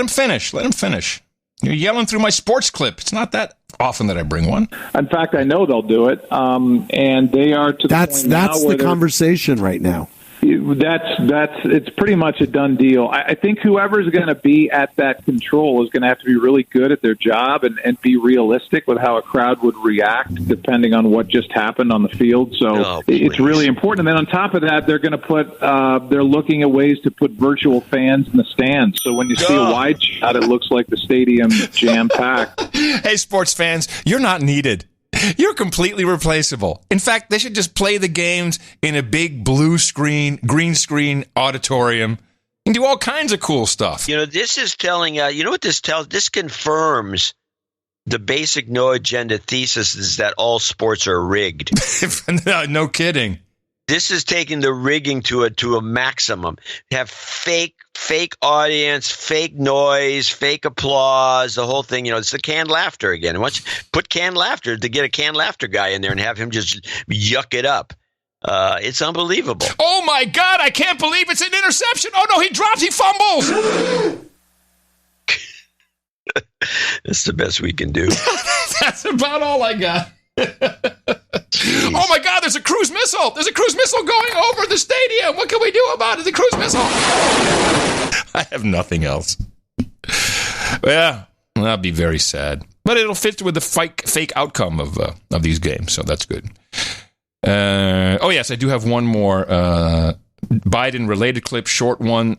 him finish. Let him finish. You're yelling through my sports clip. It's not that often that I bring one. In fact, I know they'll do it. And they are to the point now that's the conversation right now. It's pretty much a done deal. I think whoever's going to be at that control is going to have to be really good at their job and be realistic with how a crowd would react depending on what just happened on the field. So it's really important. And then on top of that, they're going to they're looking at ways to put virtual fans in the stands. So when you see a wide shot, it looks like the stadium jam-packed. Hey, sports fans, you're not needed. You're completely replaceable. In fact, they should just play the games in a big blue screen, green screen auditorium and do all kinds of cool stuff. This is telling, you know what this tells? This confirms the basic no agenda thesis is that all sports are rigged. No kidding. This is taking the rigging to a maximum. Have fake audience, fake noise, fake applause, the whole thing. It's the canned laughter again. Put canned laughter to get a canned laughter guy in there and have him just yuck it up. It's unbelievable. Oh my God! I can't believe it's an interception. Oh no, he drops. He fumbles. That's the best we can do. That's about all I got. Oh my God, there's a cruise missile. There's a cruise missile going over the stadium. What can we do about it? The cruise missile. I have nothing else. Yeah, that'll be very sad. But it'll fit with the fake outcome of these games, so that's good. Yes, I do have one more Biden-related clip, short one.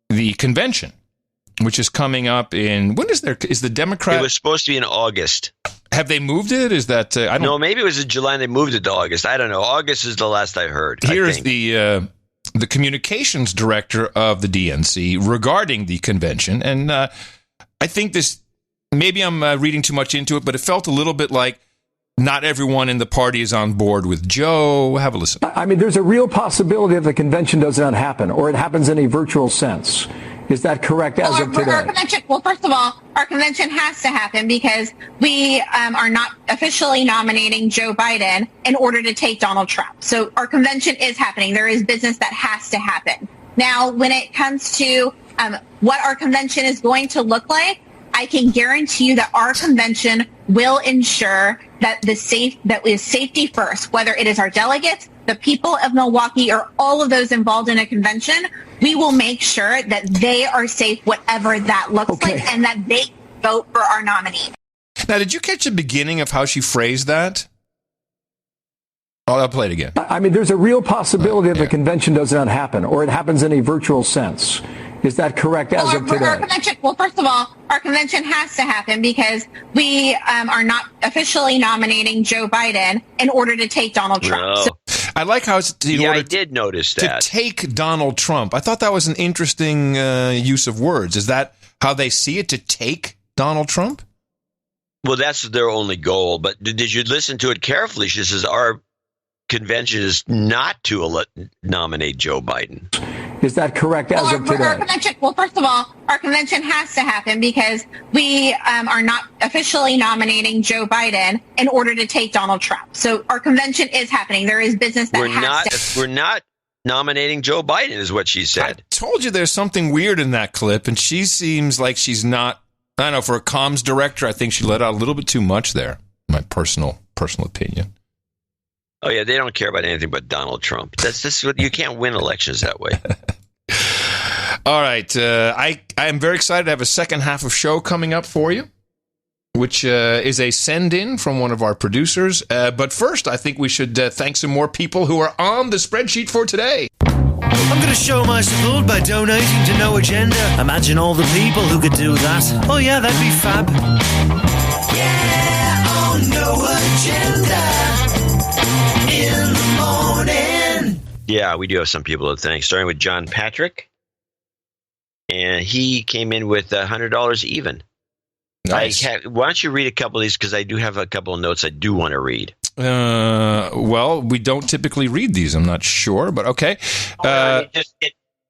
The convention, which is coming up in, when is the Democrat? It was supposed to be in August. Have they moved it? Is that No, maybe it was in July and they moved it to August. I don't know. August is the last I heard. Here's the communications director of the DNC regarding the convention, and I think this, maybe I'm reading too much into it, but it felt a little bit like not everyone in the party is on board with Joe. Have a listen. I mean, there's a real possibility that the convention does not happen, or it happens in a virtual sense. Is that correct as of today? First of all, our convention has to happen because we are not officially nominating Joe Biden in order to take Donald Trump. So our convention is happening. There is business that has to happen. Now, when it comes to what our convention is going to look like, I can guarantee you that our convention will ensure that that is safety first, whether it is our delegates, the people of Milwaukee, or all of those involved in a convention, we will make sure that they are safe, whatever that looks like, and that they vote for our nominee. Now, did you catch the beginning of how she phrased that? Oh, I'll play it again. I mean, there's a real possibility that the convention does not happen, or it happens in a virtual sense. Is that correct as of today? Well, first of all, our convention has to happen because we are not officially nominating Joe Biden in order to take Donald Trump. No. I like how it's I did notice that. To take Donald Trump. I thought that was an interesting use of words. Is that how they see it, to take Donald Trump? Well, that's their only goal. But did you listen to it carefully? She says our convention is not to nominate Joe Biden. Is that correct as of today? Well, first of all, our convention has to happen because we are not officially nominating Joe Biden in order to take Donald Trump. So our convention is happening. There is business that we're not nominating Joe Biden, is what she said. I told you there's something weird in that clip, and she seems like she's not. I don't know, for a comms director, I think she let out a little bit too much there. My personal opinion. Oh yeah, they don't care about anything but Donald Trump. That's what you can't win elections that way. All right, I am very excited to have a second half of show coming up for you, which is a send-in from one of our producers. But first, I think we should thank some more people who are on the spreadsheet for today. I'm going to show my support by donating to No Agenda. Imagine all the people who could do that. Oh yeah, that'd be fab. Yeah, on No Agenda in the morning. Yeah, we do have some people to thank, starting with John Patrick. And he came in with $100 even. Nice. Why don't you read a couple of these, because I do have a couple of notes I do want to read. Well, we don't typically read these. I'm not sure, but okay.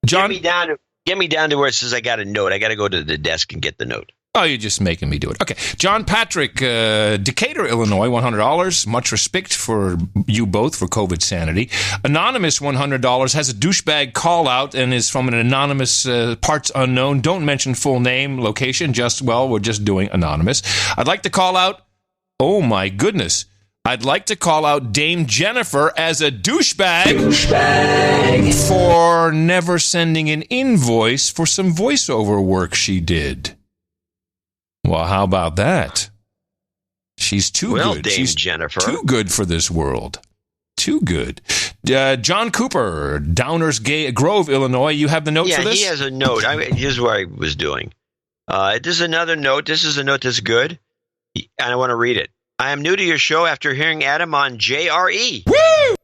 John, get me down to where it says I got a note. I got to go to the desk and get the note. Oh, you're just making me do it. Okay. John Patrick, Decatur, Illinois, $100. Much respect for you both for COVID sanity. Anonymous, $100, has a douchebag call out and is from an anonymous parts unknown. Don't mention full name, location. We're just doing anonymous. I'd like to call out, oh my goodness. I'd like to call out Dame Jennifer as a douchebag for never sending an invoice for some voiceover work she did. Well, how about that? She's too good. Dame She's Jennifer. Too good for this world. Too good. John Cooper, Downers Grove, Illinois. You have the note for this? Yeah, he has a note. Here's what I was doing. This is another note. This is a note that's good, and I want to read it. I am new to your show after hearing Adam on JRE. Woo!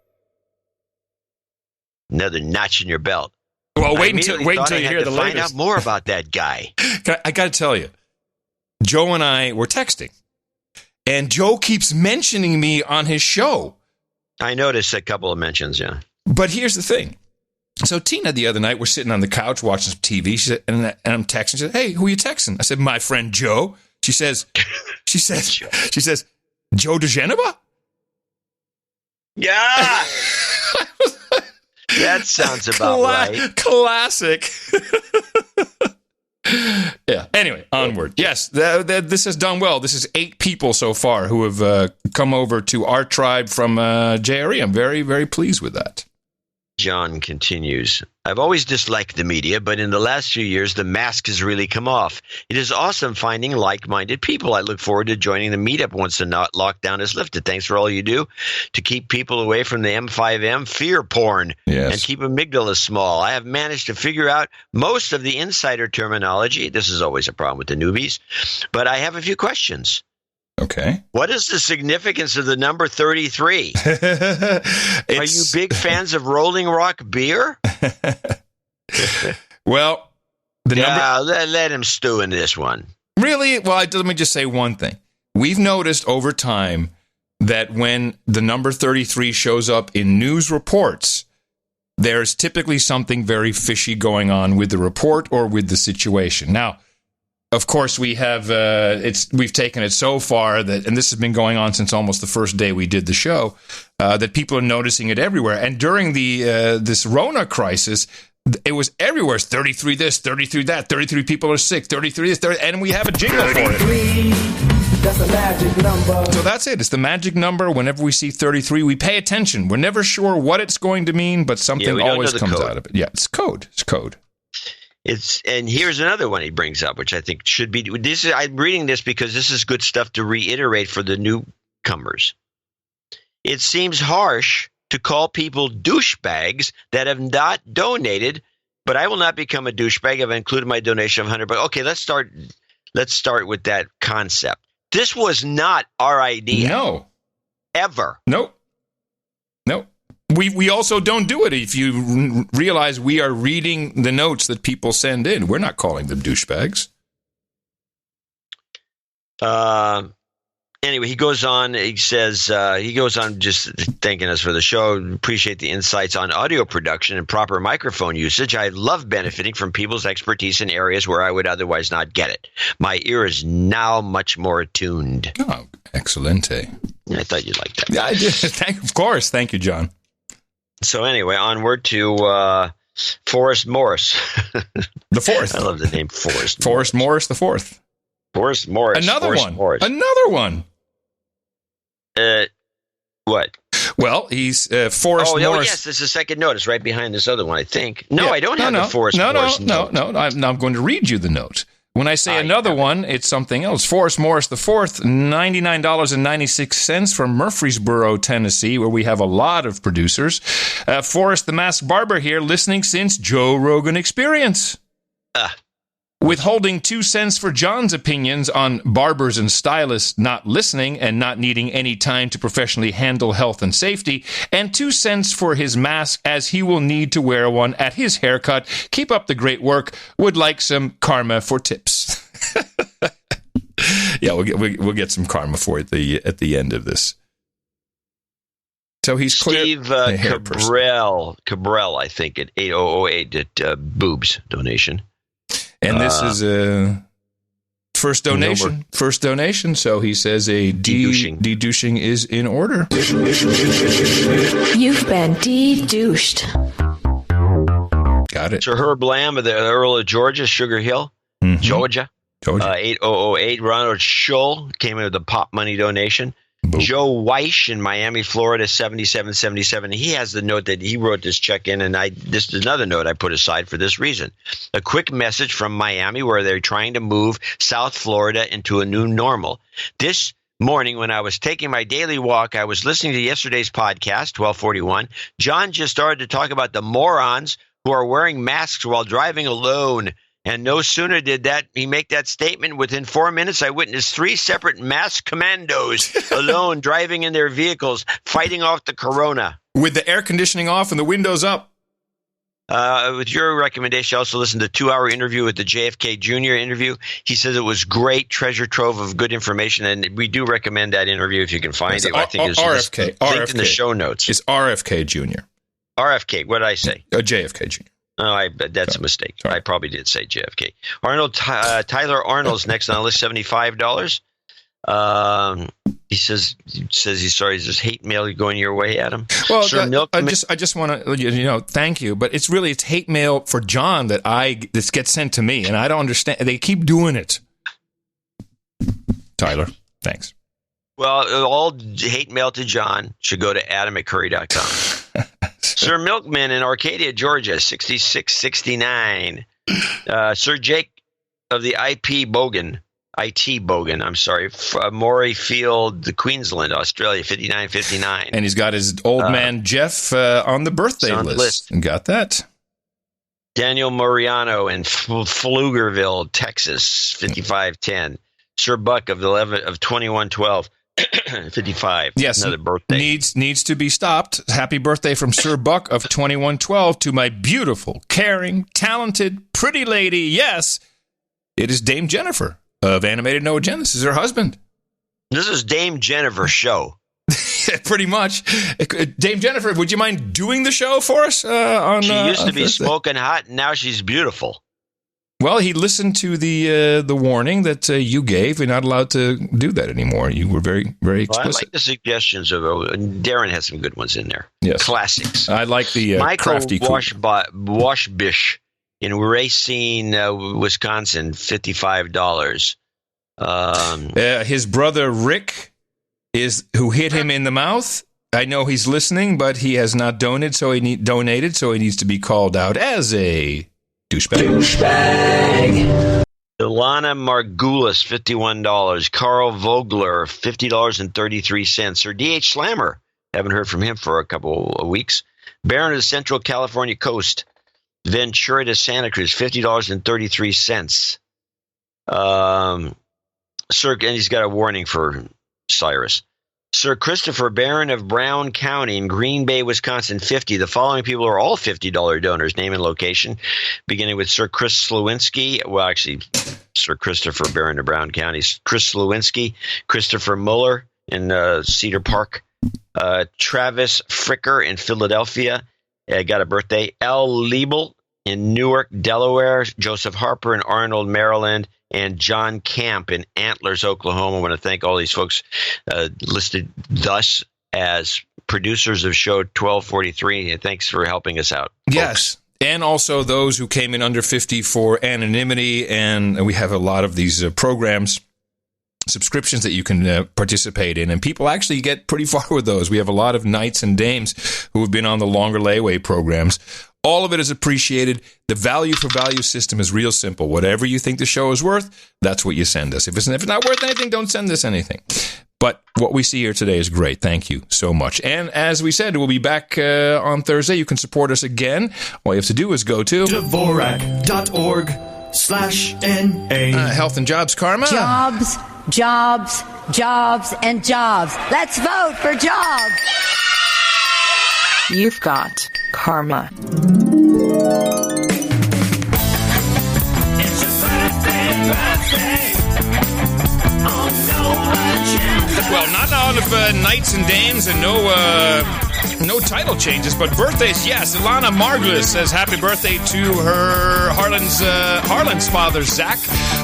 Another notch in your belt. Well, wait until you hear the latest. Find out more about that guy. I got to tell you, Joe and I were texting, and Joe keeps mentioning me on his show. I noticed a couple of mentions, yeah. But here's the thing. So Tina, the other night, we're sitting on the couch watching some TV, she said, and I'm texting. She said, "Hey, who are you texting?" I said, "My friend Joe." She says, "Joe DeGenova?" Yeah. That sounds about right. Classic. Yeah. Anyway, onward. Yes, this has done well. This is 8 people so far who have come over to our tribe from JRE. I'm very, very pleased with that. John continues, I've always disliked the media, but in the last few years, the mask has really come off. It is awesome finding like-minded people. I look forward to joining the meetup once the lockdown is lifted. Thanks for all you do to keep people away from the M5M fear porn and keep amygdala small. I have managed to figure out most of the insider terminology. This is always a problem with the newbies, but I have a few questions. Okay. What is the significance of the number 33? Are you big fans of Rolling Rock beer? Well, let him stew in this one. Really? Well, let me just say one thing. We've noticed over time that when the number 33 shows up in news reports, there's typically something very fishy going on with the report or with the situation. Now, of course, we have we've taken it so far that, and this has been going on since almost the first day we did the show, that people are noticing it everywhere. And during the this Rona crisis, it was everywhere. It's 33 this, 33 that, 33 people are sick, 33 this, 30, and we have a jingle for it. That's a magic number. So that's it. It's the magic number. Whenever we see 33, we pay attention. We're never sure what it's going to mean, but something always comes out of it. Yeah, it's code. It's code. And here's another one he brings up, which I think should be. I'm reading this because this is good stuff to reiterate for the newcomers. It seems harsh to call people douchebags that have not donated, but I will not become a douchebag. I've included my donation of $100. But okay, let's start with that concept. This was not our idea. No. Ever. Nope. We also don't do it. If you realize we are reading the notes that people send in, we're not calling them douchebags. Anyway, he goes on. He says just thanking us for the show. Appreciate the insights on audio production and proper microphone usage. I love benefiting from people's expertise in areas where I would otherwise not get it. My ear is now much more attuned. Oh, excelente. I thought you'd like that. Yeah, I did. Of course. Thank you, John. So anyway, onward to Forrest Morris. The fourth. I love the name Forrest. Forrest Morris the fourth. Forrest Morris. Another one. What? Well, he's Forrest Morris. Oh, yes, this is the second note. It's right behind this other one, I think. No, I don't have the Forrest Morris note. No. I'm going to read you the note. When I say another one, it's something else. Forrest Morris the fourth, $99.96 from Murfreesboro, Tennessee, where we have a lot of producers. Forrest the Masked Barber here, listening since Joe Rogan Experience. Withholding 2 cents for John's opinions on barbers and stylists not listening and not needing any time to professionally handle health and safety, and 2 cents for his mask as he will need to wear one at his haircut. Keep up the great work. Would like some karma for tips. Yeah, we'll get some karma for it at the end of this. So he's clear. Steve Cabral, I think, at 8008 at Boobs donation. And this is a first donation. First donation. So he says a de-douching is in order. You've been de-douched. Got it. Sir Herb Lamb of the Earl of Georgia, Sugar Hill, Georgia. 8008. Ronald Schull came in with a pop money donation. Boop. Joe Weish in Miami, Florida, 7777. He has the note that he wrote this check in, and this is another note I put aside for this reason. A quick message from Miami where they're trying to move South Florida into a new normal. This morning when I was taking my daily walk, I was listening to yesterday's podcast, 1241. John just started to talk about the morons who are wearing masks while driving alone. And no sooner did he make that statement, within 4 minutes, I witnessed 3 separate masked commandos alone driving in their vehicles, fighting off the corona. With the air conditioning off and the windows up. With your recommendation, I also listened to a 2-hour interview with the JFK Jr. interview. He says it was great, treasure trove of good information, and we do recommend that interview if you can find it. I think it's linked in the show notes. It's RFK Jr. RFK, what did I say? JFK Jr. Oh, that's a mistake. Sorry. I probably did say JFK. Tyler Arnold's next on the list, $75. He says he's sorry. Is this hate mail going your way, Adam? Well, I just want to thank you, but it's hate mail for John this gets sent to me, and I don't understand. They keep doing it. Tyler, thanks. Well, all hate mail to John should go to adam@curry.com. Sir Milkman in Arcadia, Georgia, 6669. Sir Jake of the IT Bogan, Morey Field, Queensland, Australia, 5959. And he's got his old man Jeff on the birthday list. Got that. Daniel Moriano in Pflugerville, Texas, 5510. Sir Buck of 2112. 55. Yes, another birthday needs to be stopped. Happy birthday from Sir Buck of 2112 to my beautiful, caring, talented, pretty lady. Yes, it is Dame Jennifer of Animated No Agenda. This is her husband. This is Dame Jennifer's show. Pretty much. Dame Jennifer, would you mind doing the show for us? She used to be smoking hot, and now she's beautiful. Well, he listened to the warning that you gave. You're not allowed to do that anymore. You were very, very explicit. I like the suggestions of Darren has some good ones in there. Yes, classics. I like the Michael crafty Washbish in Racine, Wisconsin, $55. His brother Rick who hit him in the mouth. I know he's listening, but he has not donated, so he needs to be called out as a douchebag. Ilana Margulis, $51. Carl Vogler, $50.33. Sir D.H. Slammer, haven't heard from him for a couple of weeks. Baron of the Central California Coast, Ventura de Santa Cruz, $50.33. Sir, and he's got a warning for Cyrus. Sir Christopher, Baron of Brown County in Green Bay, Wisconsin, 50. The following people are all $50 donors, name and location, beginning with Sir Chris Slewinski. Well, actually, Sir Christopher, Baron of Brown County, Chris Slewinski, Christopher Muller in Cedar Park, Travis Fricker in Philadelphia, got a birthday, L. Liebel in Newark, Delaware, Joseph Harper in Arnold, Maryland, and John Camp in Antlers, Oklahoma. I want to thank all these folks listed thus as producers of show 1243. And thanks for helping us out, folks. Yes. And also those who came in under 50 for anonymity. And we have a lot of these programs, subscriptions that you can participate in. And people actually get pretty far with those. We have a lot of knights and dames who have been on the longer layaway programs. All of it is appreciated. The value for value system is real simple. Whatever you think the show is worth, that's what you send us. If it's not worth anything, don't send us anything. But what we see here today is great. Thank you so much. And as we said, we'll be back on Thursday. You can support us again. All you have to do is go to Dvorak.org/NA. Health and Jobs Karma. Jobs, jobs, jobs, and jobs. Let's vote for jobs. You've got karma. It's your birthday. Oh, no agenda. Well, not out of knights and dames and no title changes, but birthdays, yes. Ilana Margulis says happy birthday to her Harlan's father, Zach.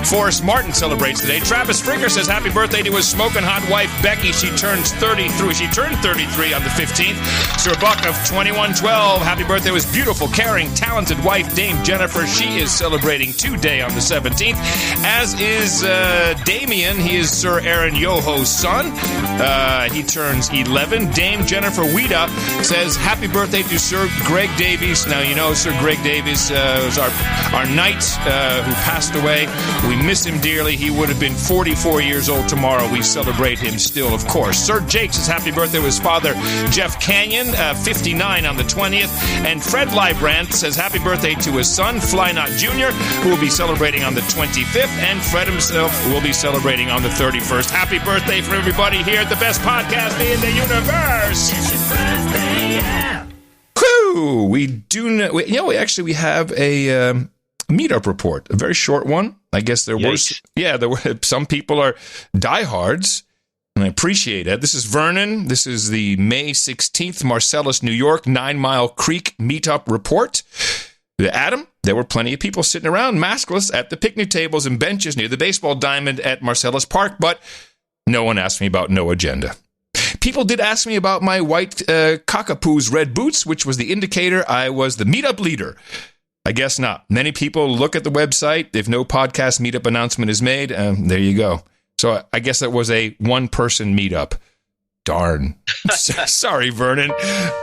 Forrest Martin celebrates today. Travis Fricker says happy birthday to his smoking hot wife, Becky. She turned 33 on the 15th. Sir Buck of 2112, happy birthday to his beautiful, caring, talented wife, Dame Jennifer. She is celebrating today on the 17th, as is Damien. He is Sir Aaron Yoho's son. He turns 11. Dame Jennifer Weeda says happy birthday to Sir Greg Davies. Now, you know, Sir Greg Davies was our knight who passed away. We miss him dearly. He would have been 44 years old tomorrow. We celebrate him still, of course. Sir Jake says happy birthday to his father, Jeff Canyon, 59 on the 20th. And Fred Librand says happy birthday to his son, Flyknot Jr., who will be celebrating on the 25th. And Fred himself will be celebrating on the 31st. Happy birthday for everybody here at the best podcast in the universe. It's your birthday, yeah. Whew! We have a meetup report, a very short one. I guess there were some people are diehards, and I appreciate it. This is Vernon. This is the May 16th, Marcellus, New York, 9 Mile Creek meetup report. Adam, there were plenty of people sitting around maskless at the picnic tables and benches near the baseball diamond at Marcellus Park, but no one asked me about no agenda. People did ask me about my white cockapoo's red boots, which was the indicator I was the meetup leader. I guess not. Many people look at the website. If no podcast meetup announcement is made, there you go. So I guess that was a one-person meetup. Darn. Sorry, Vernon.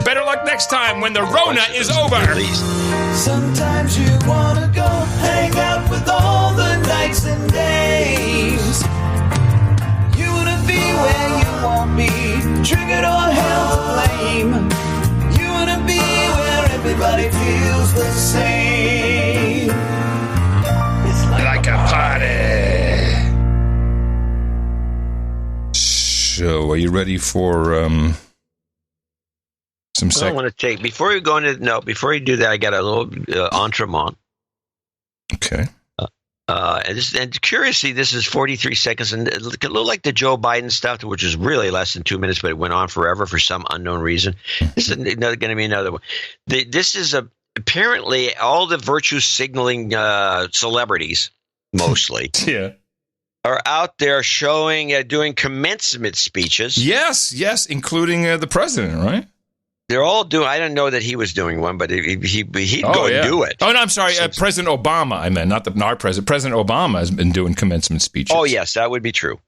Better luck next time when the Rona is over. Sometimes you want to go hang out with all the nights and days. You want to be where you won't be, triggered or held to blame. You want to be where everybody feels the same. It's like a party. So, are you ready for some I want to take, before you go into, before you do that, I got a little entremont. Okay. And curiously, this is 43 seconds, and it looked like the Joe Biden stuff, which is really less than 2 minutes, but it went on forever for some unknown reason. This is going to be another one. This is apparently all the virtue signaling celebrities, mostly. Yeah. Are out there showing, doing commencement speeches. Yes, including the president, right? They're all doing. I didn't know that he was doing one, but he'd go and do it. Oh, no, I'm sorry. President Obama, I meant, not our president. President Obama has been doing commencement speeches. Oh, yes, that would be true.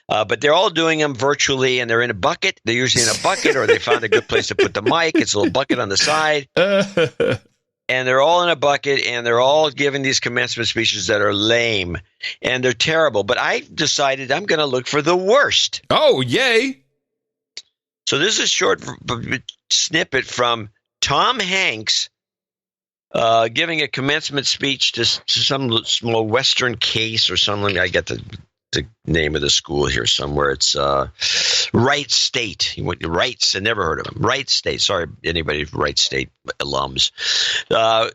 But they're all doing them virtually, and they're in a bucket. They're usually in a bucket, or they found a good place to put the mic. It's a little bucket on the side. And they're all in a bucket, and they're all giving these commencement speeches that are lame, and they're terrible. But I decided I'm going to look for the worst. Oh, yay. So this is a short snippet from Tom Hanks giving a commencement speech to some small Western case or something. I get the name of the school here somewhere. It's Wright State. Wrights, I never heard of him. Wright State. Sorry, anybody Wright State alums.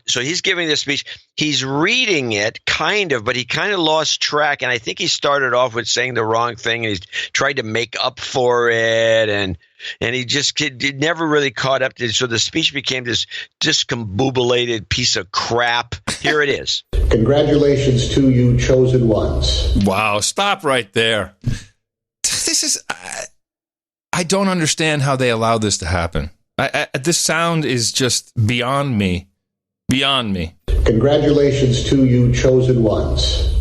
So he's giving this speech. He's reading it, kind of, but he kind of lost track. And I think he started off with saying the wrong thing, and he tried to make up for it. And he just never really caught up to it. So the speech became this discombobulated piece of crap. Here it is. Congratulations to you, chosen ones. Wow, stop right there. This is... I don't understand how they allow this to happen. This sound is just beyond me. Beyond me. Congratulations to you, chosen ones.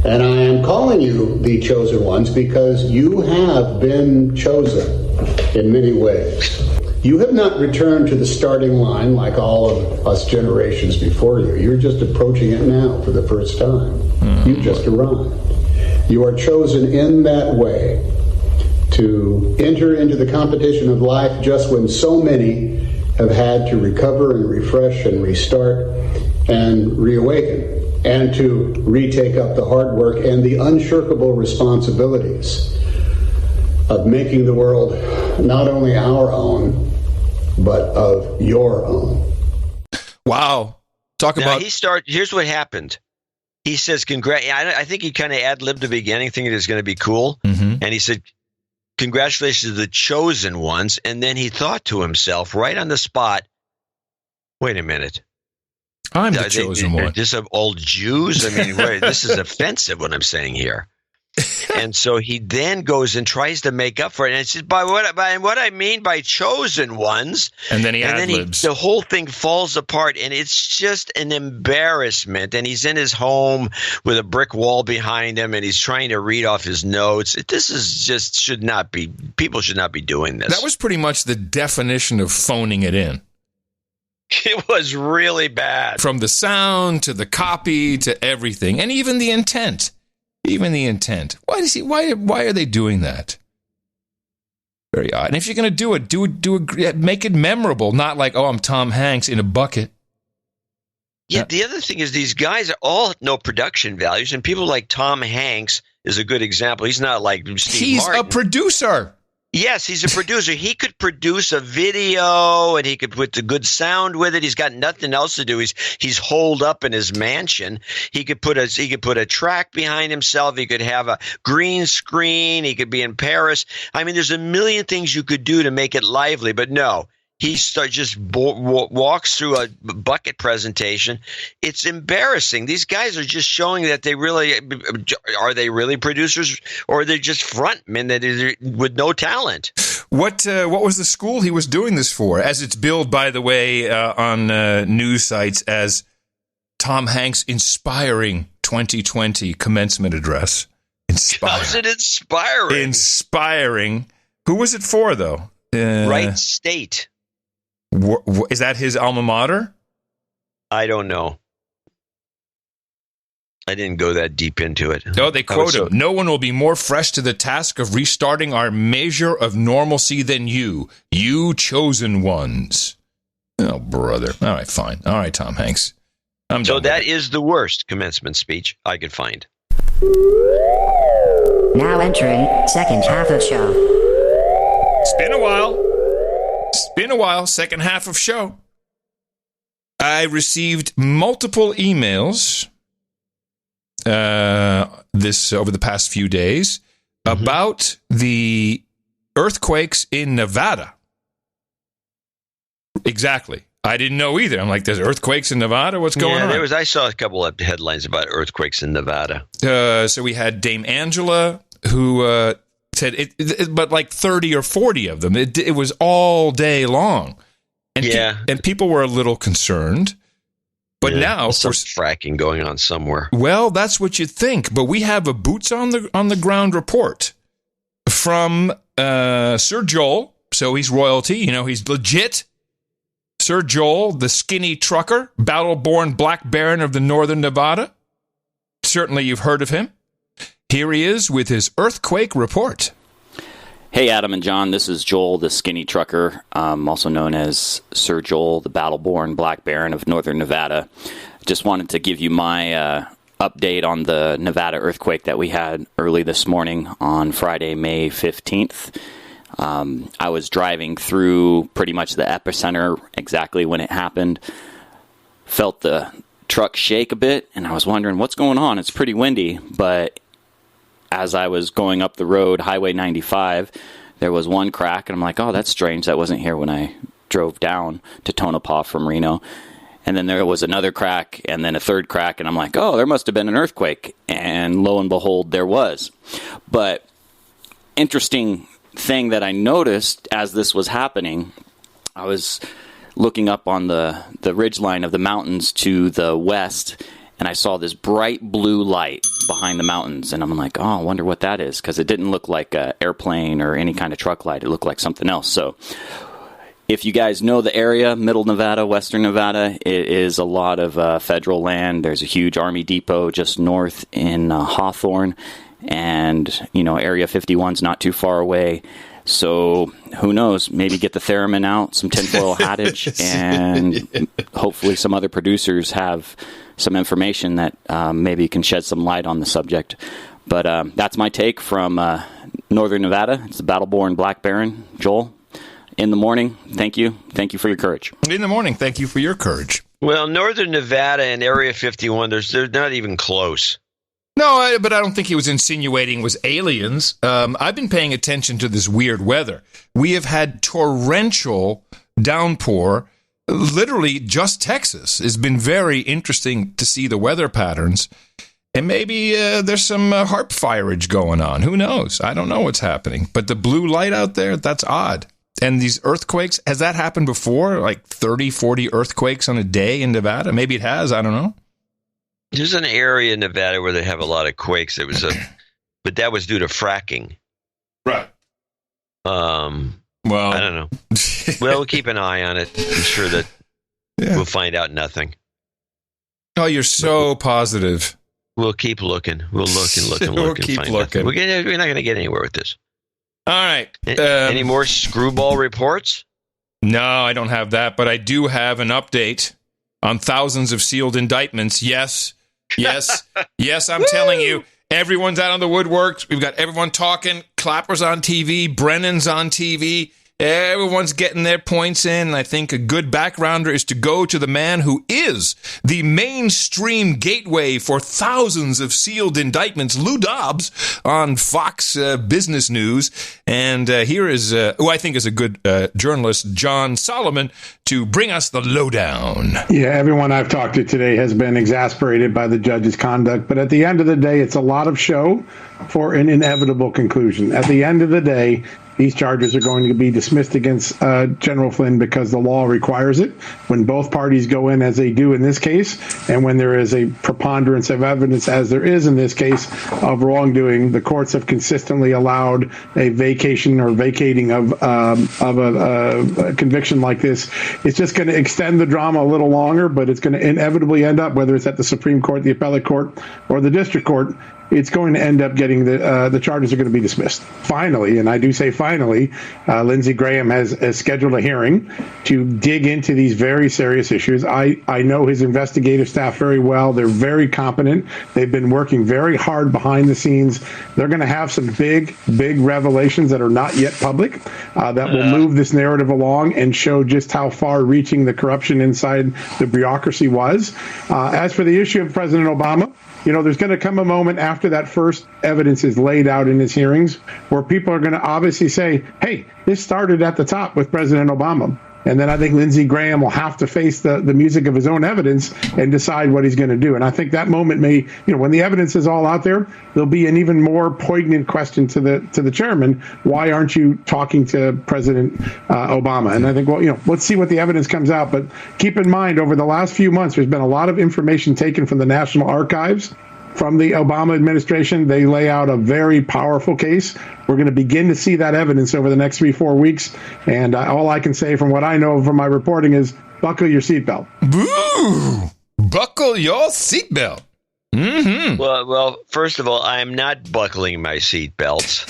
And I am calling you the chosen ones because you have been chosen in many ways. You have not returned to the starting line like all of us generations before you. You're just approaching it now for the first time. You just arrived. You are chosen in that way to enter into the competition of life just when so many have had to recover and refresh and restart and reawaken, and to retake up the hard work and the unshirkable responsibilities of making the world not only our own, but of your own. Wow. Here's what happened. He says, I think he kind of ad-libbed the beginning, thinking it was going to be cool. Mm-hmm. And he said, congratulations to the chosen ones. And then he thought to himself, right on the spot, wait a minute. I'm the chosen one. Just old Jews? I mean, this is offensive what I'm saying here. And so he then goes and tries to make up for it. And it's just by what I mean by chosen ones. And then the whole thing falls apart, and it's just an embarrassment. And he's in his home with a brick wall behind him, and he's trying to read off his notes. This is just people should not be doing this. That was pretty much the definition of phoning it in. It was really bad. From the sound to the copy to everything, and even the intent. Even the intent. Why are they doing that? Very odd. And if you're going to do it, make it memorable, not like, oh, I'm Tom Hanks in a bucket. Yeah, the other thing is these guys are all no production values, and people like Tom Hanks is a good example. He's not like Steve Martin. He's a producer. Yes, he's a producer. He could produce a video, and he could put the good sound with it. He's got nothing else to do. He's holed up in his mansion. He could put a track behind himself. He could have a green screen. He could be in Paris. I mean, there's a million things you could do to make it lively, but no. He walks through a bucket presentation. It's embarrassing. These guys are just showing that they really producers, or are they just frontmen with no talent? What was the school he was doing this for? As it's billed, by the way, on news sites as Tom Hanks Inspiring 2020 Commencement Address. How's it inspiring? Inspiring. Who was it for, though? Wright State. Is that his alma mater? I don't know. I didn't go that deep into it. No, they quote him. No one will be more fresh to the task of restarting our measure of normalcy than you chosen ones. Oh, brother. All right, fine. All right, Tom Hanks. So that is the worst commencement speech I could find. Now entering second half of show. It's been a while. Second half of show. I received multiple emails over the past few days about the earthquakes in Nevada. Exactly. I didn't know either. I'm like, there's earthquakes in Nevada? What's going on? I saw a couple of headlines about earthquakes in Nevada. So we had Dame Angela, who said but like 30 or 40 of them. It was all day long. And people were a little concerned. But now there's some fracking going on somewhere. Well, that's what you'd think. But we have a boots on the ground report from Sir Joel. So he's royalty. He's legit. Sir Joel, the skinny trucker, battle-born Black Baron of the Northern Nevada. Certainly you've heard of him. Here he is with his earthquake report. Hey, Adam and John, this is Joel, the skinny trucker, also known as Sir Joel, the battle-born Black Baron of Northern Nevada. Just wanted to give you my update on the Nevada earthquake that we had early this morning on Friday, May 15th. I was driving through pretty much the epicenter exactly when it happened. Felt the truck shake a bit, and I was wondering what's going on. It's pretty windy, but as I was going up the road, Highway 95, there was one crack, and I'm like, oh, that's strange. That wasn't here when I drove down to Tonopah from Reno. And then there was another crack, and then a third crack, and I'm like, oh, there must have been an earthquake. And lo and behold, there was. But interesting thing that I noticed as this was happening, I was looking up on the ridgeline of the mountains to the west, and I saw this bright blue light behind the mountains, and I'm like, oh, I wonder what that is, because it didn't look like an airplane or any kind of truck light. It looked like something else. So if you guys know the area, Middle Nevada, Western Nevada, it is a lot of federal land. There's a huge Army depot just north in Hawthorne, and, Area 51's not too far away. So who knows? Maybe get the theremin out, some tinfoil hattage, and hopefully some other producers have some information that maybe can shed some light on the subject. But that's my take from Northern Nevada. It's the battle-born Black Baron, Joel. In the morning, thank you. Thank you for your courage. In the morning, thank you for your courage. Well, Northern Nevada and Area 51, they're not even close. No, but I don't think he was insinuating it was aliens. I've been paying attention to this weird weather. We have had torrential downpour. Literally, just Texas. It's been very interesting to see the weather patterns. And maybe there's some harp fireage going on. Who knows? I don't know what's happening. But the blue light out there, that's odd. And these earthquakes, has that happened before? Like 30, 40 earthquakes on a day in Nevada? Maybe it has. I don't know. There's an area in Nevada where they have a lot of quakes. But that was due to fracking. Right. Well, I don't know. Well, we'll keep an eye on it. I'm sure that we'll find out nothing. Oh, you're so positive. We'll keep looking. We'll look and look and look. We'll keep looking. We're not going to get anywhere with this. All right. Any more screwball reports? No, I don't have that, but I do have an update on thousands of sealed indictments. Yes, I'm telling you. Everyone's out on the woodwork. We've got everyone talking. Clapper's on TV. Brennan's on TV. Everyone's getting their points in. I think a good backgrounder is to go to the man who is the mainstream gateway for thousands of sealed indictments, Lou Dobbs, on Fox Business News. And here is, who I think is a good journalist, John Solomon, to bring us the lowdown. Yeah, everyone I've talked to today has been exasperated by the judge's conduct. But at the end of the day, it's a lot of show for an inevitable conclusion. At the end of the day, these charges are going to be dismissed against General Flynn because the law requires it. When both parties go in as they do in this case, and when there is a preponderance of evidence, as there is in this case, of wrongdoing, the courts have consistently allowed a vacation or vacating of a conviction like this. It's just going to extend the drama a little longer, but it's going to inevitably end up, whether it's at the Supreme Court, the appellate court, or the district court, it's going to end up getting the charges are going to be dismissed. Finally, and I do say finally, Lindsey Graham has scheduled a hearing to dig into these very serious issues. I know his investigative staff very well. They're very competent. They've been working very hard behind the scenes. They're going to have some big revelations that are not yet public that will move this narrative along and show just how far-reaching the corruption inside the bureaucracy was. As for the issue of President Obama, there's going to come a moment after that first evidence is laid out in his hearings where people are going to obviously say, hey, this started at the top with President Obama. And then I think Lindsey Graham will have to face the music of his own evidence and decide what he's going to do. And I think that moment may, when the evidence is all out there, there'll be an even more poignant question to the chairman. Why aren't you talking to President Obama? And I think, let's see what the evidence comes out. But keep in mind, over the last few months, there's been a lot of information taken from the National Archives. From the Obama administration, they lay out a very powerful case. We're going to begin to see that evidence over the next 3-4 weeks. And all I can say from what I know from my reporting is buckle your seatbelt. Boo! Buckle your seatbelt. Mm-hmm. Well, first of all, I'm not buckling my seatbelts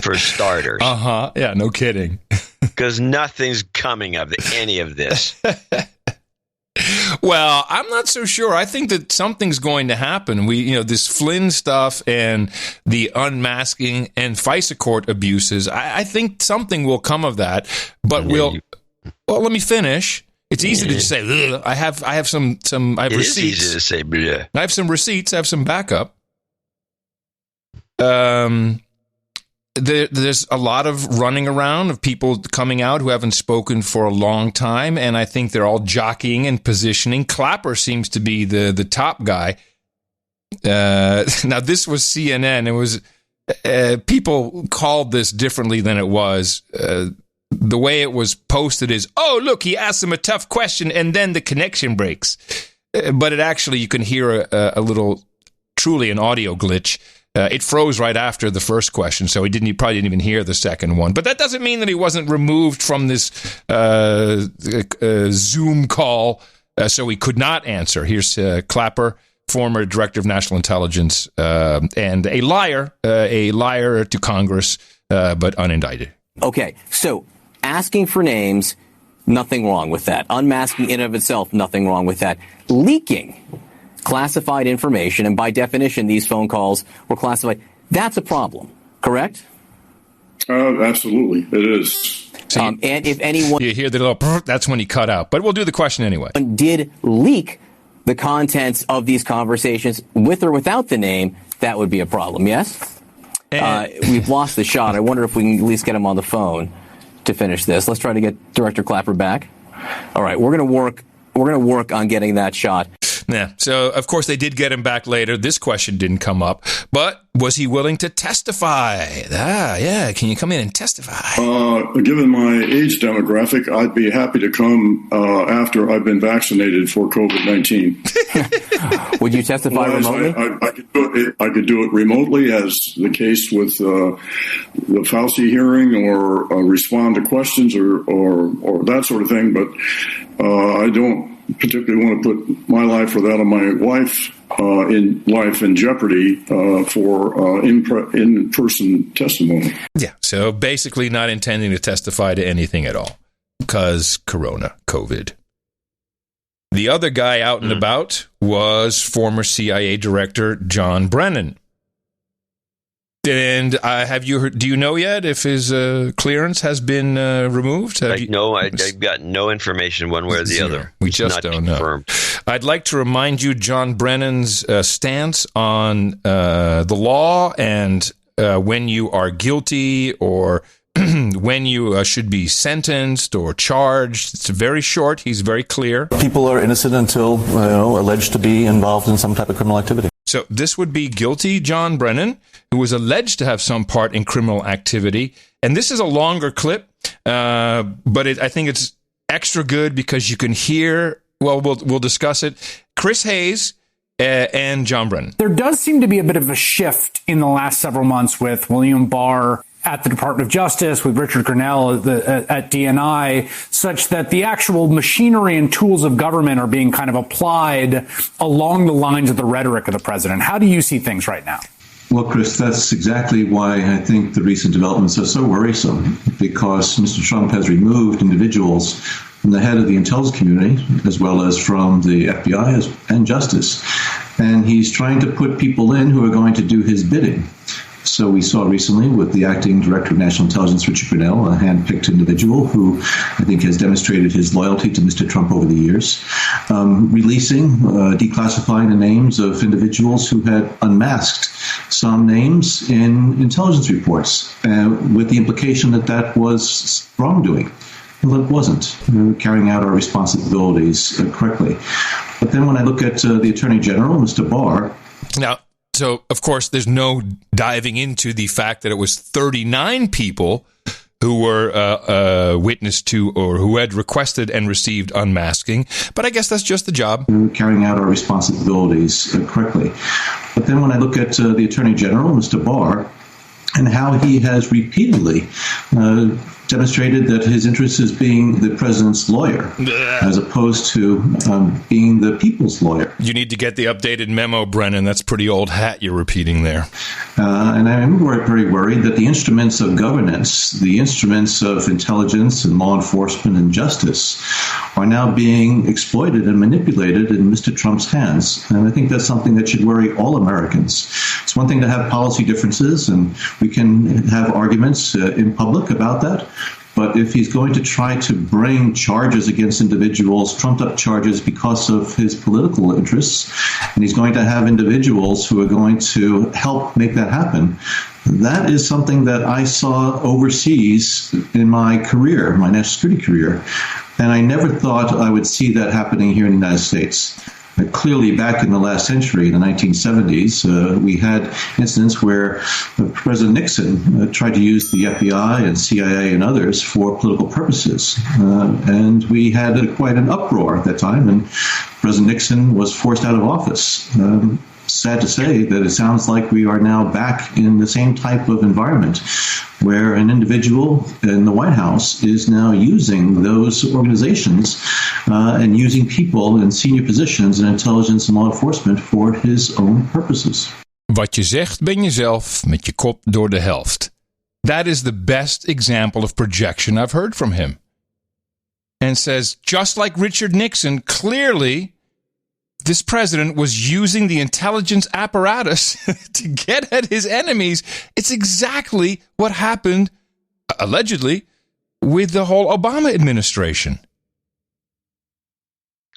for starters. Uh-huh. Yeah, no kidding. Because nothing's coming of any of this. Well, I'm not so sure. I think that something's going to happen. This Flynn stuff and the unmasking and FISA court abuses, I think something will come of that. But let me finish. It's easy to just say, ugh. I have some receipts. It is easy to say, bleh. I have some receipts. I have some backup. There's a lot of running around of people coming out who haven't spoken for a long time, and I think they're all jockeying and positioning. Clapper seems to be the top guy. Now, this was CNN. It was people called this differently than it was. The way it was posted is, oh, look, he asked him a tough question, and then the connection breaks. But it actually, you can hear a little, truly an audio glitch. It froze right after the first question, so he probably didn't even hear the second one. But that doesn't mean that he wasn't removed from this Zoom call, so he could not answer. Here's Clapper, former director of national intelligence, and a liar to Congress, but unindicted. Okay, so asking for names, nothing wrong with that. Unmasking in and of itself, nothing wrong with that. Leaking classified information, and by definition, these phone calls were classified. That's a problem, correct? Absolutely, it is. And if anyone... You hear the little... That's when he cut out. But we'll do the question anyway. ...did leak the contents of these conversations with or without the name, that would be a problem, yes? We've lost the shot. I wonder if we can at least get him on the phone to finish this. Let's try to get Director Clapper back. All right, we're going to work on getting that shot. Yeah. So, of course, they did get him back later. This question didn't come up. But was he willing to testify? Yeah. Can you come in and testify? Given my age demographic, I'd be happy to come after I've been vaccinated for COVID-19. Would you testify remotely? I could do it remotely, as the case with the Fauci hearing, or respond to questions or that sort of thing. But I don't particularly want to put my life or that of my wife in jeopardy for in-person testimony. Yeah, so basically not intending to testify to anything at all because COVID. The other guy out and about was former CIA Director John Brennan. And do you know yet if his clearance has been removed? I've got no information one way or the other. We just don't know. I'd like to remind you John Brennan's stance on the law and when you are guilty or when you should be sentenced or charged. It's very short. He's very clear. People are innocent until alleged to be involved in some type of criminal activity. So this would be guilty John Brennan, who was alleged to have some part in criminal activity. And this is a longer clip, but I think it's extra good because you can hear, we'll discuss it, Chris Hayes and John Brennan. There does seem to be a bit of a shift in the last several months with William Barr at the Department of Justice, with Richard Grenell at DNI, such that the actual machinery and tools of government are being kind of applied along the lines of the rhetoric of the president. How do you see things right now? Well, Chris, that's exactly why I think the recent developments are so worrisome, because Mr. Trump has removed individuals from the head of the intelligence community, as well as from the FBI and Justice. And he's trying to put people in who are going to do his bidding. So we saw recently with the acting director of national intelligence, Richard Grenell, a hand-picked individual who I think has demonstrated his loyalty to Mr. Trump over the years, releasing, declassifying the names of individuals who had unmasked some names in intelligence reports, with the implication that was wrongdoing. Well, it wasn't. We were carrying out our responsibilities correctly. But then when I look at the Attorney General, Mr. Barr. Now, so, of course, there's no diving into the fact that it was 39 people who were witness to or who had requested and received unmasking. But I guess that's just the job. We were carrying out our responsibilities correctly. But then when I look at the Attorney General, Mr. Barr, and how he has repeatedly demonstrated that his interest is being the president's lawyer as opposed to being the people's lawyer. You need to get the updated memo, Brennan. That's pretty old hat you're repeating there. And I'm very worried that the instruments of governance, the instruments of intelligence and law enforcement and justice are now being exploited and manipulated in Mr. Trump's hands. And I think that's something that should worry all Americans. It's one thing to have policy differences, and we can have arguments in public about that. But if he's going to try to bring charges against individuals, trumped-up charges because of his political interests, and he's going to have individuals who are going to help make that happen, that is something that I saw overseas in my career, my national security career. And I never thought I would see that happening here in the United States. Clearly, back in the last century, in the 1970s, we had incidents where President Nixon tried to use the FBI and CIA and others for political purposes. And we had quite an uproar at that time, and President Nixon was forced out of office. Sad to say that it sounds like we are now back in the same type of environment where an individual in the White House is now using those organizations and using people in senior positions in intelligence and law enforcement for his own purposes. Wat je zegt ben jezelf met je kop door de helft. That is the best example of projection I've heard from him. And says, just like Richard Nixon, clearly this president was using the intelligence apparatus to get at his enemies. It's exactly what happened, allegedly, with the whole Obama administration.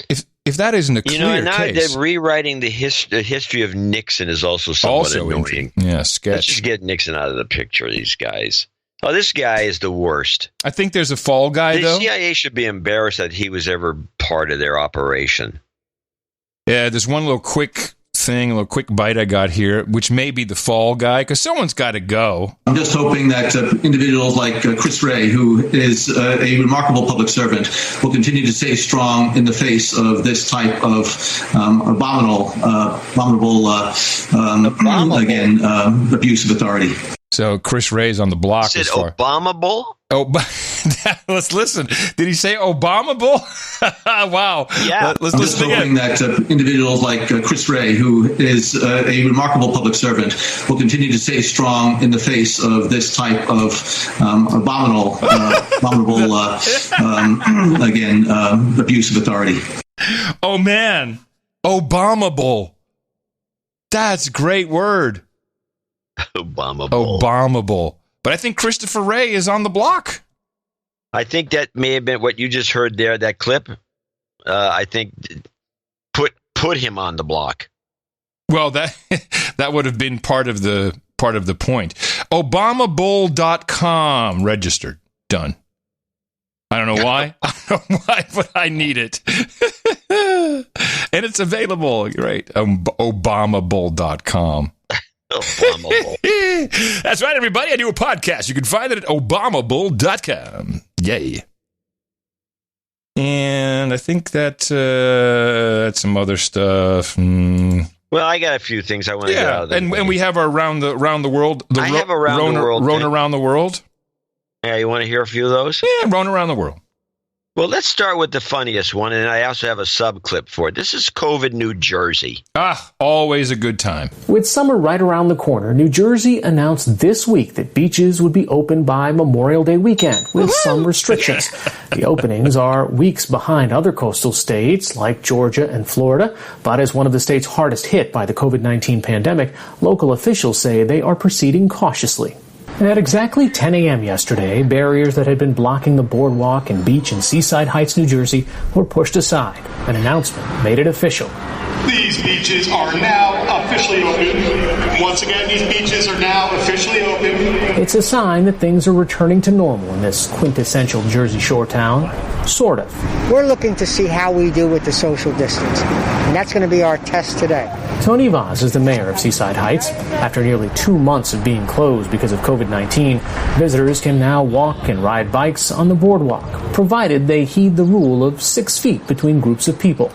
If that isn't a clear now case. They're rewriting the history of Nixon is also somewhat annoying. Yeah, sketch. Let's just get Nixon out of the picture, these guys. Oh, this guy is the worst. I think there's a fall guy, though. The CIA should be embarrassed that he was ever part of their operation. Yeah, there's one little quick thing, a little quick bite I got here, which may be the fall guy, because someone's got to go. I'm just hoping that individuals like Chris Wray, who is a remarkable public servant, will continue to stay strong in the face of this type of abominable abuse of authority. So Chris Wray's on the block. Is it Obamable? Oh, let's listen. Did he say Obamable? Wow. Yeah. I'm just hoping that individuals like Chris Wray, who is a remarkable public servant, will continue to stay strong in the face of this type of abominable abuse of authority. Oh, man. Obamable. That's a great word. Obamable. But I think Christopher Wray is on the block. I think that may have been what you just heard there, that clip. I think put him on the block. Well, that would have been part of the point. Obamable.com registered. Done. I don't know why. I don't know why, but I need it. And it's available. Right. Obamable.com. That's right, everybody. I do a podcast. You can find it at Obamable.com. Yay. And I think that's some other stuff. Well, I got a few things I want to get out of there. And we have our around the world. I have a round the world. Rona around the world. Yeah, you want to hear a few of those? Yeah, Rona around the world. Well, let's start with the funniest one, and I also have a sub-clip for it. This is COVID New Jersey. Always a good time. With summer right around the corner, New Jersey announced this week that beaches would be open by Memorial Day weekend, with some restrictions. The openings are weeks behind other coastal states like Georgia and Florida, but as one of the states hardest hit by the COVID-19 pandemic, local officials say they are proceeding cautiously. At exactly 10 a.m. yesterday, barriers that had been blocking the boardwalk and beach in Seaside Heights, New Jersey, were pushed aside. An announcement made it official. These beaches are now officially open. Once again, these beaches are now officially open. It's a sign that things are returning to normal in this quintessential Jersey Shore town. Sort of. We're looking to see how we do with the social distance, and that's going to be our test today. Tony Vaz is the mayor of Seaside Heights. After nearly 2 months of being closed because of COVID-19, visitors can now walk and ride bikes on the boardwalk, provided they heed the rule of 6 feet between groups of people.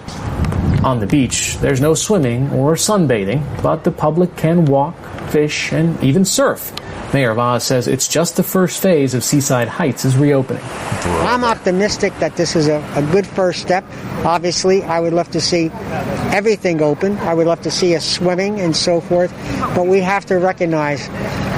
On the beach, there's no swimming or sunbathing, but the public can walk, fish, and even surf. Mayor Vaz says it's just the first phase of Seaside Heights' reopening. I'm optimistic that this is a good first step. Obviously, I would love to see everything open. I would love to see us swimming and so forth. But we have to recognize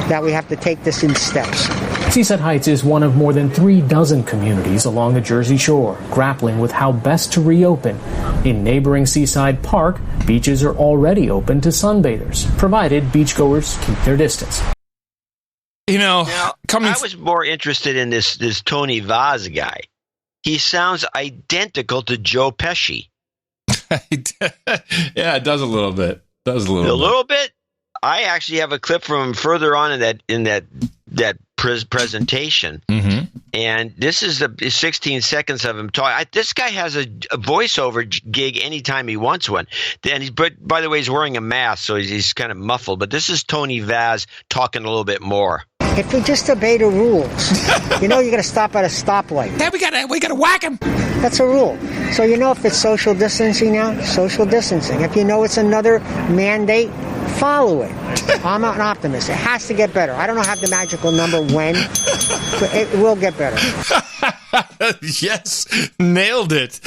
that we have to take this in steps. Seaside Heights is one of more than 36 communities along the Jersey Shore, grappling with how best to reopen. In neighboring Seaside Park, beaches are already open to sunbathers, provided beachgoers keep their distance. I was more interested in this Tony Vaz guy. He sounds identical to Joe Pesci. Yeah, it does a little bit. A little bit. I actually have a clip from him further on in that presentation, and this is the 16 seconds of him talking. This guy has a voiceover gig anytime he wants one. And by the way, he's wearing a mask, so he's kind of muffled. But this is Tony Vaz talking a little bit more. If we just obey the rules, you got to stop at a stoplight. Yeah, we gotta whack him. That's a rule. So if it's social distancing now, social distancing. If it's another mandate, follow it. I'm an optimist. It has to get better. I don't have the magical number when, but it will get better. Yes, nailed it.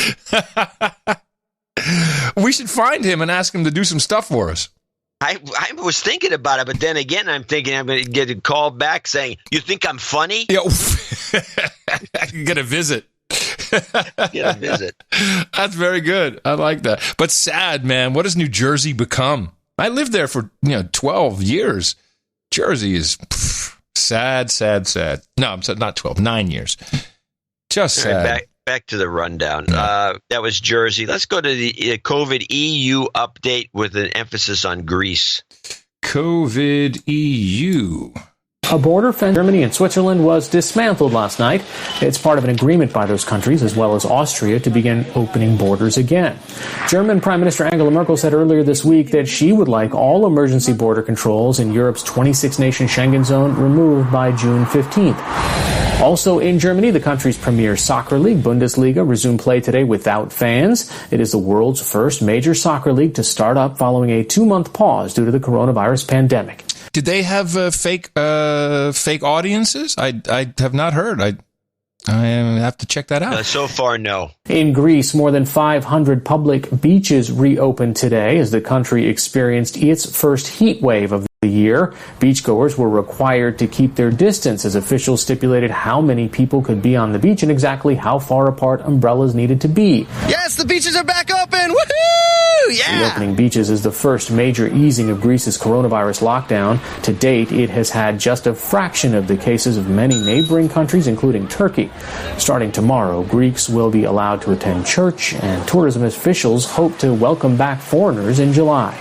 We should find him and ask him to do some stuff for us. I was thinking about it, but then again, I'm thinking I'm going to get a call back saying, "You think I'm funny?" Yeah, get a visit. Get a visit. That's very good. I like that. But sad, man. What has New Jersey become? I lived there for 12 years. Jersey is sad. No, I'm not 12. 9 years. Just sad. Right, back to the rundown. That was Jersey. Let's go to the COVID EU update with an emphasis on Greece. COVID EU. A border fence in Germany and Switzerland was dismantled last night. It's part of an agreement by those countries, as well as Austria, to begin opening borders again. German Prime Minister Angela Merkel said earlier this week that she would like all emergency border controls in Europe's 26-nation Schengen zone removed by June 15th. Also in Germany, the country's premier soccer league, Bundesliga, resumed play today without fans. It is the world's first major soccer league to start up following a 2-month pause due to the coronavirus pandemic. Did they have fake audiences? I have not heard. I have to check that out. So far, no. In Greece, more than 500 public beaches reopened today as the country experienced its first heat wave of the year. Beachgoers were required to keep their distance as officials stipulated how many people could be on the beach and exactly how far apart umbrellas needed to be. Yes, the beaches are back open! Woohoo! Yeah! Reopening beaches is the first major easing of Greece's coronavirus lockdown. To date, it has had just a fraction of the cases of many neighboring countries, including Turkey. Starting tomorrow, Greeks will be allowed to attend church, and tourism officials hope to welcome back foreigners in July.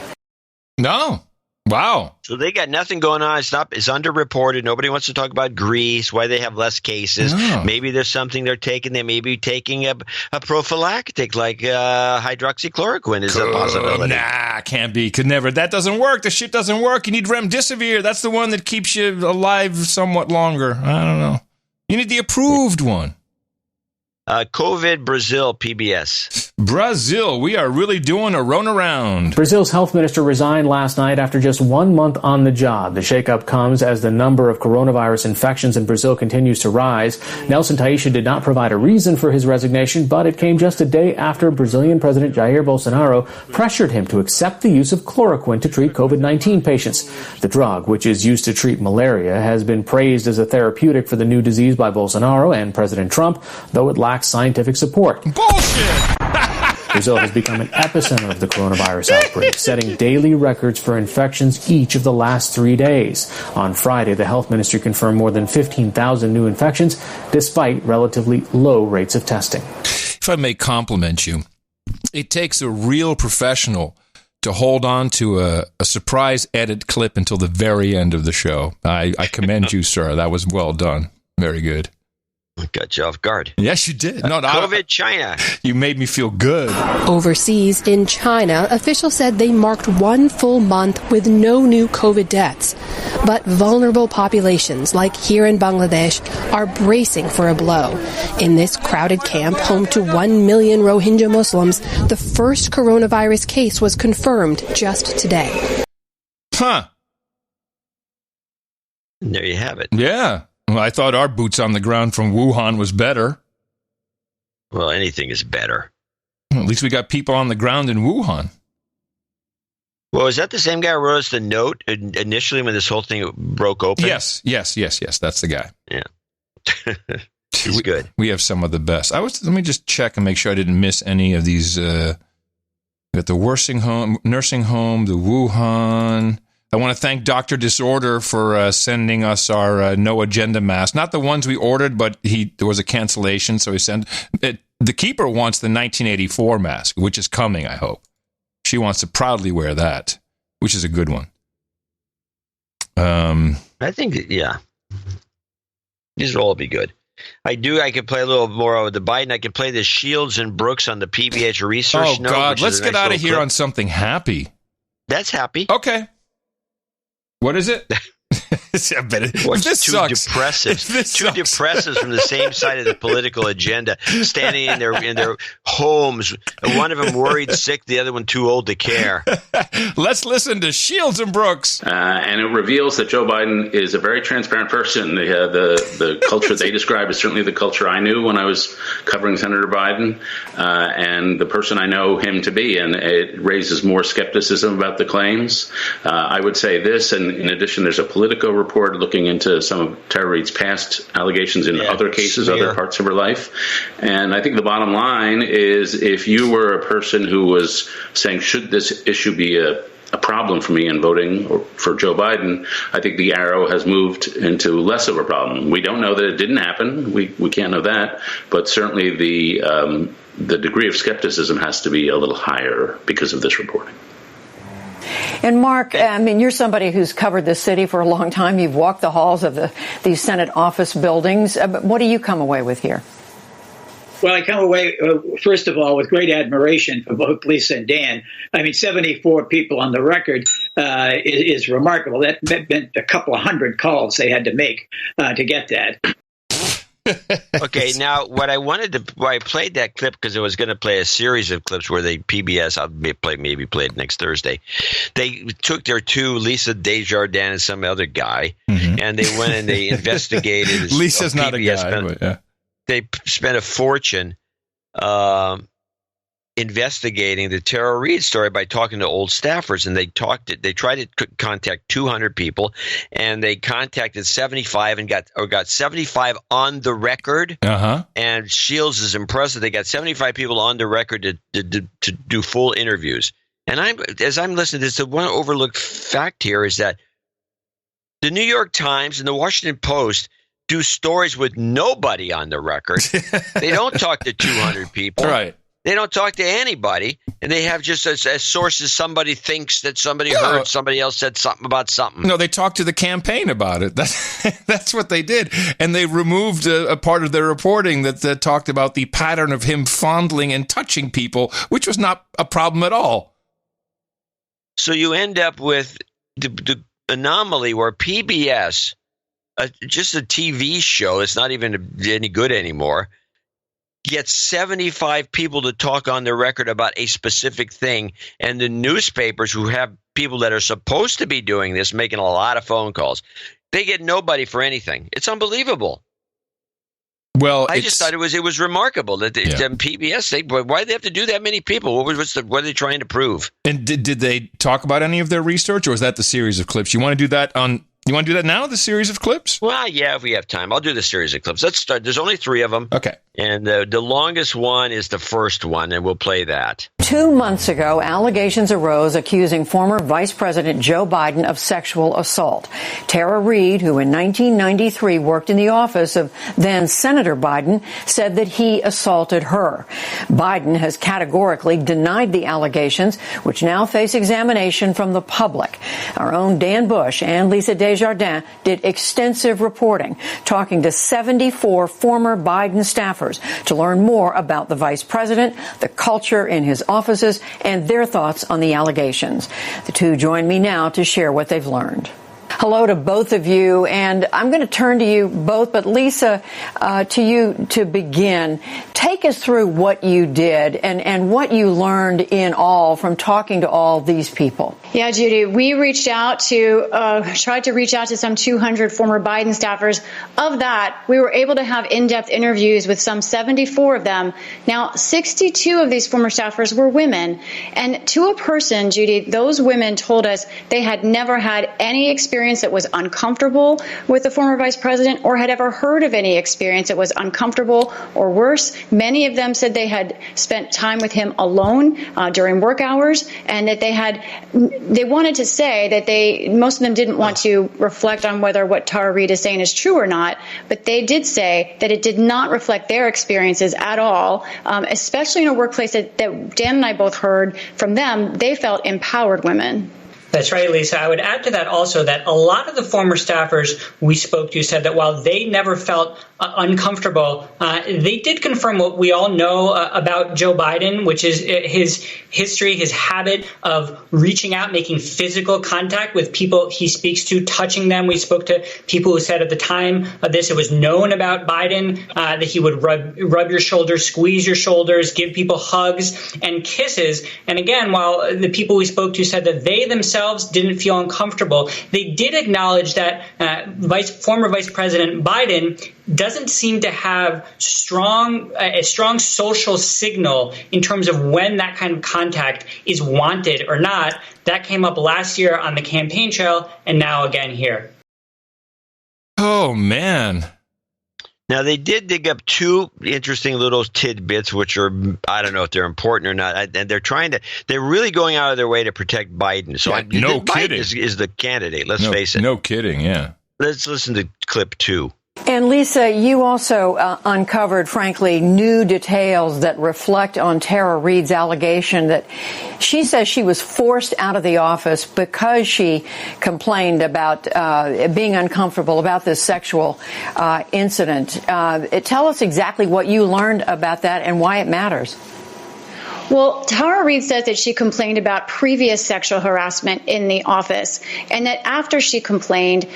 No. Wow. So they got nothing going on. It's underreported. Nobody wants to talk about Greece, why they have less cases. No. Maybe there's something they're taking. They may be taking a prophylactic like hydroxychloroquine is a possibility. Nah, can't be. Could never. That doesn't work. The shit doesn't work. You need remdesivir. That's the one that keeps you alive somewhat longer. I don't know. You need the approved one. COVID Brazil PBS. Brazil, we are really doing a run around. Brazil's health minister resigned last night after just 1 month on the job. The shakeup comes as the number of coronavirus infections in Brazil continues to rise. Nelson Taisha did not provide a reason for his resignation, but it came just a day after Brazilian President Jair Bolsonaro pressured him to accept the use of chloroquine to treat COVID-19 patients. The drug, which is used to treat malaria, has been praised as a therapeutic for the new disease by Bolsonaro and President Trump, though it lacks scientific support. Bullshit! Brazil has become an epicenter of the coronavirus outbreak, setting daily records for infections each of the last 3 days. On Friday, the health ministry confirmed more than 15,000 new infections, despite relatively low rates of testing. If I may compliment you, it takes a real professional to hold on to a surprise edit clip until the very end of the show. I commend you, sir. That was well done. Very good. Got you off guard. Yes, you did. No, COVID China. You made me feel good. Overseas in China, officials said they marked 1 full month with no new COVID deaths. But vulnerable populations, like here in Bangladesh, are bracing for a blow. In this crowded camp, home to 1 million Rohingya Muslims, the first coronavirus case was confirmed just today. Huh. There you have it. Yeah. Well, I thought our boots on the ground from Wuhan was better. Well, anything is better. At least we got people on the ground in Wuhan. Well, is that the same guy who wrote us the note initially when this whole thing broke open? Yes. That's the guy. Yeah. He's good. We have some of the best. Let me just check and make sure I didn't miss any of these. We got the nursing home, the Wuhan. I want to thank Dr. Disorder for sending us our no agenda mask. Not the ones we ordered, but there was a cancellation, so he sent it. The keeper wants the 1984 mask, which is coming, I hope. She wants to proudly wear that, which is a good one. I think, yeah. These will all be good. I could play a little more of the Biden. I could play the Shields and Brooks on the PBH research note. Oh, God. Let's get out of here clip. on something happy. That's happy. Okay. What is it? What's this two sucks. Depressives from the same side of the political agenda, standing in their homes. One of them worried sick, the other one too old to care. Let's listen to Shields and Brooks. And it reveals that Joe Biden is a very transparent person. The culture they describe is certainly the culture I knew when I was covering Senator Biden, and the person I know him to be. And it raises more skepticism about the claims. I would say this, and in addition, there's a Politico report looking into some of Tara Reade's past allegations in other cases, other parts of her life. And I think the bottom line is, if you were a person who was saying, should this issue be a problem for me in voting for Joe Biden, I think the arrow has moved into less of a problem. We don't know that it didn't happen. We can't know that. But certainly the degree of skepticism has to be a little higher because of this reporting. And Mark, I mean, you're somebody who's covered this city for a long time. You've walked the halls of these Senate office buildings. What do you come away with here? Well, I come away, first of all, with great admiration for both Lisa and Dan. I mean, 74 people on the record is remarkable. That meant a couple of hundred calls they had to make to get that. Okay, now why I played that clip because I was going to play a series of clips where PBS, I'll maybe play it next Thursday. They took their two, Lisa Desjardins and some other guy, and they went and they investigated. Lisa's not a guy, but yeah. They spent a fortune investigating the Tara Reade story by talking to old staffers, and they tried to contact 200 people, and they contacted 75 and got 75 on the record. And Shields is impressed that they got 75 people on the record to do full interviews. And as I'm listening to this, the one overlooked fact here is that the New York Times and the Washington Post do stories with nobody on the record. They don't talk to 200 people. Right. They don't talk to anybody, and they have just as sources somebody thinks that somebody heard somebody else said something about something. No, they talked to the campaign about it. That's what they did. And they removed a part of their reporting that talked about the pattern of him fondling and touching people, which was not a problem at all. So you end up with the anomaly where PBS, just a TV show that's not even any good anymore, gets 75 people to talk on the record about a specific thing, and the newspapers who have people that are supposed to be doing this, making a lot of phone calls, they get nobody for anything. It's unbelievable. Well, I just thought it was remarkable that PBS. Why do they have to do that many people? What are they trying to prove? And did they talk about any of their research, or was that the series of clips? You want to do that on You want to do that now, the series of clips? Well, yeah, if we have time. I'll do the series of clips. Let's start. There's only 3 of them. Okay. And the longest one is the first one, and we'll play that. 2 months ago, allegations arose accusing former Vice President Joe Biden of sexual assault. Tara Reid, who in 1993 worked in the office of then Senator Biden, said that he assaulted her. Biden has categorically denied the allegations, which now face examination from the public. Our own Dan Bush and Lisa Desjardins did extensive reporting, talking to 74 former Biden staffers to learn more about the vice president, the culture in his offices, and their thoughts on the allegations. The two join me now to share what they've learned. Hello to both of you, and I'm going to turn to you both, but Lisa, to you to begin. Take us through what you did and what you learned in all from talking to all these people. Yeah, Judy, we reached out to, tried to reach out to some 200 former Biden staffers. Of that, we were able to have in-depth interviews with some 74 of them. Now, 62 of these former staffers were women. And to a person, Judy, those women told us they had never had any experience that was uncomfortable with the former vice president or had ever heard of any experience that was uncomfortable or worse. Many of them said they had spent time with him alone during work hours, and that they wanted to say that most of them didn't want to reflect on whether what Tara Reid is saying is true or not, but they did say that it did not reflect their experiences at all, especially in a workplace that Dan and I both heard from them. They felt empowered women. That's right, Lisa. I would add to that also that a lot of the former staffers we spoke to said that while they never felt uncomfortable, they did confirm what we all know about Joe Biden, which is his history, his habit of reaching out, making physical contact with people he speaks to, touching them. We spoke to people who said at the time of this, it was known about Biden that he would rub your shoulders, squeeze your shoulders, give people hugs and kisses. And again, while the people we spoke to said that they themselves didn't feel uncomfortable, they did acknowledge that former Vice President Biden doesn't seem to have a strong social signal in terms of when that kind of contact is wanted or not. That came up last year on the campaign trail and now again here. Oh, man. Now, they did dig up 2 interesting little tidbits, which are, I don't know if they're important or not. And they're really going out of their way to protect Biden. So no kidding. Biden is the candidate. Let's face it. No kidding. Yeah. Let's listen to clip 2. And Lisa, you also uncovered, frankly, new details that reflect on Tara Reid's allegation that she says she was forced out of the office because she complained about being uncomfortable about this sexual incident. Tell us exactly what you learned about that and why it matters. Well, Tara Reid says that she complained about previous sexual harassment in the office, and that after she complained,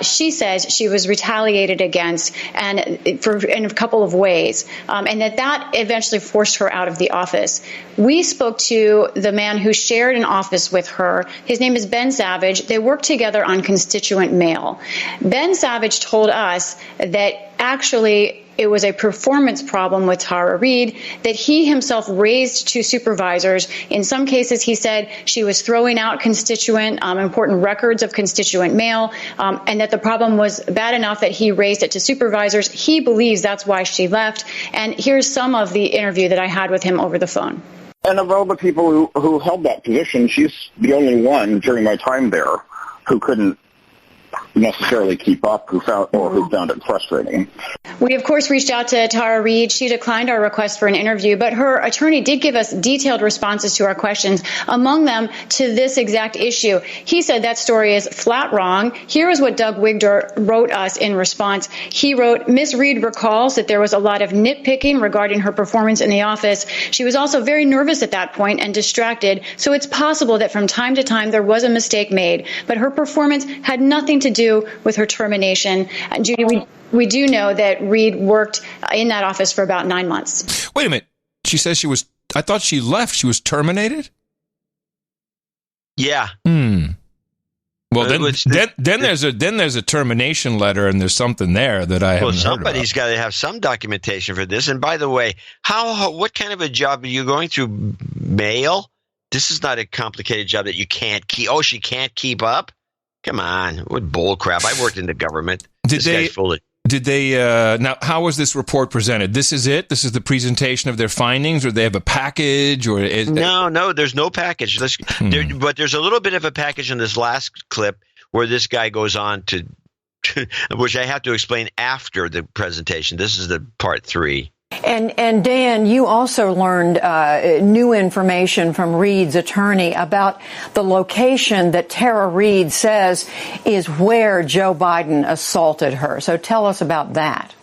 she says she was retaliated against and in a couple of ways, and that eventually forced her out of the office. We spoke to the man who shared an office with her. His name is Ben Savage. They worked together on Constituent Mail. Ben Savage told us that actually it was a performance problem with Tara Reid that he himself raised to supervisors. In some cases, he said she was throwing out important records of constituent mail, and that the problem was bad enough that he raised it to supervisors. He believes that's why she left. And here's some of the interview that I had with him over the phone. And of all the people who held that position, she's the only one during my time there who couldn't necessarily keep up, who found it frustrating. We, of course, reached out to Tara Reid. She declined our request for an interview, but her attorney did give us detailed responses to our questions, among them to this exact issue. He said that story is flat wrong. Here is what Doug Wigdor wrote us in response. He wrote, Ms. Reid recalls that there was a lot of nitpicking regarding her performance in the office. She was also very nervous at that point and distracted, so it's possible that from time to time there was a mistake made, but her performance had nothing to do with her termination. Judy, we do know that Reid worked in that office for about 9 months. Wait a minute. She says I thought she left. She was terminated? Yeah. Well, then there's a termination letter, and there's something there that I haven't heard about. Somebody's got to have some documentation for this. And by the way, what kind of a job are you going through? Mail? This is not a complicated job that you can't keep. Oh, she can't keep up? Come on, what bull crap! I worked in the government. This guy's full of. Did they now? How was this report presented? This is it. This is the presentation of their findings, or they have a package, or no. There's no package. But there's a little bit of a package in this last clip where this guy goes on to, which I have to explain after the presentation. This is the part 3. And Dan, you also learned new information from Reid's attorney about the location that Tara Reid says is where Joe Biden assaulted her. So tell us about that.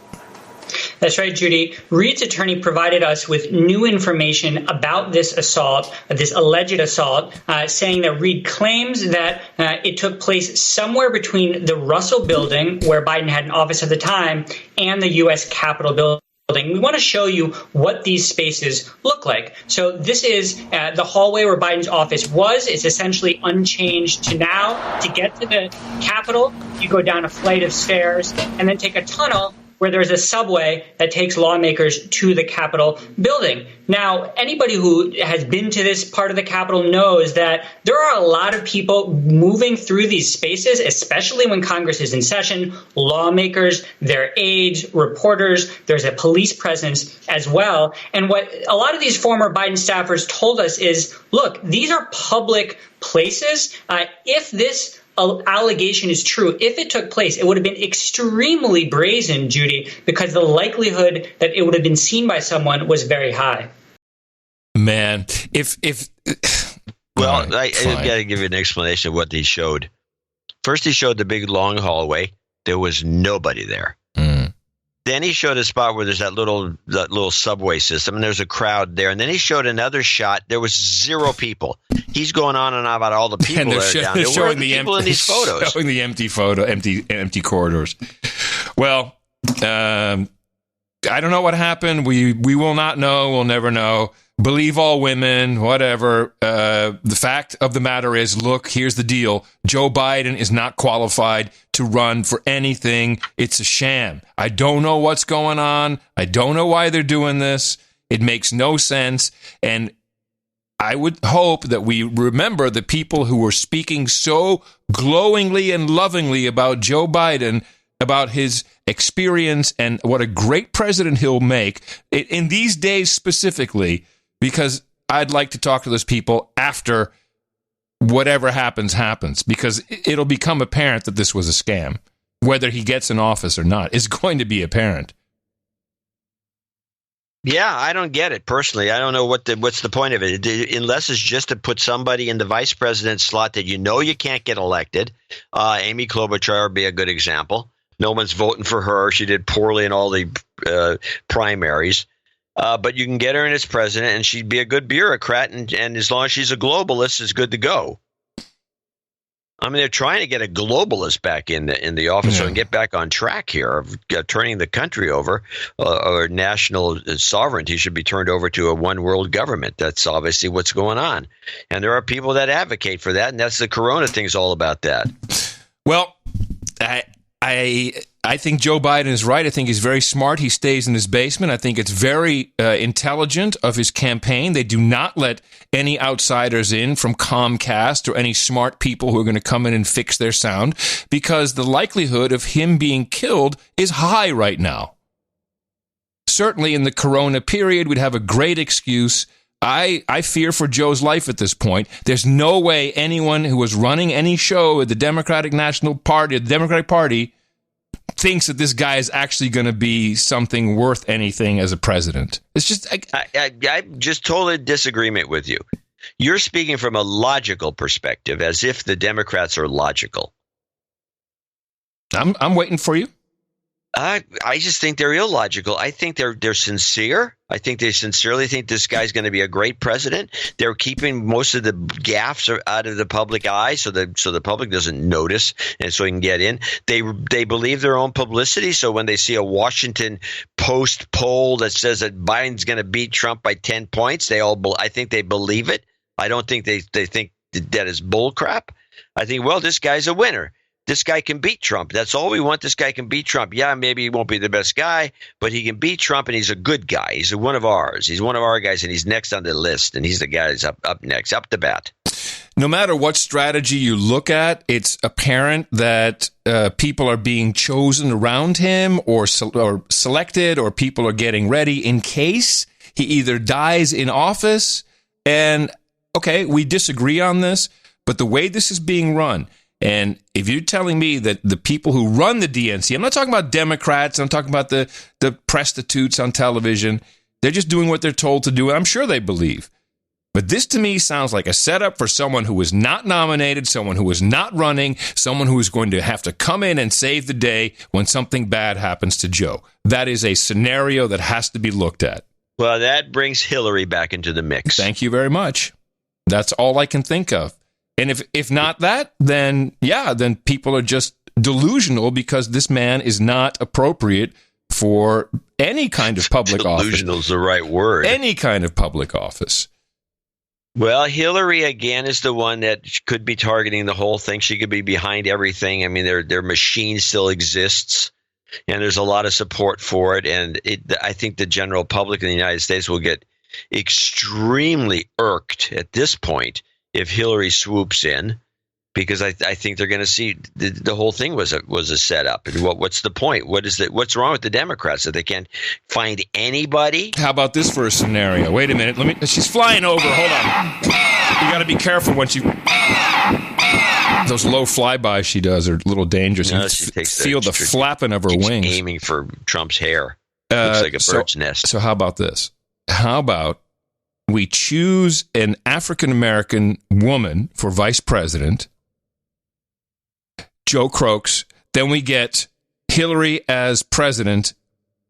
That's right, Judy. Reid's attorney provided us with new information about this assault, this alleged assault, saying that Reid claims that it took place somewhere between the Russell Building, where Biden had an office at the time, and the U.S. Capitol Building. We want to show you what these spaces look like. So this is the hallway where Biden's office was. It's essentially unchanged to now. To get to the Capitol, you go down a flight of stairs and then take a tunnel where there's a subway that takes lawmakers to the Capitol building. Now, anybody who has been to this part of the Capitol knows that there are a lot of people moving through these spaces, especially when Congress is in session, lawmakers, their aides, reporters, there's a police presence as well. And what a lot of these former Biden staffers told us is, look, these are public places. If this allegation is true, if it took place, it would have been extremely brazen, Judy, because the likelihood that it would have been seen by someone was very high. Man, well, I got to give you an explanation of what he showed. First, he showed the big long hallway. There was nobody there. Then he showed a spot where there's that little subway system, and there's a crowd there. And then he showed another shot. There was 0 people. He's going on and on about all the people that are down there. Where are the people in these photos? Showing the empty corridors. Well, I don't know what happened. We will not know. We'll never know. Believe all women, whatever. The fact of the matter is, look, here's the deal. Joe Biden is not qualified to run for anything. It's a sham. I don't know what's going on. I don't know why they're doing this. It makes no sense. And I would hope that we remember the people who were speaking so glowingly and lovingly about Joe Biden, about his experience and what a great president he'll make in these days specifically, because I'd like to talk to those people after whatever happens, because it'll become apparent that this was a scam. Whether he gets in office or not is going to be apparent. Yeah, I don't get it personally. I don't know what's the point of it, unless it's just to put somebody in the vice president slot that you can't get elected. Amy Klobuchar would be a good example. No one's voting for her. She did poorly in all the primaries. But you can get her in as president, and she'd be a good bureaucrat. And as long as she's a globalist, it's good to go. I mean, they're trying to get a globalist back in the office and get back on track here of turning the country over, or national sovereignty should be turned over to a one world government. That's obviously what's going on. And there are people that advocate for that. And that's the corona thing's all about that. Well, I think Joe Biden is right. I think he's very smart. He stays in his basement. I think it's very intelligent of his campaign. They do not let any outsiders in from Comcast or any smart people who are going to come in and fix their sound, because the likelihood of him being killed is high right now. Certainly in the corona period, we'd have a great excuse. I fear for Joe's life at this point. There's no way anyone who was running any show at the Democratic Party, thinks that this guy is actually going to be something worth anything as a president. It's just I just totally disagreement with you. You're speaking from a logical perspective, as if the Democrats are logical. I'm waiting for you. I just think they're illogical. I think they're sincere. I think they sincerely think this guy's going to be a great president. They're keeping most of the gaffes out of the public eye, so the public doesn't notice, and so he can get in. They believe their own publicity. So when they see a Washington Post poll that says that Biden's going to beat Trump by 10 points, I think they believe it. I don't think they think that is bull crap. I think, well, this guy's a winner. This guy can beat Trump. That's all we want. This guy can beat Trump. Yeah, maybe he won't be the best guy, but he can beat Trump, and he's a good guy. He's one of ours. He's one of our guys, and he's next on the list, and he's the guy that's up next, up the bat. no matter what strategy you look at, it's apparent that people are being chosen around him or selected, or people are getting ready in case he either dies in office. And, okay, we disagree on this, but the way this is being run, and if you're telling me that the people who run the DNC, I'm not talking about Democrats, I'm talking about the prostitutes on television, they're just doing what they're told to do, and I'm sure they believe. But this to me sounds like a setup for someone who was not nominated, someone who was not running, someone who is going to have to come in and save the day when something bad happens to Joe. That is a scenario that has to be looked at. Well, that brings Hillary back into the mix. Thank you very much. That's all I can think of. And if not that, then people are just delusional because this man is not appropriate for any kind of public office. Delusional is the right word. Any kind of public office. Well, Hillary, again, is the one that could be targeting the whole thing. She could be behind everything. I mean, their machine still exists, and there's a lot of support for it. And I think the general public in the United States will get extremely irked at this point if Hillary swoops in, because I think they're going to see the whole thing was a setup. And what's the point? What's wrong with the Democrats that they can't find anybody? How about this for a scenario? Wait a minute. She's flying over. Hold on. You got to be careful when she. Those low flybys she does are a little dangerous. No, you feel the flapping of her wings. Aiming for Trump's hair. Looks like a bird's nest. So how about this? How about we choose an African-American woman for vice president, Joe Crooks, then we get Hillary as president,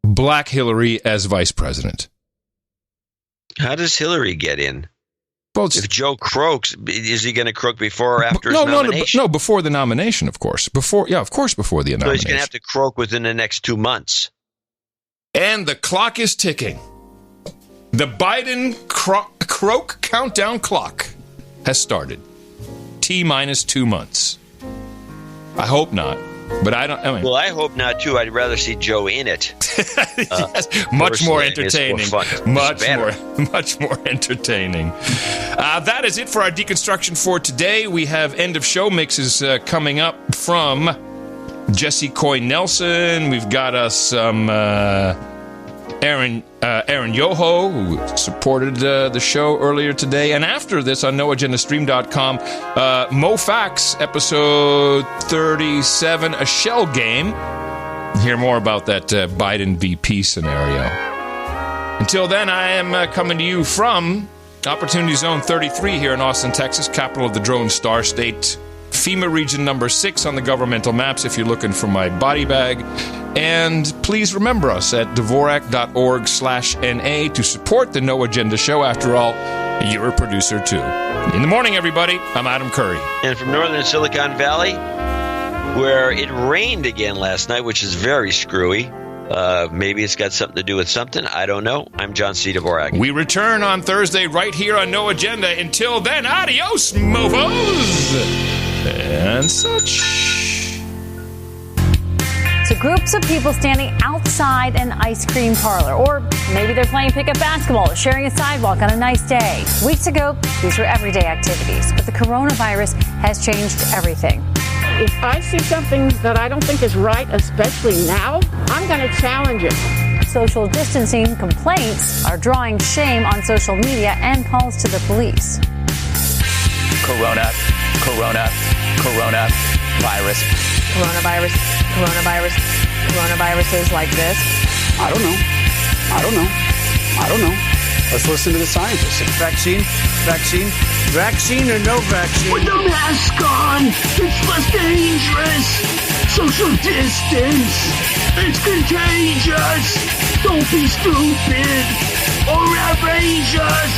black Hillary as vice president. How does Hillary get in? Well, if Joe croaks, is he going to croak before or after his nomination? No, before the nomination, of course. Before the nomination. So he's going to have to croak within the next 2 months. And the clock is ticking. The Biden croak countdown clock has started. T-minus 2 months. I hope not, but I hope not too. I'd rather see Joe in it. Yes, much more entertaining. Much more entertaining. That is it for our deconstruction for today. We have end of show mixes coming up from Jesse Coy Nelson. We've got us some Aaron Yoho, who supported the show earlier today. And after this on NoAgendaStream.com, MoFax episode 37, A Shell Game. Hear more about that Biden VP scenario. Until then, I am coming to you from Opportunity Zone 33 here in Austin, Texas, capital of the Drone Star State. FEMA region number 6 on the governmental maps if you're looking for my body bag. And please remember us at Dvorak.org/NA to support the No Agenda show. After all, you're a producer too. In the morning, everybody, I'm Adam Curry. And from northern Silicon Valley, where it rained again last night, which is very screwy. Maybe it's got something to do with something. I don't know. I'm John C. Dvorak. We return on Thursday right here on No Agenda. Until then, adios, mofos! And such. So groups of people standing outside an ice cream parlor, or maybe they're playing pickup basketball or sharing a sidewalk on a nice day. Weeks ago, these were everyday activities, but the coronavirus has changed everything. If I see something that I don't think is right, especially now, I'm going to challenge it. Social distancing complaints are drawing shame on social media and calls to the police. Coronavirus. Coronaviruses like this. I don't know. Let's listen to the scientists. Vaccine or no vaccine? With the mask on, it's less dangerous. Social distance, it's contagious. Don't be stupid or outrageous.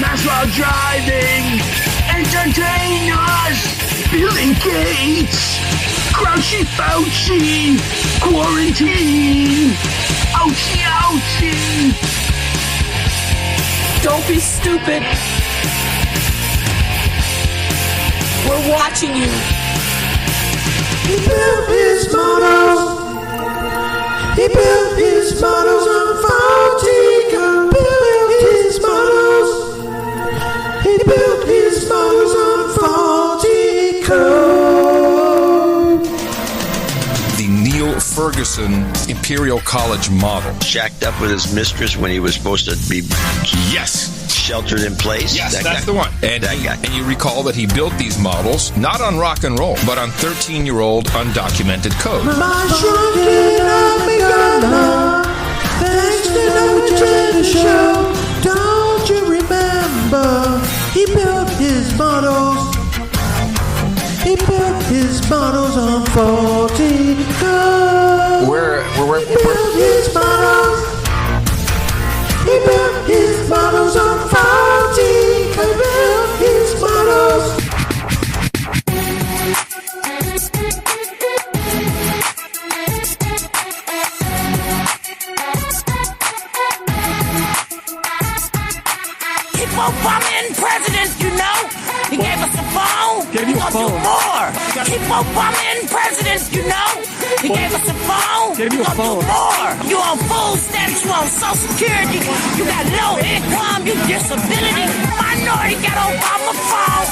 Mask while driving, entertain us. Bill Gates, Crouchy Fauci, quarantine. Ouchie, ouchie. Don't be stupid. We're watching you. He built his models. He built his models on faulty computers. He built his models on faulty Ferguson Imperial College model. Shacked up with his mistress when he was supposed to be sheltered in place? Yes, that's the one. And you recall that he built these models not on rock and roll, but on 13-year-old undocumented code. My shrunken amygdala, thanks to no agenda show. Don't you remember? He built his models. He built his models on faulty code. He built his models. He built his models on faulty code. He built his models. Keep Obama in president, you know. He gave us a phone. Gave you a phone. Do more. Keep Obama in president, you know. He gave us a phone. Gave you a phone. Do more. You on food stamps, you on Social Security. You got low income, you disability. Minority got Obama phone.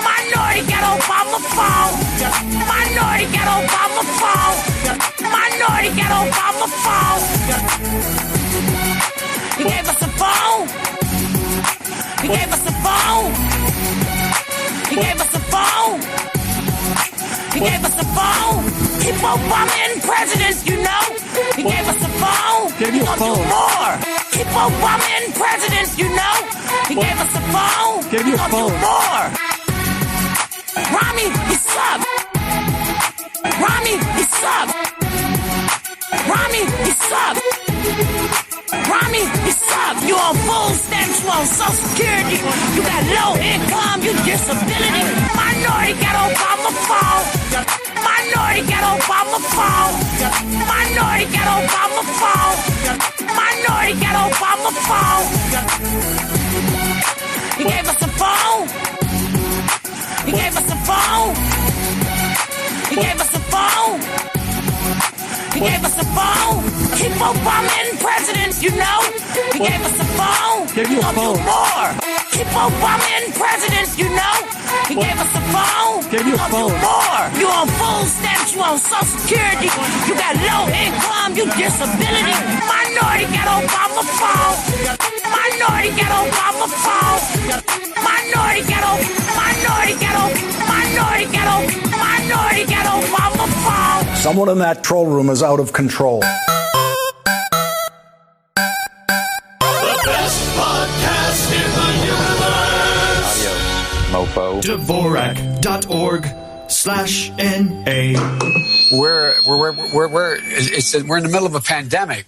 Minority got Obama phone. Minority got Obama phone. Minority got Obama phone. He gave us a phone. He gave us a phone. He gave us a phone. He gave us a phone. Keep Obama in president, you know. He gave us a phone. Gave you a phone. Do more. Keep Obama in president, you know. He gave us a phone. Gave you a phone. Do more. Rami, he sucked. Rami, he sucked. Rami, he sucked. Rami, you suck. You on food stamps, you on Social Security. You got low income, you disability. Minority got Obama phone. Minority got Obama phone. Minority got Obama phone. Minority got Obama phone. He gave us a phone. He gave us a phone. He gave us a phone. He gave us a phone. Keep Obama in president, you know. He gave us a phone. Gave you a phone. Do more. Keep Obama in president, you know. He gave us a phone. Gave you a phone. Do more. You on food stamps, you on Social Security. You got low income, you disability. Minority got Obama phone. Minority got Obama phone. Minority got Minority got Minority got Minority got Obama phone. Someone in that troll room is out of control. The best podcast in the universe. Mofo. Dvorak.org/NA. We're in the middle of a pandemic.